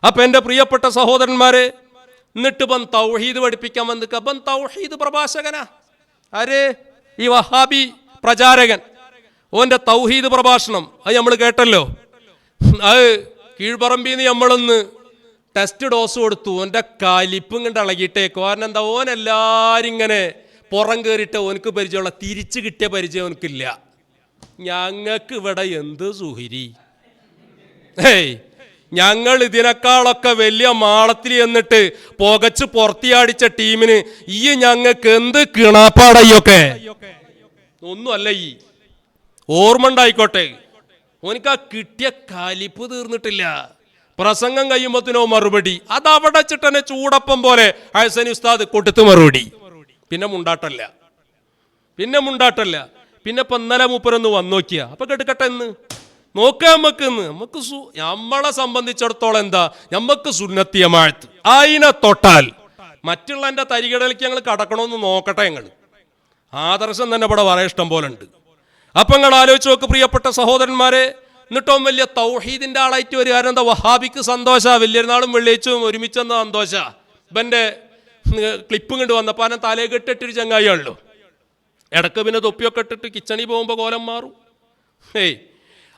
അപ്പം എൻ്റെ പ്രിയപ്പെട്ട സഹോദരന്മാരെ, എന്നിട്ട് ഇപ്പം തൗഹീദ് പഠിപ്പിക്കാൻ വന്നിക്ക. അപ്പം തൗഹീദ് പ്രഭാഷകനാ ആര്? ഈ വഹാബി പ്രചാരകൻ. ഓൻ്റെ തൗഹീദ് പ്രഭാഷണം അത് നമ്മൾ കേട്ടല്ലോ. അത് കീഴ്പറമ്പിന്ന് നമ്മളൊന്ന് ടെസ്റ്റ് ഡോസ് കൊടുത്തു. ഓൻ്റെ കലിപ്പും കണ്ട് ഇളകിയിട്ടേക്കോ. കാരണം എന്താ? ഓൻ എല്ലാവരും ഇങ്ങനെ പുറം കയറിയിട്ട് ഓനക്ക് പരിചയമുള്ള, തിരിച്ചു കിട്ടിയ പരിചയം ഓനക്കില്ല. ഞങ്ങൾക്ക് ഇവിടെ എന്ത് സുഹിരി. ഞങ്ങൾ ഇതിനേക്കാളൊക്കെ വലിയ മാളത്തിൽ എന്നിട്ട് പുകച്ച് പുറത്തിയാടിച്ച ടീമിന് ഈ ഞങ്ങൾക്ക് എന്ത് കിണാപ്പാടയ്യൊക്കെ ഒന്നും അല്ല. ഈ ഓർമ്മ ഉണ്ടായിക്കോട്ടെ. ഓനിക്ക് ആ കിട്ടിയ കലിപ്പ് തീർന്നിട്ടില്ല. പ്രസംഗം കഴിയുമ്പോഴത്തിനോ മറുപടി, അതവിടെ വെച്ചിട്ട് തന്നെ ചൂടപ്പം പോലെ ഹസനി ഉസ്താദ് കൊടുത്ത് മറുപടി. പിന്നെ മുണ്ടാട്ടല്ല. പിന്നെ ഇപ്പം ഇന്നലെ മൂപ്പരൊന്ന് വന്നു നോക്കിയ അപ്പൊ കെടുക്കട്ടെ എന്ന് നോക്കാം. നമുക്ക് നമ്മളെ സംബന്ധിച്ചിടത്തോളം എന്താ, നമുക്ക് സുന്നത്തിയമാഴത്ത് അതിനെ തൊട്ടാൽ മറ്റുള്ള എൻ്റെ തരികടലേക്ക് ഞങ്ങൾ കടക്കണമെന്ന് നോക്കട്ടെ. ഞങ്ങൾ ആദർശം തന്നെ ഇവിടെ വളരെ ഇഷ്ടം പോലെ ഉണ്ട്. അപ്പം നിങ്ങൾ ആലോചിച്ച് നോക്ക് പ്രിയപ്പെട്ട സഹോദരന്മാരെ. എന്നിട്ടോ വലിയ തൗഹീദിന്റെ ആളായിട്ട് വരിക. കാരണം എന്താ, വഹാബിക്ക് സന്തോഷ, വലിയൊരുനാളും വെള്ളിയാഴ്ചയും ഒരുമിച്ചെന്ന സന്തോഷ. ഇവന്റെ ക്ലിപ്പും കണ്ട് വന്നപ്പോൾ അവനെ തലയെ കെട്ടിട്ടൊരു ചങ്ങായിയാണല്ലോ. ഇടക്ക് പിന്നെ തൊപ്പിയൊക്കെ ഇട്ടിട്ട് കിച്ചണിൽ പോകുമ്പോൾ കോലം മാറും.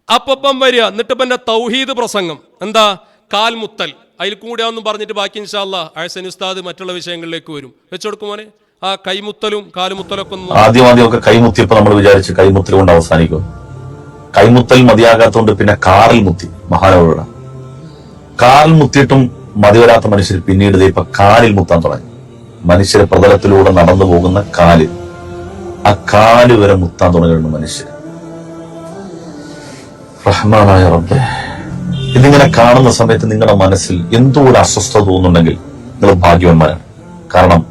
അപ്പം വരിക. എന്നിട്ട് ഇപ്പം തൗഹീദ് പ്രസംഗം എന്താ, കാൽമുത്തൽ. അതിൽ കൂടെ ഒന്നും പറഞ്ഞിട്ട് ബാക്കി ഇൻഷാ അല്ലാഹ് ഹസനി ഉസ്താദ് മറ്റുള്ള വിഷയങ്ങളിലേക്ക് വരും. വെച്ചുകൊടുക്കുമോനെ ആ കൈമുത്തലും കാലുമുത്തലൊക്കെ ഒന്ന്. ആദ്യമൊക്കെ കൈമുത്തിയപ്പോ നമ്മൾ വിചാരിച്ച് കൈമുത്തൽ കൊണ്ട് അവസാനിക്കും. കൈമുത്തൽ മതിയാകാത്തോണ്ട് പിന്നെ കാറിൽ മുത്തി. മഹാനവരുടെ കാറിൽ മുത്തിയിട്ടും മതി വരാത്ത മനുഷ്യർ പിന്നീട് ഇപ്പൊ കാലിൽ മുത്താൻ തുടങ്ങി. മനുഷ്യരെ പ്രതലത്തിലൂടെ നടന്നു പോകുന്ന കാല്, ആ കാല് വരെ മുത്താൻ തുടങ്ങിയിട്ടുണ്ട് മനുഷ്യർ. റഹ്മാനായ റബ്ബേ, ഇതിങ്ങനെ കാണുന്ന സമയത്ത് നിങ്ങളുടെ മനസ്സിൽ എന്തോ ഒരു അസ്വസ്ഥത തോന്നുന്നുണ്ടെങ്കിൽ നിങ്ങൾ ഭാഗ്യവാന്മാരാണ്. കാരണം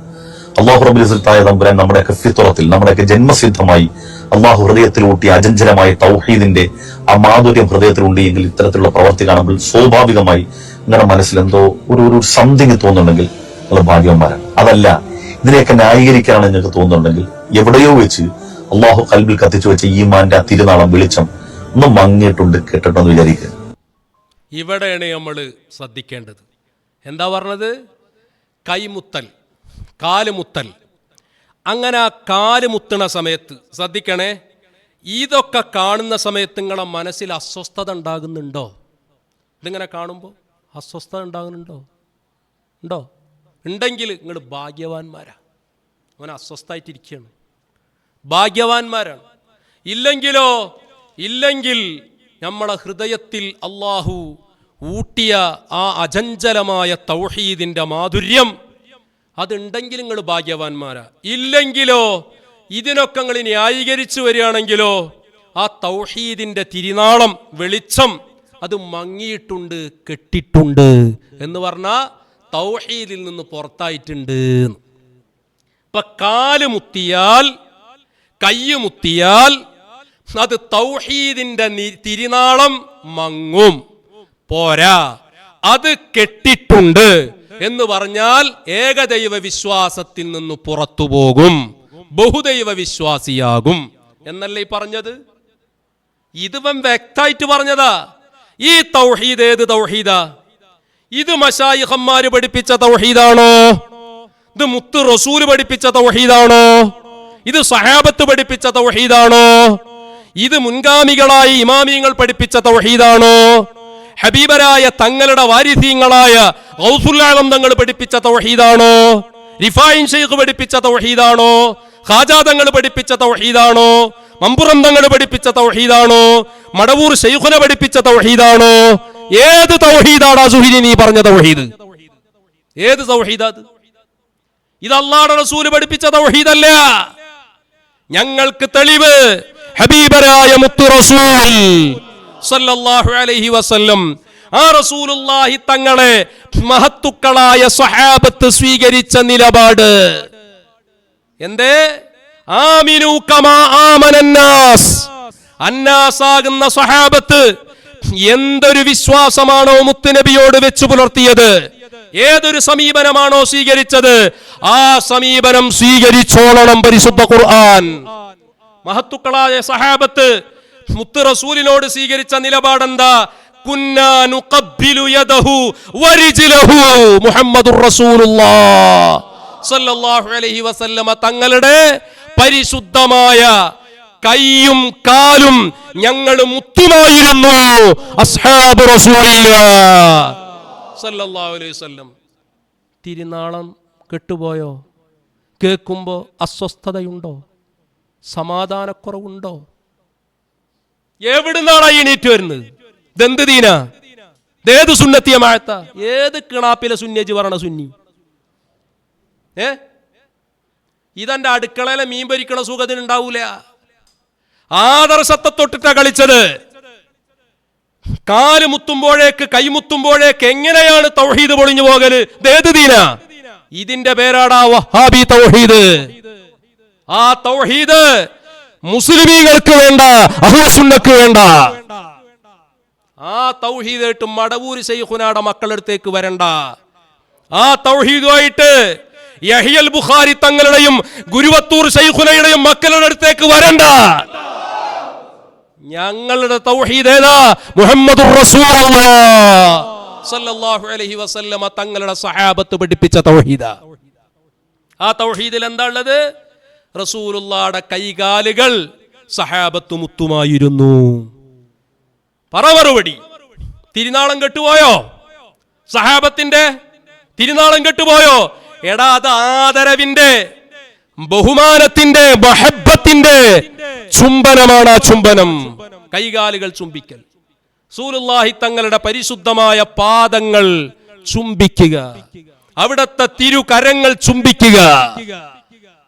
അള്ളാഹു റബ്ബുൽ ഇസ്സത്തായ തമ്പുരാൻ നമ്മുടെയൊക്കെ ഫിത്രത്തിൽ, നമ്മുടെയൊക്കെ ജന്മസിദ്ധമായി അള്ളാഹു ഹൃദയത്തിൽ ഊട്ടി അചഞ്ചലമായ തൗഹീദിന്റെ ആ മാധുര്യം ഹൃദയത്തിൽ ഉണ്ടെങ്കിൽ ഇത്തരത്തിലുള്ള പ്രവർത്തി കാണുമ്പോൾ സ്വാഭാവികമായി നിങ്ങളുടെ മനസ്സിൽ എന്തോ ഒരു സംതിങ് തോന്നുന്നുണ്ടെങ്കിൽ നിങ്ങൾ ഭാഗ്യവാന്മാരാണ്. അതല്ല, ഇതിനെയൊക്കെ ന്യായീകരിക്കാനാണ് നിങ്ങൾക്ക് തോന്നുന്നുണ്ടെങ്കിൽ എവിടെയോ വെച്ച് അള്ളാഹു ഖൽബിൽ കത്തിച്ചു വെച്ച ഈമാന്റെ ആ തിരുനാളം വെളിച്ചം ഒന്ന് മങ്ങിയിട്ടുണ്ട്, കേട്ടിട്ടെന്ന് വിചാരിക്കുക. ഇവിടെയാണ് നമ്മൾ ശ്രദ്ധിക്കേണ്ടത്. എന്താ പറഞ്ഞത്? കൈമുത്തൽ, കാലുമുത്തൽ. അങ്ങനെ ആ കാലുമുത്തണ സമയത്ത് ശ്രദ്ധിക്കണേ, ഇതൊക്കെ കാണുന്ന സമയത്ത് നിങ്ങളെ മനസ്സിൽ അസ്വസ്ഥത ഉണ്ടാകുന്നുണ്ടോ? ഇതിങ്ങനെ കാണുമ്പോൾ അസ്വസ്ഥത ഉണ്ടാകുന്നുണ്ടോ? ഉണ്ടെങ്കിൽ നിങ്ങൾ ഭാഗ്യവാന്മാരാ. അവൻ അസ്വസ്ഥമായിട്ടിരിക്കുകയാണ്, ഭാഗ്യവാന്മാരാണ്. ഇല്ലെങ്കിൽ നമ്മളെ ഹൃദയത്തിൽ അള്ളാഹു ഊട്ടിയ ആ അചഞ്ചലമായ തൗഹീദിന്റെ മാധുര്യം അതുണ്ടെങ്കിൽ നിങ്ങൾ ഭാഗ്യവാന്മാരാ. ഇല്ലെങ്കിലോ, ഇതിനൊക്കെ നിങ്ങൾ ന്യായീകരിച്ചു വരികയാണെങ്കിലോ, ആ തൗഹീദിന്റെ തിരുനാളം വെളിച്ചം അത് മങ്ങിയിട്ടുണ്ട്, കെട്ടിട്ടുണ്ട് എന്ന് പറഞ്ഞാൽ തൗഹീദിൽ നിന്ന് പുറത്തായിട്ടുണ്ട്. ഇപ്പൊ കാല് മുത്തിയാൽ, കയ്യ് മുത്തിയാൽ അത് തൗഹീദിന്റെ തിരുനാളം മങ്ങും. പോരാ, അത് കെട്ടിട്ടുണ്ട് എന്ന് പറഞ്ഞാൽ ഏകദൈവ വിശ്വാസത്തിൽ നിന്ന് പുറത്തു പോകും, ബഹുദൈവ വിശ്വാസിയാകും എന്നല്ലേ ഈ പറഞ്ഞത്? ഇതിവൻ വ്യക്തമായിട്ട് പറഞ്ഞതാ. ഈ തൗഹീദ് ഏത് തൗഹീദാ? ഇത് മശായിഖന്മാര് പഠിപ്പിച്ച തൗഹീദാണോ? ഇത് മുത്ത് റസൂല് പഠിപ്പിച്ച തൗഹീദാണോ? ഇത് സഹാബത്ത് പഠിപ്പിച്ച തൗഹീദാണോ? ഇത് മുൻഗാമികളായ ഇമാമിയങ്ങൾ പഠിപ്പിച്ച തൗഹീദാണോ? ഹബീബരായ തങ്ങളുടെ വാരിഥീങ്ങളായ ഗൗസുൽ ആലം തങ്ങൾ പഠിപ്പിച്ച തൗഹീദാണോ? റിഫായിൻ ശൈഖ് പഠിപ്പിച്ച തൗഹീദാണോ? ഖാജാ തങ്ങൾ പഠിപ്പിച്ച തൗഹീദാണോ? മമ്പുറം തങ്ങൾ പഠിപ്പിച്ച തൗഹീദാണോ? മടവൂർ ശൈഖുന പഠിപ്പിച്ച തൗഹീദാണോ? ഏത് തൗഹീദാടാ സുഹൈരി നീ പറഞ്ഞ തൗഹീദ്? ഏത് തൗഹീദാ ഇത്? ഇത് അല്ലാഹുവിന്റെ റസൂൽ പഠിപ്പിച്ച തൗഹീദല്ല. ഞങ്ങൾക്ക് തെളിവ് ഹബീബരായ മുത്തു റസൂൽ സല്ലല്ലാഹു അലൈഹി വസല്ലം, ആ റസൂലുള്ളാഹി തങ്ങളെ മഹത്തുക്കളായ സ്വഹാബത്ത് സ്വീകരിച്ച നിലപാട് എന്തേ? ആമിനു കമാ ആമനന്നാസ്. അന്നാസാകുന്ന സ്വഹാബത്ത് എന്തൊരു വിശ്വാസമാണോ മുത്തുനബിയോട് വെച്ചു പുലർത്തിയത്, ഏതൊരു സമീപനമാണോ സ്വീകരിച്ചത്, ആ സമീപനം സ്വീകരിച്ചോളണം പരിശുദ്ധ ഖുർആൻ. മഹത്തുക്കളായ സഹാബത്ത് മുത്ത് റസൂലിനോട് സ്വീകരിച്ച നിലപാടെന്താ? കുന്നാ നുഖബ്ബിലു യദഹു വരിജ്ലഹു മുഹമ്മദുർ റസൂലുള്ളാഹ് സല്ലല്ലാഹു അലൈഹി വസല്ലമ തങ്ങളുടെ പരിശുദ്ധമായ കൈയും കാലും ഞങ്ങൾ മുത്തുമായിരുന്നു. അസ്ഹാബു റസൂലില്ലാഹ് സല്ലല്ലാഹു അലൈഹി വസല്ലം. തിരുനാളം കെട്ടുപോയോ? കേൾക്കുമ്പോൾ അസ്വസ്ഥതയുണ്ടോ? സമാധാനക്കുറവുണ്ടോ? എവിടുന്നാണ് എണീറ്റ് വരുന്നത്? ഇതെന്ത് ദീന? ഏത് സുന്നത്തിയ മാഴത്ത? ഏത് കിണാപ്പിലെ സുന്നജ് പറയണ സുന്നി? ഇതെന്റെ അടുക്കളയിലെ മീൻ പൊരിക്കണ സുഖത്തിന് ഉണ്ടാവൂല. ആദർശത്തെ തൊട്ടിട്ടാ കളിച്ചത്. കാല് മുത്തുമ്പോഴേക്ക് കൈമുത്തുമ്പോഴേക്ക് എങ്ങനെയാണ് തൗഹീദ് പൊളിഞ്ഞു പോകല്? ഏത് ദീന? ഇതിന്റെ പേരാടാ വഹാബി തൗഹീദ്. ആ തൗഹീദ് മുസ്ലിമീങ്ങൾക്ക് വേണ്ട, അഹ്ലുസുന്നക്ക് വേണ്ട. ആ തൗഹീദായിട്ട് മടവൂർ ശൈഖുനാടെ മക്കളടുത്തേക്ക് വരണ്ട. ആ തൗഹീദുമായിട്ട് യഹ്യൽ ബുഖാരി തങ്ങളുടെയും ഗുരുവത്തൂർ ശൈഖുനയുടെയും മക്കളുടെ അടുത്തേക്ക് വരണ്ട. ഞങ്ങളുടെ തൗഹീദ് ഏതാ? മുഹമ്മദുർ റസൂലുള്ളാഹ് സ്വല്ലല്ലാഹു അലൈഹി വസല്ലമ തങ്ങളുടെ സഹാബത്ത് പഠിപ്പിച്ച തൗഹീദ. ആ തൗഹീദിൽ എന്താ ഉള്ളത്? റസൂലുള്ളാഹിയുടെ കൈകാലുകൾ സഹാബത്ത് മുത്തുമായിരുന്നു. പറ മറുപടി. തിരുനാളം കെട്ടുപോയോ? സഹാബത്തിന്റെ തിരുനാളം കെട്ടുപോയോ? എടാ, അത് ആദരവിന്റെ, ബഹുമാനത്തിന്റെ, മഹബ്ബത്തിന്റെ ചുംബനമാണ്. ആ ചുംബനം, കൈകാലുകൾ ചുംബിക്കൽ, റസൂലുള്ളാഹി തങ്ങളുടെ പരിശുദ്ധമായ പാദങ്ങൾ ചുംബിക്കുക, അവിടത്തെ തിരുകരങ്ങൾ ചുംബിക്കുക.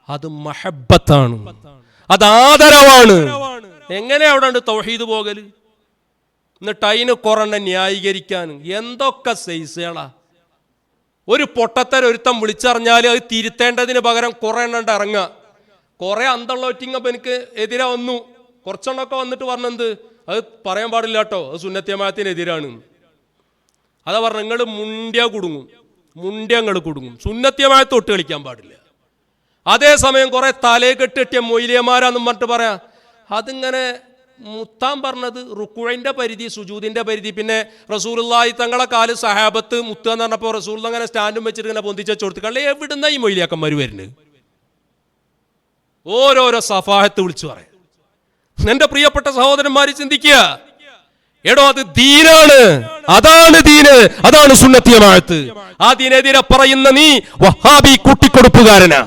അത് മഹബ്ബത്താണ്, അത് ആദരവാണ്. എങ്ങനെ അവിടെ ഉണ്ട് തൗഹീദ് പോകല്? എന്നിട്ട് അതിന് കുറഞ്ഞ ന്യായീകരിക്കാൻ എന്തൊക്കെ സൈസുകളാ. ഒരു പൊട്ടത്തരം ഒരുത്തം വിളിച്ചറിഞ്ഞാൽ അത് തിരുത്തേണ്ടതിന് പകരം കുറെ എണ്ണ ഇറങ്ങുക. കുറെ അന്തള്ളൊറ്റിങ്ങപ്പം എനിക്ക് എതിരെ വന്നു, കുറച്ചെണ്ണൊക്കെ വന്നിട്ട് പറഞ്ഞെന്ത് അത് പറയാൻ പാടില്ല കേട്ടോ, അത് സുന്നത്യമായത്തിനെതിരാണ്. അതാ പറഞ്ഞ നിങ്ങൾ മുണ്ട്യങ്ങൾ കുടുങ്ങും. സുന്നത്യമായ തൊട്ട് കളിക്കാൻ പാടില്ല. അതേസമയം കുറെ തലയെ കെട്ടിട്ടിയ മൊയ്ലിയമാരാന്നും പറഞ്ഞിട്ട് പറയാം. അതിങ്ങനെ മുത്താൻ പറഞ്ഞത് റുക്കുഴിന്റെ പരിധി, സുജൂദിന്റെ പരിധി. പിന്നെ റസൂലുള്ളാഹി തങ്ങളെ കാല് സഹാബത്ത് മുത്തുക എന്ന് പറഞ്ഞപ്പോൾ റസൂൽ അങ്ങനെ സ്റ്റാൻഡും വെച്ചിട്ട് ഇങ്ങനെ പൊന്തിച്ചു കൊടുത്തു. കള്ളി എവിടുന്ന ഈ മൊയ്ലിയാക്കന്മാർ വരുന്നത്? ഓരോരോ സഫാഹത്ത് വിളിച്ചു പറയാം. എന്റെ പ്രിയപ്പെട്ട സഹോദരന്മാര് ചിന്തിക്കുക, എടോ അത് ദീനാണ്, അതാണ് ദീന്, അതാണ് സുന്നത്തിയമാഴത്ത്. അതിനെതിരെ പറയുന്ന നീ വഹാബി കൂട്ടിക്കൊടുപ്പുകാരനാ.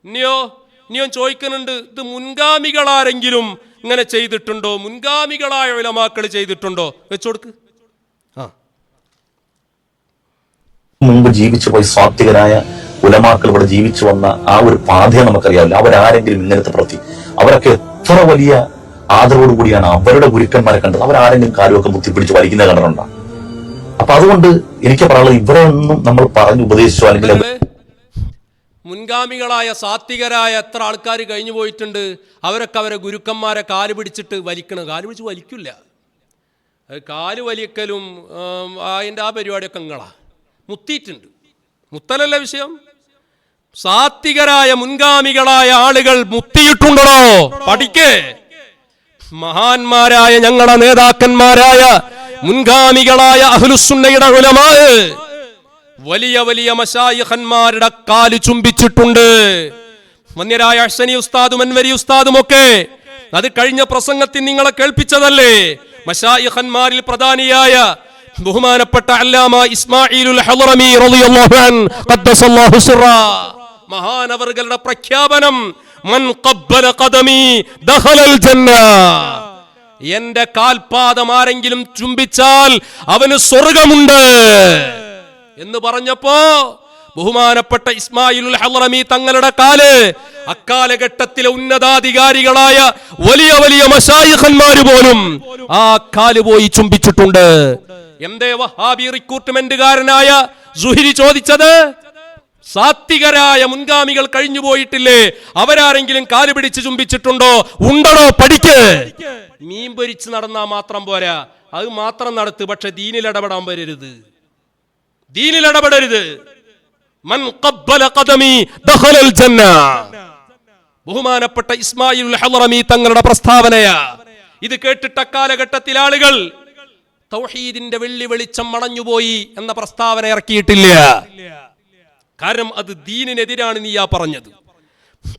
ഇനിയോ ചോദിക്കുന്നുണ്ട്, ഇത് മുൻഗാമികളാരെങ്കിലും ഇങ്ങനെ ചെയ്തിട്ടുണ്ടോ? മുൻഗാമികളായ ഉലമാക്കൾ ചെയ്തിട്ടുണ്ടോ? വെച്ചോടുക്ക്. മുൻപ് ജീവിച്ചു പോയി സ്വാത്വികരായ ഉലമാക്കൾ ഇവിടെ ജീവിച്ചു വന്ന ആ ഒരു പാതയെ നമുക്കറിയാവില്ല. അവരാരെങ്കിലും ഇങ്ങനത്തെ പ്രതി, അവരൊക്കെ എത്ര വലിയ ആദരവോട് കൂടിയാണ് അവരുടെ ഗുരുക്കന്മാരെ കണ്ടത്. അവരാരെങ്കിലും കാലുമൊക്കെ ബുദ്ധിപ്പിടിച്ച് വലിക്കുന്ന കണ്ടിട്ടുണ്ടോ? അപ്പൊ അതുകൊണ്ട് എനിക്ക് പറയാനുള്ളത്, ഇവിടെ ഒന്നും നമ്മൾ പറഞ്ഞു ഉപദേശിച്ചോ അല്ലെങ്കിൽ മുൻഗാമികളായ സാത്വികരായ എത്ര ആൾക്കാർ കഴിഞ്ഞു പോയിട്ടുണ്ട്. അവരൊക്കെ അവരെ ഗുരുക്കന്മാരെ കാല് പിടിച്ചിട്ട് വലിക്കണം. കാല് പിടിച്ച് വലിക്കില്ല. കാല് വലിക്കലും അതിൻ്റെ ആ പരിപാടിയൊക്കെ നിങ്ങളാ മുത്തിയിട്ടുണ്ട്. മുത്തലല്ല വിഷയം. സാത്വികരായ മുൻഗാമികളായ ആളുകൾ മുത്തിയിട്ടുണ്ടോ? പഠിക്കേ. മഹാന്മാരായ ഞങ്ങളുടെ നേതാക്കന്മാരായ മുൻഗാമികളായ അഹ്ലുസുന്നയുടെ ഉലമാ വലിയ വലിയ മശായിഖന്മാരുടെ കാല് ചുംബിച്ചിട്ടുണ്ട്. വന്യരായ അഹ്സനി ഉസ്താദും അൻവരി ഉസ്താദും ഒക്കെ അത് കഴിഞ്ഞ പ്രസംഗത്തിൽ നിങ്ങളെ കേൾപ്പിച്ചതല്ലേ. മശായിഖന്മാരിൽ പ്രധാനിയായ ബഹുമാനപ്പെട്ട അല്ലാമ ഇസ്മാഈലുൽ ഹളറമി റളിയല്ലാഹു അൻഹു ഖദ്ദസല്ലാഹു സിറാ മഹാനവറുകളുടെ പ്രഖ്യാപനം, മൻ ഖബ്ബല ഖദമി ദഖലൽ ജന്ന. എന്റെ കാൽപാദം ആരെങ്കിലും ചുംബിച്ചാൽ അവന് സ്വർഗമുണ്ട് എന്ന് പറഞ്ഞപ്പോ ബഹുമാനപ്പെട്ട ഇസ്മാഈലുൽ ഹളറമി തങ്ങളുടെ കാല് അക്കാലഘട്ടത്തിലെ ഉന്നതാധികാരികളായ വലിയ വലിയ മശായിഖന്മാര് പോലും ആ കാല് പോയി ചുംബിച്ചിട്ടുണ്ട്. എന്തേ വഹാബി റിക്രൂട്ട്മെന്റുകാരനായ സുഹരി ചോദിച്ചത്? സാത്വികരായ മുൻഗാമികൾ കഴിഞ്ഞു പോയിട്ടില്ലേ, അവരാരെങ്കിലും കാല് പിടിച്ച് ചുംബിച്ചിട്ടുണ്ടോ? ഉണ്ടോ? പഠിക്ക്. മീൻ പൊരിച്ച് നടന്നാ മാത്രം പോരാ, അത് മാത്രം നടത്ത്. പക്ഷെ ദീനിൽ ഇടപെടാൻ വരരുത്, ദീനിൽ ഇടപെടരുത്. മൻ ഖബ്ബല ഖദമി ദഖലൽ ജന്ന. ബഹുമാനപ്പെട്ട ഇസ്മാഈലുൽ ഹളറമി തങ്ങളുടെ പ്രസ്താവനയാ. ഇത് കേട്ടിട്ട കാലഘട്ടത്തിൽ ആളുകൾ തൗഹീദിന്റെ വെള്ളി വെളിച്ചം മണഞ്ഞുപോയി എന്ന പ്രസ്താവന ഇറക്കിയിട്ടില്ല. കാരണം അത് ദീനിനെതിരാണ് നീയാ പറഞ്ഞത്.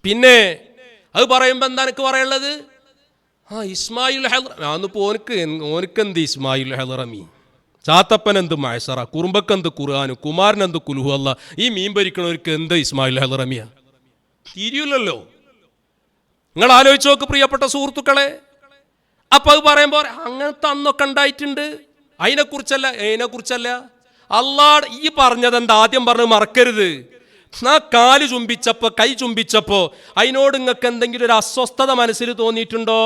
പിന്നെ അത് പറയുമ്പോ എന്താ എനിക്ക് പറയാനുള്ളത്? ഇസ്മായിൽ ഓനക്കെന്ത് ഇസ്മായിൽ ഹളറമി, ചാത്തപ്പൻ എന്ത് മഅ്സറ, കുറുമ്പക്കെന്ത് ഖുർആന്, കുമാരൻ എന്ത് കുൽഹു അല്ലാ, ഈ മീൻ ഭരിക്കണവർക്ക് എന്ത് ഇസ്മായിൽ ഹളറമിയാ? തിരിയില്ലല്ലോ. നിങ്ങൾ ആലോചിച്ച് നോക്ക് പ്രിയപ്പെട്ട സുഹൃത്തുക്കളെ. അപ്പൊ അത് പറയുമ്പോ അങ്ങനത്തെ അന്നൊക്കെ ഉണ്ടായിട്ടുണ്ട്. അതിനെക്കുറിച്ചല്ല അല്ലാഹ് ഈ പറഞ്ഞത് എന്താ? ആദ്യം പറഞ്ഞത് മറക്കരുത്. ആ കാല് ചുംബിച്ചപ്പോ, കൈ ചുംബിച്ചപ്പോ അതിനോട് നിങ്ങൾക്ക് എന്തെങ്കിലും ഒരു അസ്വസ്ഥത മനസ്സിൽ തോന്നിയിട്ടുണ്ടോ?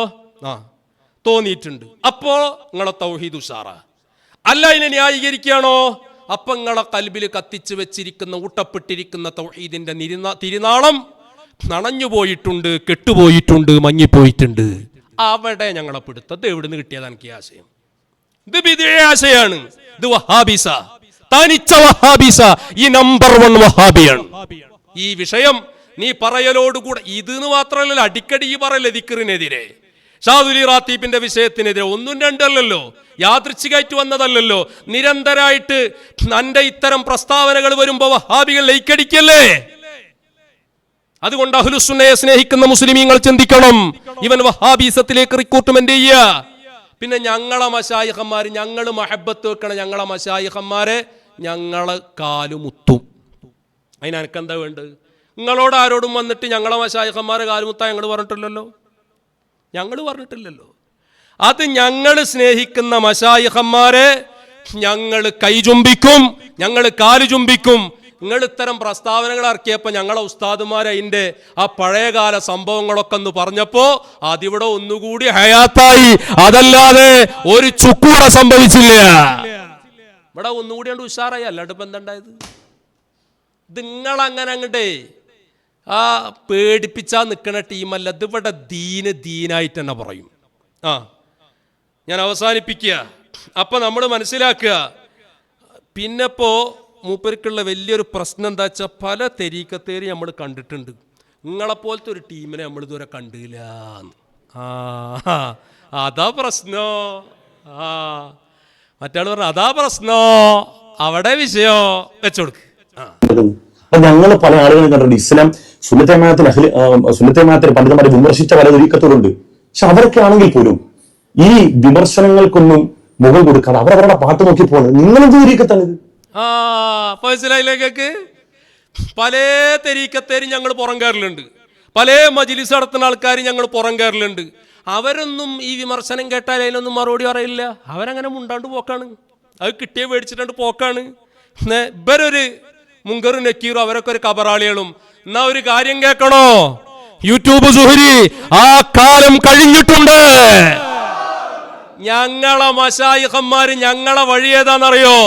തോന്നിയിട്ടുണ്ട്. അപ്പോ നിങ്ങളെ തൗഹീദ് ഉഷാറ. അല്ല ഇതിനെ ന്യായീകരിക്കുകയാണോ? അപ്പൊ നിങ്ങളെ കൽബിൽ കത്തിച്ചു വെച്ചിരിക്കുന്ന ഊട്ടപ്പെട്ടിരിക്കുന്ന തൗഹീദിന്റെ തിരുനാളം നനഞ്ഞു പോയിട്ടുണ്ട്, കെട്ടുപോയിട്ടുണ്ട്, മങ്ങിപ്പോയിട്ടുണ്ട്. അവിടെ ഞങ്ങളെ പിടുത്തത് എവിടുന്ന് കിട്ടിയതാണ് എനിക്ക് ആശയം? ഇത് ബിദ്അ ആശയാണ്. ഇത് വഹാബിസ, തനിച്ച വഹാബിസ, ഈ നമ്പർ 1 വഹാബിയാണ്. ഈ വിഷയം നീ പറയലോടുകൂടെ ഇതെന്ന് മാത്രമല്ലല്ലോ, അടിക്കടി ഈ പറയല്ലേ ദിക്റിനെതിരെ, ഷാദുലി റാത്തീബിന്റെ വിഷയത്തിനെതിരെ. 1 2 അല്ലല്ലോ, യാദൃച്ഛികമായിട്ട് വന്നതല്ലല്ലോ. നിരന്തരമായിട്ട് തന്റെ ഇത്തരം പ്രസ്താവനകൾ വരുമ്പോ വഹാബികൾ ലൈക്കടിക്കല്ലേ? അതുകൊണ്ട് അഹ്ലുസുന്നയെ സ്നേഹിക്കുന്ന മുസ്ലിമീങ്ങൾ ചിന്തിക്കണം, ഇവൻ വഹാബീസത്തിലേക്ക് റിക്രൂട്ട്മെന്റ് ചെയ്യുക. പിന്നെ ഞങ്ങളെ മശായിഖന്മാർ, ഞങ്ങൾ മഹബത്ത് വെക്കണം, ഞങ്ങളെ മശായിഖന്മാരെ ഞങ്ങളെ കാലുമുത്തും. അതിനെനക്കെന്താ വേണ്ടത്? നിങ്ങളോട് ആരോടും വന്നിട്ട് ഞങ്ങളെ മശായിഖന്മാരെ കാലുമുത്താ ഞങ്ങൾ പറഞ്ഞിട്ടില്ലല്ലോ. അത് ഞങ്ങൾ സ്നേഹിക്കുന്ന മശായിഖന്മാരെ ഞങ്ങൾ കൈചുംബിക്കും, ഞങ്ങൾ കാലു ചുംബിക്കും. നിങ്ങൾ ഇത്തരം പ്രസ്താവനകൾ ഇറക്കിയപ്പോൾ ഞങ്ങളെ ഉസ്താദുമാർ അതിൻ്റെ ആ പഴയകാല സംഭവങ്ങളൊക്കെ ഒന്ന് പറഞ്ഞപ്പോ അതിവിടെ ഒന്നുകൂടി ഹയാത്തായി. അതല്ലാതെ ഒരു ചുക്കൂട സംഭവിച്ചില്ല. ഇവിടെ ഒന്നുകൂടി കണ്ട് ഉഷാറായി. അല്ലാണ്ട് ഇപ്പം എന്തുണ്ടായത്? നിങ്ങളങ്ങനെ അങ്ങോട്ടേ ആ പേടിപ്പിച്ചാൽ നിൽക്കുന്ന ടീമല്ല. ഇത് ഇവിടെ ദീനായിട്ട് തന്നെ പറയും. ഞാൻ അവസാനിപ്പിക്കുക. അപ്പൊ നമ്മൾ മനസ്സിലാക്കുക, പിന്നെപ്പോ മൂപ്പർക്കുള്ള വലിയൊരു പ്രശ്നം എന്താ വെച്ചാൽ, പല തെരീക്കത്തേര് നമ്മൾ കണ്ടിട്ടുണ്ട്, നിങ്ങളെപ്പോലത്തെ ഒരു ടീമിനെ നമ്മൾ ഇതുവരെ കണ്ടില്ല. അതാ പ്രശ്നോ. മറ്റാൾ പറഞ്ഞു അതാ പ്രശ്നോ, അവിടെ വിഷയോ വെച്ചുകൊടുക്ക്. ഞങ്ങൾ പല ആളുകളും കണ്ടിട്ടുണ്ട്, ഇസ്ലാം സുന്നത്തേമാത്തിൽ പണ്ഡിതന്മാരെ വിമർശിച്ച പല തെരീക്കത്തുകളുണ്ട്. പക്ഷെ അവരൊക്കെ ആണെങ്കിൽ പോലും ഈ വിമർശനങ്ങൾക്കൊന്നും മുഖം കൊടുക്കാതെ അവരവരുടെ പാട്ട് നോക്കി പോകുന്നത് നിങ്ങളെന്ത് തെരീക്കത്താണിത്? മനസ്സിലായില്ലേക്ക് പല തെരീക്കത്തേരും ഞങ്ങൾ പുറം കയറലുണ്ട്, പല മജ്‌ലിസ് നടത്തുന്ന ആൾക്കാർ ഞങ്ങൾ പുറം കയറലുണ്ട്. അവരൊന്നും ഈ വിമർശനം കേട്ടാൽ അതിനൊന്നും മറുപടി പറയില്ല. അവരങ്ങനെ മുണ്ടാണ്ട് പോക്കാണ്, അത് കിട്ടിയ മേടിച്ചിട്ടുണ്ട് പോക്കാണ്. ഇവരൊരു മുങ്കറും നക്കീറും അവരൊക്കെ ഒരു കബറാളികളും. എന്നാ ഒരു കാര്യം കേൾക്കണോ, യൂട്യൂബ് സുഹരി, ആ കാലം കഴിഞ്ഞിട്ടുണ്ട്. ഞങ്ങളെ മശായിഖന്മാര് ഞങ്ങളെ വഴി ഏതാണെന്നറിയോ?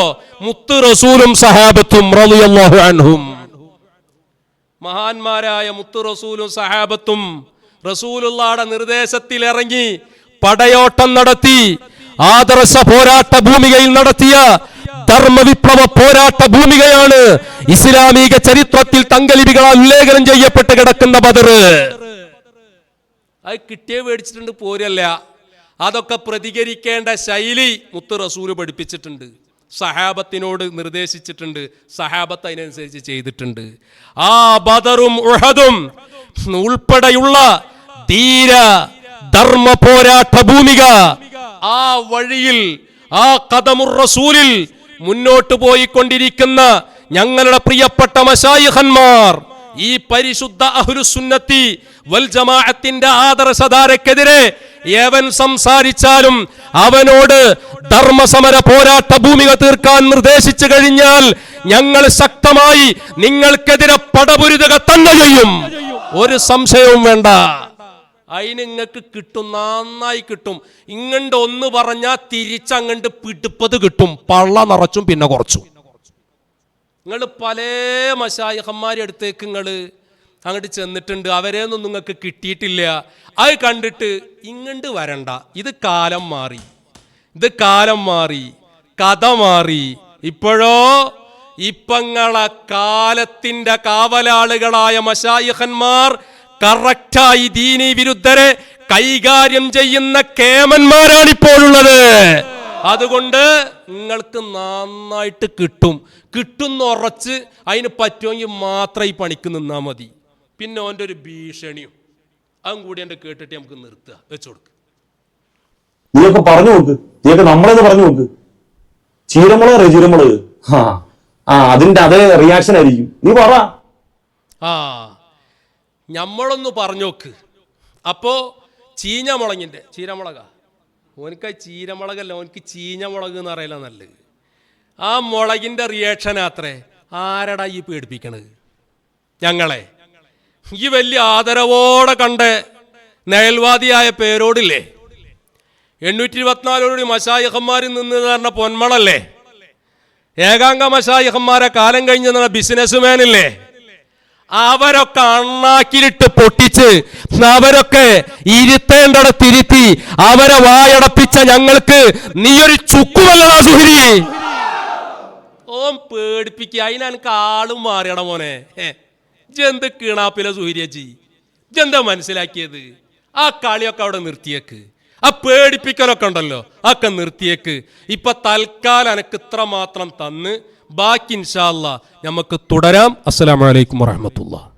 മുത്ത് റസൂലും സഹാബത്തും റളിയല്ലാഹു അൻഹും. മഹാന്മാരായ മുത്ത് റസൂലും സഹാബത്തും റസൂലുള്ളാഹിയുടെ നിർദ്ദേശത്തിൽ ഇറങ്ങി പടയോട്ടം നടത്തി, ആദർശ പോരാട്ട ഭൂമികയിൽ നടത്തിയ ധർമ്മവിപ്ലവ പോരാട്ട ഭൂമികയാണ് ഇസ്ലാമിക ചരിത്രത്തിൽ തങ്കലിപികളാൽ ഉല്ലേഖനം ചെയ്യപ്പെട്ട് കിടക്കുന്ന ബദർ. അത് കിട്ടിയ മേടിച്ചിട്ടുണ്ട് പോരല്ല, അതൊക്കെ പ്രതികരിക്കേണ്ട ശൈലി മുത്ത് റസൂല് പഠിപ്പിച്ചിട്ടുണ്ട്, സഹാബത്തിനോട് നിർദ്ദേശിച്ചിട്ടുണ്ട്, സഹാബത്ത് അതിനനുസരിച്ച് ചെയ്തിട്ടുണ്ട്. ആ ബദറും ഉഹദും ഉൾപ്പെടെയുള്ള ധീര ധർമ്മ പോരാട്ട ഭൂമിക, ആ വഴിയിൽ, ആ ഖദമുർ റസൂലിൽ മുന്നോട്ട് പോയിക്കൊണ്ടിരിക്കുന്ന ഞങ്ങളുടെ പ്രിയപ്പെട്ട മശായിഖന്മാർ ഈ പരിശുദ്ധ അഹ്ലുസുന്നത്തി വൽ ജമാഅത്തിന്റെ ആദർശധാരക്കെതിരെ ഏവൻ സംസാരിച്ചാലും അവനോട് ധർമ്മസമര പോരാട്ട ഭൂമിക തീർക്കാൻ നിർദ്ദേശിച്ചു കഴിഞ്ഞാൽ ഞങ്ങൾ ശക്തമായി നിങ്ങൾക്കെതിരെ പടപുരുതുക തന്നെ ചെയ്യും. ഒരു സംശയവും വേണ്ട. അതിന് നിങ്ങൾക്ക് കിട്ടും, നന്നായി കിട്ടും. ഇങ്ങണ്ട് ഒന്ന് പറഞ്ഞാൽ തിരിച്ചങ്ങണ്ട് പിടിപ്പത് കിട്ടും, പള്ള നിറച്ചും പിന്നെ കുറച്ചും. നിങ്ങൾ പല മശായിഖന്മാരുടെ അടുത്തേക്ക് നിങ്ങൾ അങ്ങോട്ട് ചെന്നിട്ടുണ്ട്, അവരെയൊന്നും നിങ്ങൾക്ക് കിട്ടിയിട്ടില്ല. അത് കണ്ടിട്ട് ഇങ്ങണ്ട് വരണ്ട, ഇത് കാലം മാറി, ഇത് കാലം മാറി, കഥ മാറി. ഇപ്പോഴോ ഇപ്പങ്ങളെ കാലത്തിന്റെ കാവലാളുകളായ മശായിഖന്മാർ കറക്റ്റായി ദീനി വിരുദ്ധരെ കൈകാര്യം ചെയ്യുന്ന കേമന്മാരാണിപ്പോഴുള്ളത്. അതുകൊണ്ട് നിങ്ങൾക്ക് നന്നായിട്ട് കിട്ടുന്ന ഉറച്ച് അതിന് പറ്റുമെങ്കിൽ മാത്രം ഈ പണിക്ക് നിന്നാൽ മതി. പിന്നെ ഓൻ്റെ ഒരു ഭീഷണിയും അതും കൂടി എൻ്റെ കേട്ടിട്ട് നമുക്ക് നിർത്തുക, വെച്ചു കൊടുക്കുക. നീയൊക്കെ പറഞ്ഞു നോക്ക്, നീയൊക്കെ നമ്മളെന്ന് പറഞ്ഞു നോക്ക്. ചീരമുളക് അതിന്റെ അതേ റിയാക്ഷൻ ആയിരിക്കും. നീ പറ. നമ്മളൊന്ന് പറഞ്ഞോക്ക്. അപ്പോ ചീരമുളകാ ഓനിക്ക് ചീരമുളകല്ല, ഓനിക്ക് ചീഞ്ഞമുളക് എന്ന് പറയല നല്ലത്. ആ മുളകിന്റെ റിയാക്ഷൻ അത്രേ. ആരടാ ഈ പേടിപ്പിക്കണത് ഞങ്ങളെ? ഈ വലിയ ആദരവോടെ കണ്ട നയൽവാദിയായ പേരോടില്ലേ, 824 മശായിഖന്മാരിൽ നിന്ന് പറഞ്ഞ പൊന്മളല്ലേ, ഏകാംഗ മശായിഖന്മാരെ കാലം കഴിഞ്ഞ ബിസിനസ്മാനില്ലേ, അവരൊക്കെ അണ്ണാക്കിലിട്ട് പൊട്ടിച്ച് അവരൊക്കെ ഇരുത്തേണ്ടടത്തിരുത്തി അവരെ വായടപ്പിച്ച ഞങ്ങൾക്ക് നീ ഒരു ചുക്കുമല്ലടാ സുഹരി. ഓൻ പേടിപ്പിക്കുക. അതിനെനിക്ക് ആളും മാറിയട മോനെ. ജന്ത് കീണാപ്പിലെ സുഹരിയച്ചി, ജന്താ മനസ്സിലാക്കിയത്? ആ കളിയൊക്കെ അവിടെ നിർത്തിയേക്ക്. ആ പേടിപ്പിക്കലൊക്കെ ഉണ്ടല്ലോ, അതൊക്കെ നിർത്തിയേക്ക്. ഇപ്പൊ തൽക്കാലം എനക്ക് ഇത്ര മാത്രം തന്ന് ബാക്കി ഇൻഷാ അല്ലാഹ് നമുക്ക് തുടരാം. അസ്സലാമു അലൈക്കും വറഹ്മത്തുള്ളാഹി.